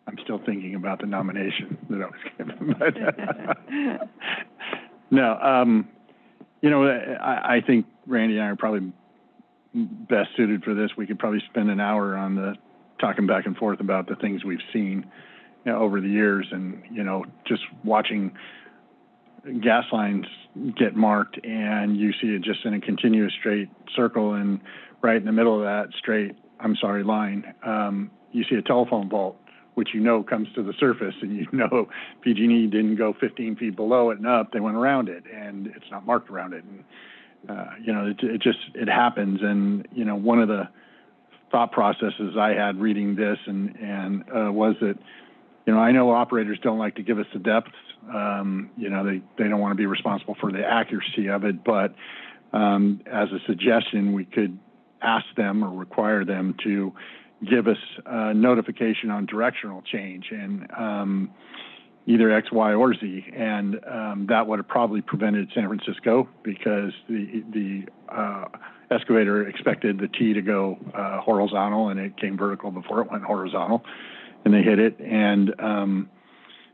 I'm still thinking about the nomination that I was given. But no, I think Randy and I are probably best suited for this. We could probably spend an hour on talking back and forth about the things we've seen over the years, and just watching gas lines get marked, and you see it just in a continuous straight circle, and right in the middle of that line, you see a telephone vault, which comes to the surface, and PG&E didn't go 15 feet below it and up. They went around it, and it's not marked around it. And it happens. And one of the thought processes I had reading this and was that I know operators don't like to give us the depth. They don't want to be responsible for the accuracy of it, but as a suggestion, we could ask them or require them to give us notification on directional change. And either X, Y, or Z, and that would have probably prevented San Francisco because the excavator expected the T to go horizontal, and it came vertical before it went horizontal, and they hit it. And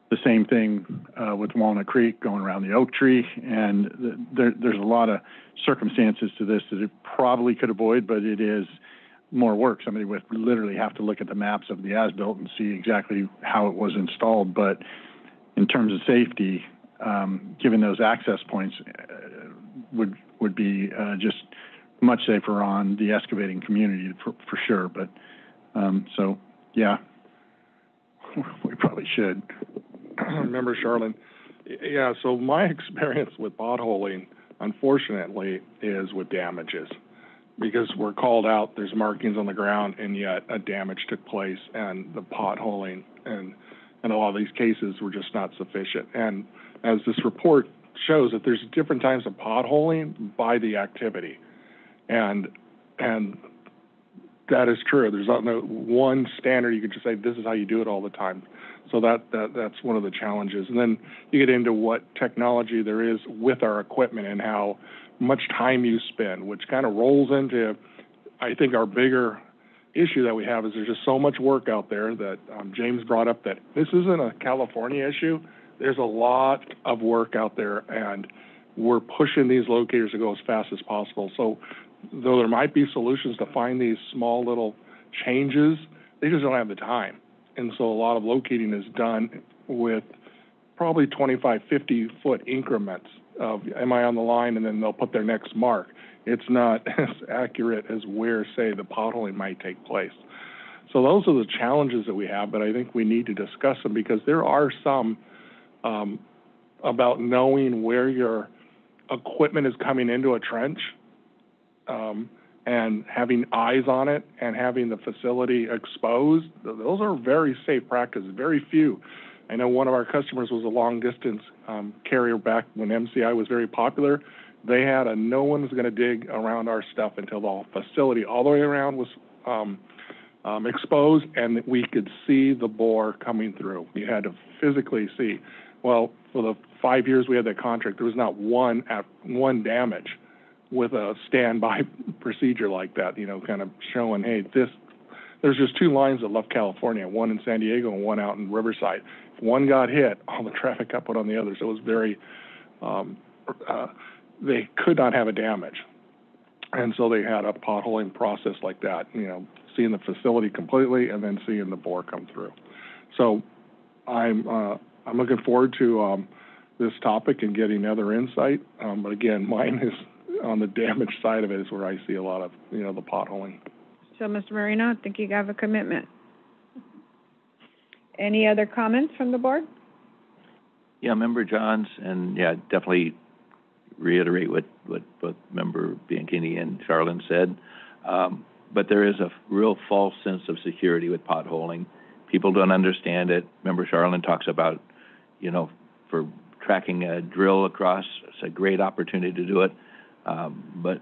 the same thing with Walnut Creek going around the oak tree, and there's a lot of circumstances to this that it probably could avoid, but it is more work. Somebody would literally have to look at the maps of the as-built and see exactly how it was installed. But in terms of safety, given those access points would be just much safer on the excavating community for sure. But so yeah, we probably should. Member Charlin, yeah, so my experience with potholing, unfortunately, is with damages. Because we're called out, there's markings on the ground, and yet a damage took place, and the potholing and a lot of these cases were just not sufficient. And as this report shows, that there's different types of potholing by the activity, and that is true. There's not no one standard you could just say this is how you do it all the time. So that's one of the challenges. And then you get into what technology there is with our equipment and how much time you spend, which kind of rolls into, I think, our bigger issue that we have is there's just so much work out there that James brought up that this isn't a California issue. There's a lot of work out there, and we're pushing these locators to go as fast as possible. So though there might be solutions to find these small little changes, they just don't have the time. And so a lot of locating is done with probably 25, 50-foot increments of, am I on the line, and then they'll put their next mark. It's not as accurate as where, say, the potholing might take place. So those are the challenges that we have, but I think we need to discuss them because there are some about knowing where your equipment is coming into a trench and having eyes on it and having the facility exposed. Those are very safe practices, very few. I know one of our customers was a long-distance carrier back when MCI was very popular. They had no one's going to dig around our stuff until the facility all the way around was exposed and we could see the bore coming through. We had to physically see. Well, for the 5 years we had that contract, there was not one damage with a standby procedure like that, kind of showing, hey, there's just two lines that left California, one in San Diego and one out in Riverside. If one got hit, all the traffic got put on the other. So it was very, they could not have a damage. And so they had a potholing process like that, seeing the facility completely and then seeing the bore come through. So I'm looking forward to this topic and getting other insight. But again, mine is on the damage side of it is where I see a lot of, the potholing. So, Mr. Marino, I think you have a commitment. Any other comments from the board? Yeah, Member Johns, and yeah, definitely reiterate what both Member Bianchini and Charlin said. But there is a real false sense of security with potholing. People don't understand it. Member Charlin talks about, for tracking a drill across, it's a great opportunity to do it. But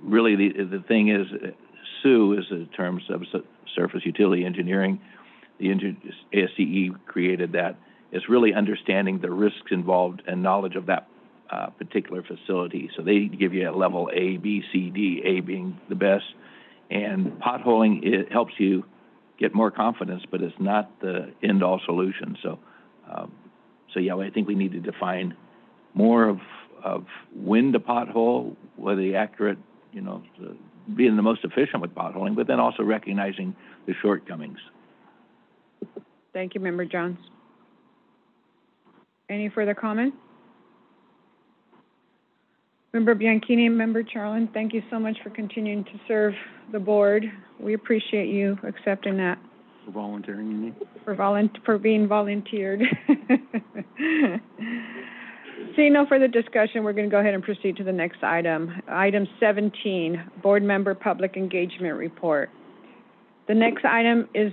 really the thing is, SUE is in terms of surface utility engineering. The ASCE created that. It's really understanding the risks involved and knowledge of that particular facility. So they give you a level A, B, C, D, A being the best. And potholing, it helps you get more confidence, but it's not the end-all solution. So yeah, I think we need to define more of when to pothole, whether the accurate, being the most efficient with potholing, but then also recognizing the shortcomings. Thank you, Member Johns. Any further comments? Member Bianchini, Member Charlin, thank you so much for continuing to serve the board. We appreciate you accepting that. For volunteering, you mean? For being volunteered. Seeing no further discussion, we're going to go ahead and proceed to the next item. Item 17, Board Member Public Engagement Report. The next item is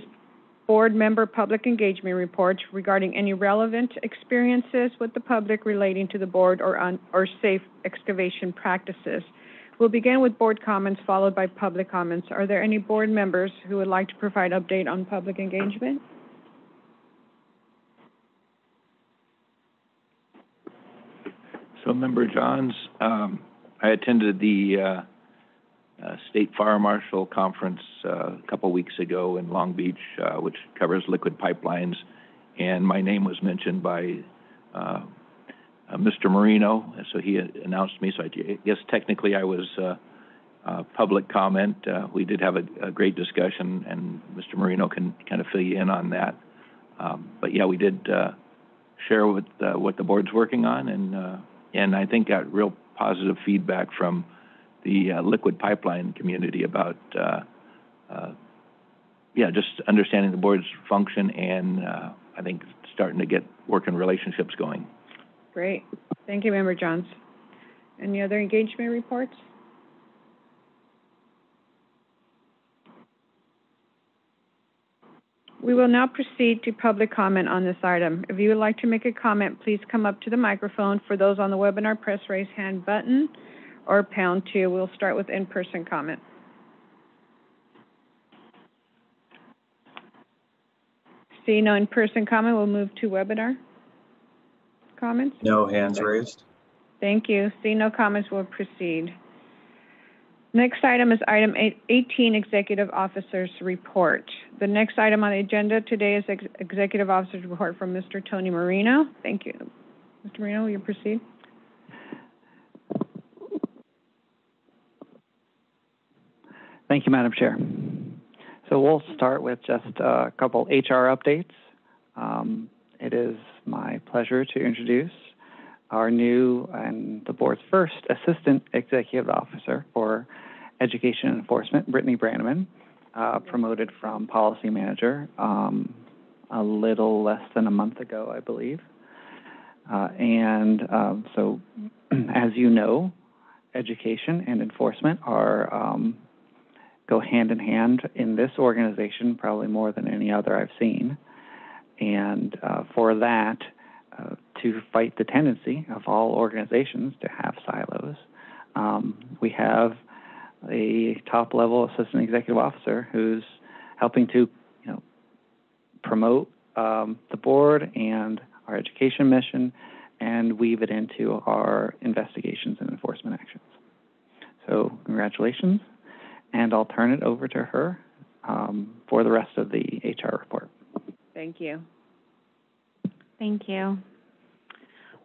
Board Member Public Engagement Report regarding any relevant experiences with the public relating to the board or safe excavation practices. We'll begin with board comments followed by public comments. Are there any board members who would like to provide update on public engagement? So, Member Johns, I attended the State Fire Marshal Conference a couple weeks ago in Long Beach, which covers liquid pipelines, and my name was mentioned by Mr. Marino, so he announced me, so I guess technically I was public comment. We did have a great discussion, and Mr. Marino can kind of fill you in on that. But yeah, we did share what the board's working on, and I think got real positive feedback from the liquid pipeline community about just understanding the board's function, and I think starting to get working relationships going. Great. Thank you, Member Johns. Any other engagement reports? We will now proceed to public comment on this item. If you would like to make a comment, please come up to the microphone. For those on the webinar, press raise hand button or #2. We'll start with in-person comment. Seeing no in-person comment, we'll move to webinar comments. No hands raised. Thank you. Seeing no comments, we'll proceed. Next item is item 18, Executive Officer's Report. The next item on the agenda today is Executive Officer's Report from Mr. Tony Marino. Thank you. Mr. Marino, will you proceed? Thank you, Madam Chair. So we'll start with just a couple HR updates. It is my pleasure to introduce our new and the board's first Assistant Executive Officer for Education and Enforcement, Brittany Branneman, promoted from Policy Manager a little less than a month ago, I believe. So as you know, education and enforcement are go hand in hand in this organization, probably more than any other I've seen. And for that, to fight the tendency of all organizations to have silos, we have a top-level assistant executive officer who's helping to, promote the board and our education mission and weave it into our investigations and enforcement actions. So congratulations, and I'll turn it over to her for the rest of the HR report. Thank you. Thank you.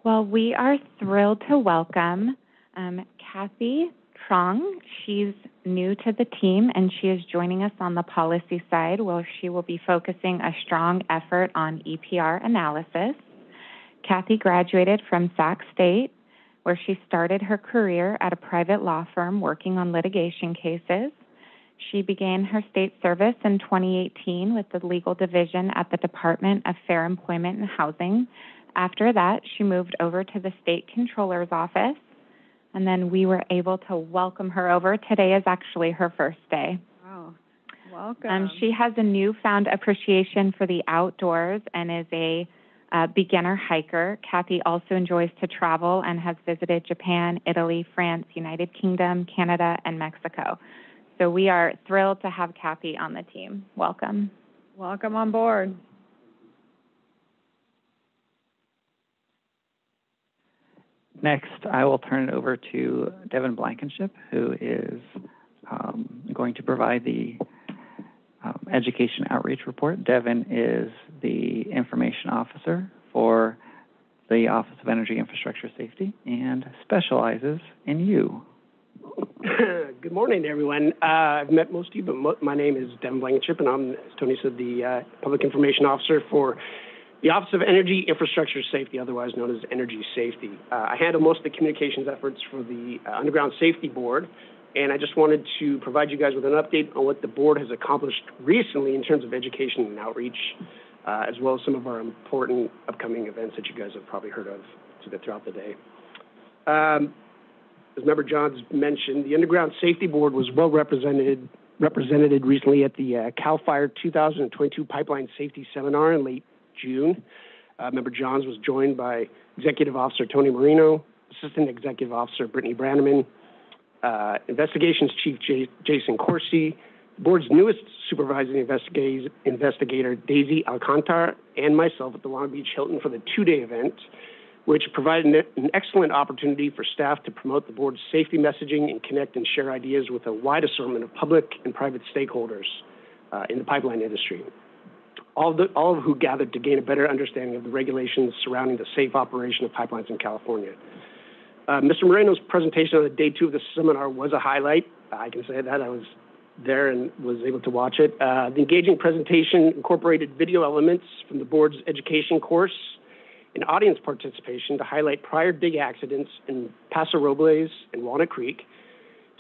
Well, we are thrilled to welcome Kathy Trong. She's new to the team, and she is joining us on the policy side, where she will be focusing a strong effort on EPR analysis. Kathy graduated from Sac State, where she started her career at a private law firm working on litigation cases. She began her state service in 2018 with the legal division at the Department of Fair Employment and Housing. After that, she moved over to the state controller's office, and then we were able to welcome her over. Today is actually her first day. Wow, welcome. She has a newfound appreciation for the outdoors and is a beginner hiker. Kathy also enjoys to travel and has visited Japan, Italy, France, United Kingdom, Canada, and Mexico. So we are thrilled to have Kathy on the team. Welcome. Welcome on board. Next, I will turn it over to Devin Blankenship, who is going to provide the education outreach report. Devin is the information officer for the Office of Energy Infrastructure Safety and specializes in you. Good morning, everyone. I've met most of you, but my name is Devin Blankenship, and I'm, as Tony said, the Public Information Officer for the Office of Energy Infrastructure Safety, otherwise known as Energy Safety. I handle most of the communications efforts for the Underground Safety Board, and I just wanted to provide you guys with an update on what the board has accomplished recently in terms of education and outreach, as well as some of our important upcoming events that you guys have probably heard of throughout the day. As Member Johns mentioned, the Underground Safety Board was well represented recently at the CAL FIRE 2022 Pipeline Safety Seminar in late June. Member Johns was joined by Executive Officer Tony Marino, Assistant Executive Officer Brittany Branneman, Investigations Chief Jason Corsi, the board's newest supervising investigator Daisy Alcantara, and myself at the Long Beach Hilton for the two-day event. which provided an excellent opportunity for staff to promote the board's safety messaging and connect and share ideas with a wide assortment of public and private stakeholders in the pipeline industry, all of who gathered to gain a better understanding of the regulations surrounding the safe operation of pipelines in California. Mr. Moreno's presentation on the day 2 of the seminar was a highlight. I can say that. I was there and was able to watch it. The engaging presentation incorporated video elements from the board's education course and audience participation to highlight prior dig accidents in Paso Robles and Walnut Creek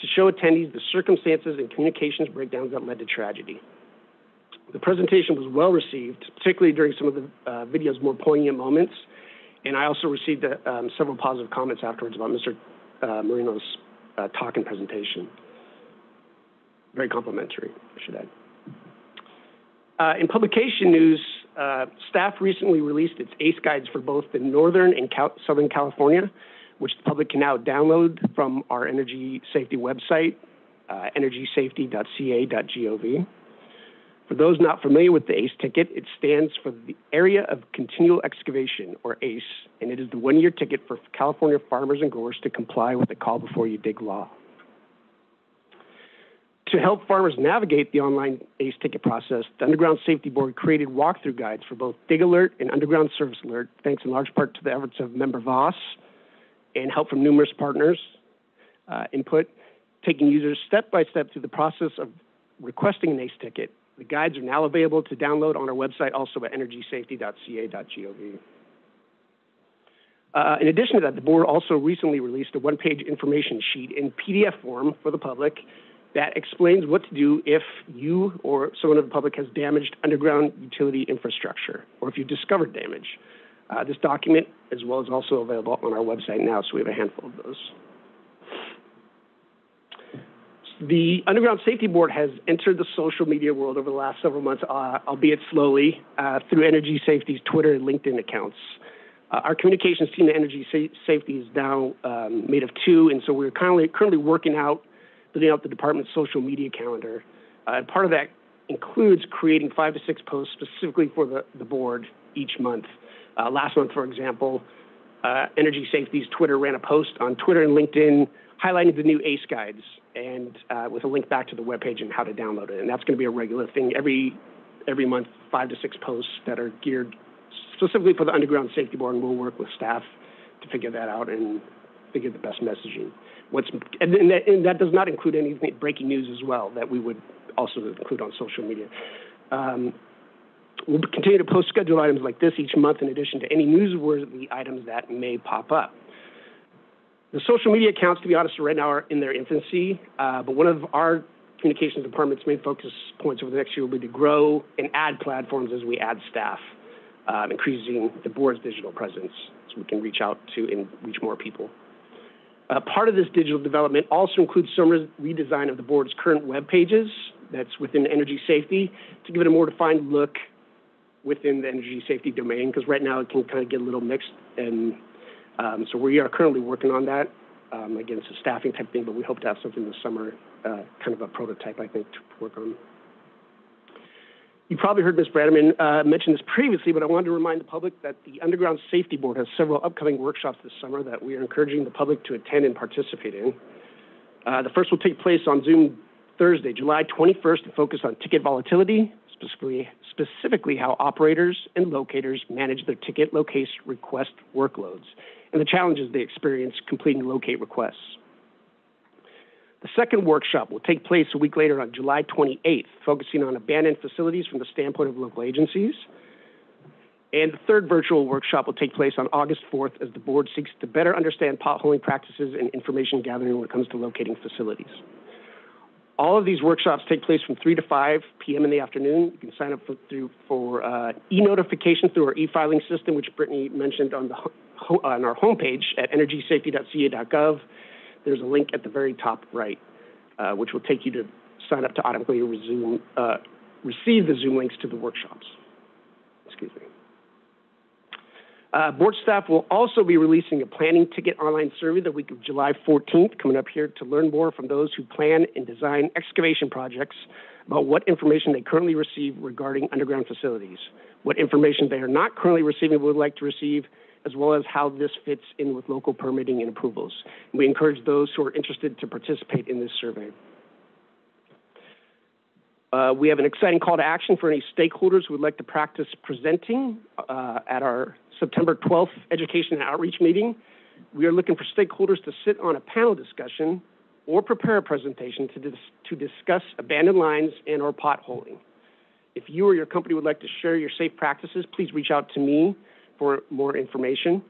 to show attendees the circumstances and communications breakdowns that led to tragedy. The presentation was well received, particularly during some of the video's more poignant moments, and I also received several positive comments afterwards about Mr. Moreno's talk and presentation. Very complimentary, I should add. In publication news, staff recently released its ACE guides for both the Northern and Southern California, which the public can now download from our energy safety website, energysafety.ca.gov. For those not familiar with the ACE ticket, it stands for the Area of Continual Excavation, or ACE, and it is the one-year ticket for California farmers and growers to comply with the Call Before You Dig law. To help farmers navigate the online ACE ticket process, the Underground Safety Board created walkthrough guides for both Dig Alert and Underground Service Alert, thanks in large part to the efforts of Member Voss and help from numerous partners, input, taking users step by step through the process of requesting an ACE ticket. The guides are now available to download on our website, also at energysafety.ca.gov. In addition to that, the board also recently released a one-page information sheet in PDF form for the public that explains what to do if you or someone of the public has damaged underground utility infrastructure, or if you discovered damage. This document, as well, is also available on our website now, so we have a handful of those. The Underground Safety Board has entered the social media world over the last several months, albeit slowly, through Energy Safety's Twitter and LinkedIn accounts. Our communications team at Energy Safety is now made of 2, and so we're currently working out, building out the department's social media calendar. And part of that includes creating 5 to 6 posts specifically for the board each month. Last month, for example, Energy Safety's Twitter ran a post on Twitter and LinkedIn highlighting the new ACE guides and with a link back to the webpage and how to download it. And that's going to be a regular thing every month, 5 to 6 posts that are geared specifically for the Underground Safety Board, and we'll work with staff to figure that out and figure the best messaging. And that does not include anything breaking news as well that we would also include on social media. We'll continue to post scheduled items like this each month in addition to any newsworthy items that may pop up. The social media accounts, to be honest, right now are in their infancy, but one of our communications department's main focus points over the next year will be to grow and add platforms as we add staff, increasing the board's digital presence so we can reach out to and reach more people. Part of this digital development also includes some redesign of the board's current web pages that's within Energy Safety to give it a more defined look within the Energy Safety domain, because right now it can kind of get a little mixed, and so we are currently working on that. Again, it's a staffing type thing, but we hope to have something this summer, kind of a prototype, I think, to work on. You probably heard Ms. Brademan mention this previously, but I wanted to remind the public that the Underground Safety Board has several upcoming workshops this summer that we are encouraging the public to attend and participate in. The first will take place on Zoom Thursday, July 21st, and focus on ticket volatility, specifically how operators and locators manage their ticket locate request workloads and the challenges they experience completing locate requests. The second workshop will take place a week later on July 28th, focusing on abandoned facilities from the standpoint of local agencies. And the third virtual workshop will take place on August 4th as the board seeks to better understand potholing practices and information gathering when it comes to locating facilities. All of these workshops take place from 3 to 5 p.m. in the afternoon. You can sign up for e-notification through our e-filing system, which Brittany mentioned on our homepage at energysafety.ca.gov. There's a link at the very top right, which will take you to sign up to automatically receive the Zoom links to the workshops. Excuse me. Board staff will also be releasing a planning ticket online survey the week of July 14th, coming up here to learn more from those who plan and design excavation projects about what information they currently receive regarding underground facilities, what information they are not currently receiving but would like to receive, as well as how this fits in with local permitting and approvals. We encourage those who are interested to participate in this survey. We have an exciting call to action for any stakeholders who would like to practice presenting at our September 12th Education and Outreach meeting. We are looking for stakeholders to sit on a panel discussion or prepare a presentation to discuss abandoned lines and or potholing. If you or your company would like to share your safe practices, please reach out to me for more information.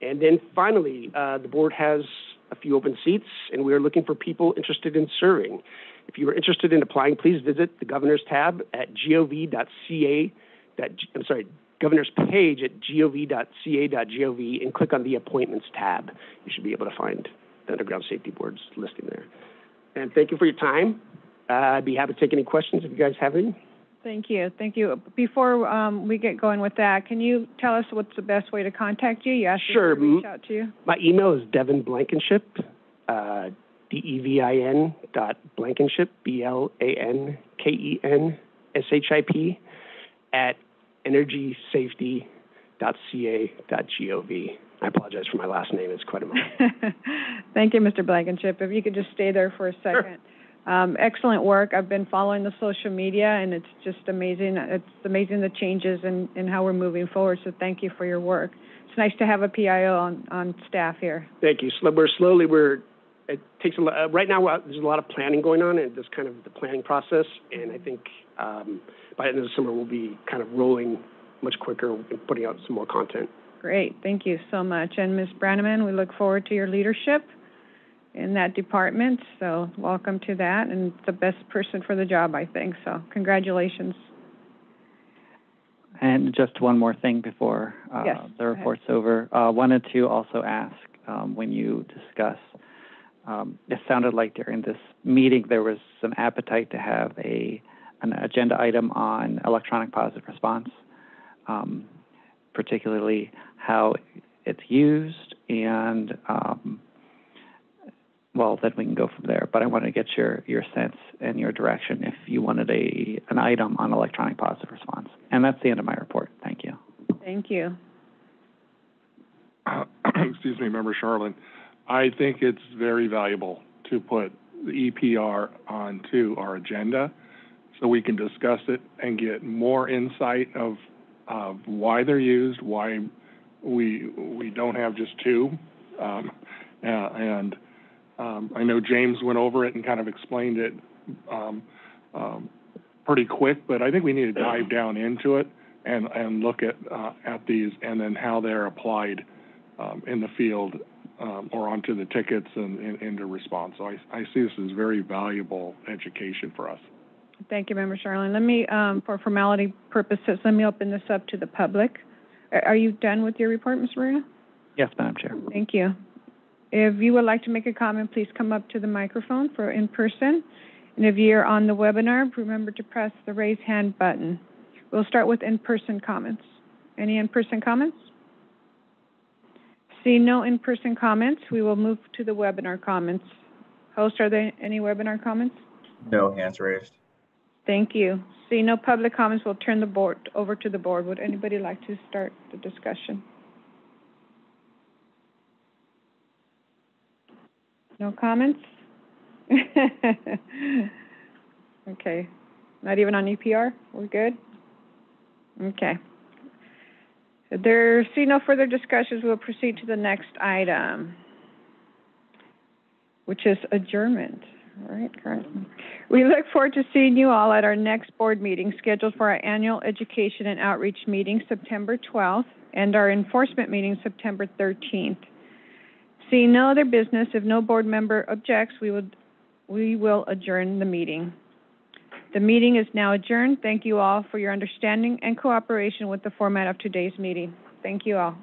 And then finally, the board has a few open seats, and we are looking for people interested in serving. If you are interested in applying, please visit the Governor's tab at gov.ca. Governor's page at gov.ca.gov and click on the Appointments tab. You should be able to find the Underground Safety Board's listing there. And thank you for your time. I'd be happy to take any questions if you guys have any. Thank you. Thank you. Before we get going with that, can you tell us what's the best way to contact you? You asked us to reach out to you. My email is Devin Blankenship, DEVIN.Blankenship, BLANKENSHIP, at energysafety.ca.gov. I apologize for my last name. It's quite a mouthful. Thank you, Mr. Blankenship. If you could just stay there for a second. Sure. Excellent work. I've been following the social media, and it's just amazing. It's amazing the changes and how we're moving forward, so thank you for your work. It's nice to have a PIO on staff here. Thank you. It takes a lot, right now there's a lot of planning going on, and just kind of the planning process, and I think by the end of the summer we'll be kind of rolling much quicker and putting out some more content. Great. Thank you so much. And Ms. Branneman, we look forward to your leadership in that department, so welcome to that, and the best person for the job, I think, so congratulations. And just one more thing before Yes, the report's over. Wanted to also ask, when you discuss, it sounded like during this meeting there was some appetite to have an agenda item on electronic positive response, particularly how it's used, and well, then we can go from there. But I want to get your sense and your direction if you wanted an item on electronic positive response. And that's the end of my report. Thank you. Thank you. Excuse me, Member Charlin. I think it's very valuable to put the EPR onto our agenda so we can discuss it and get more insight of why they're used, why we don't have just two, I know James went over it and kind of explained it pretty quick, but I think we need to dive down into it and look at these and then how they're applied in the field or onto the tickets and into response. So I see this as very valuable education for us. Thank you, Member Charlin. Let me, for formality purposes, let me open this up to the public. Are you done with your report, Ms. Marina? Yes, Madam Chair. Thank you. If you would like to make a comment, please come up to the microphone for in-person. And if you're on the webinar, remember to press the raise hand button. We'll start with in-person comments. Any in-person comments? See no in-person comments, we will move to the webinar comments. Host, are there any webinar comments? No hands raised. Thank you. See no public comments, we'll turn the board over to the board. Would anybody like to start the discussion? No comments? Okay. Not even on EPR? We're good? Okay. If there see no further discussions, we'll proceed to the next item, which is adjournment. All right, correct. We look forward to seeing you all at our next board meeting scheduled for our annual education and outreach meeting September 12th and our enforcement meeting September 13th. Seeing no other business, if no board member objects, we will adjourn the meeting. The meeting is now adjourned. Thank you all for your understanding and cooperation with the format of today's meeting. Thank you all.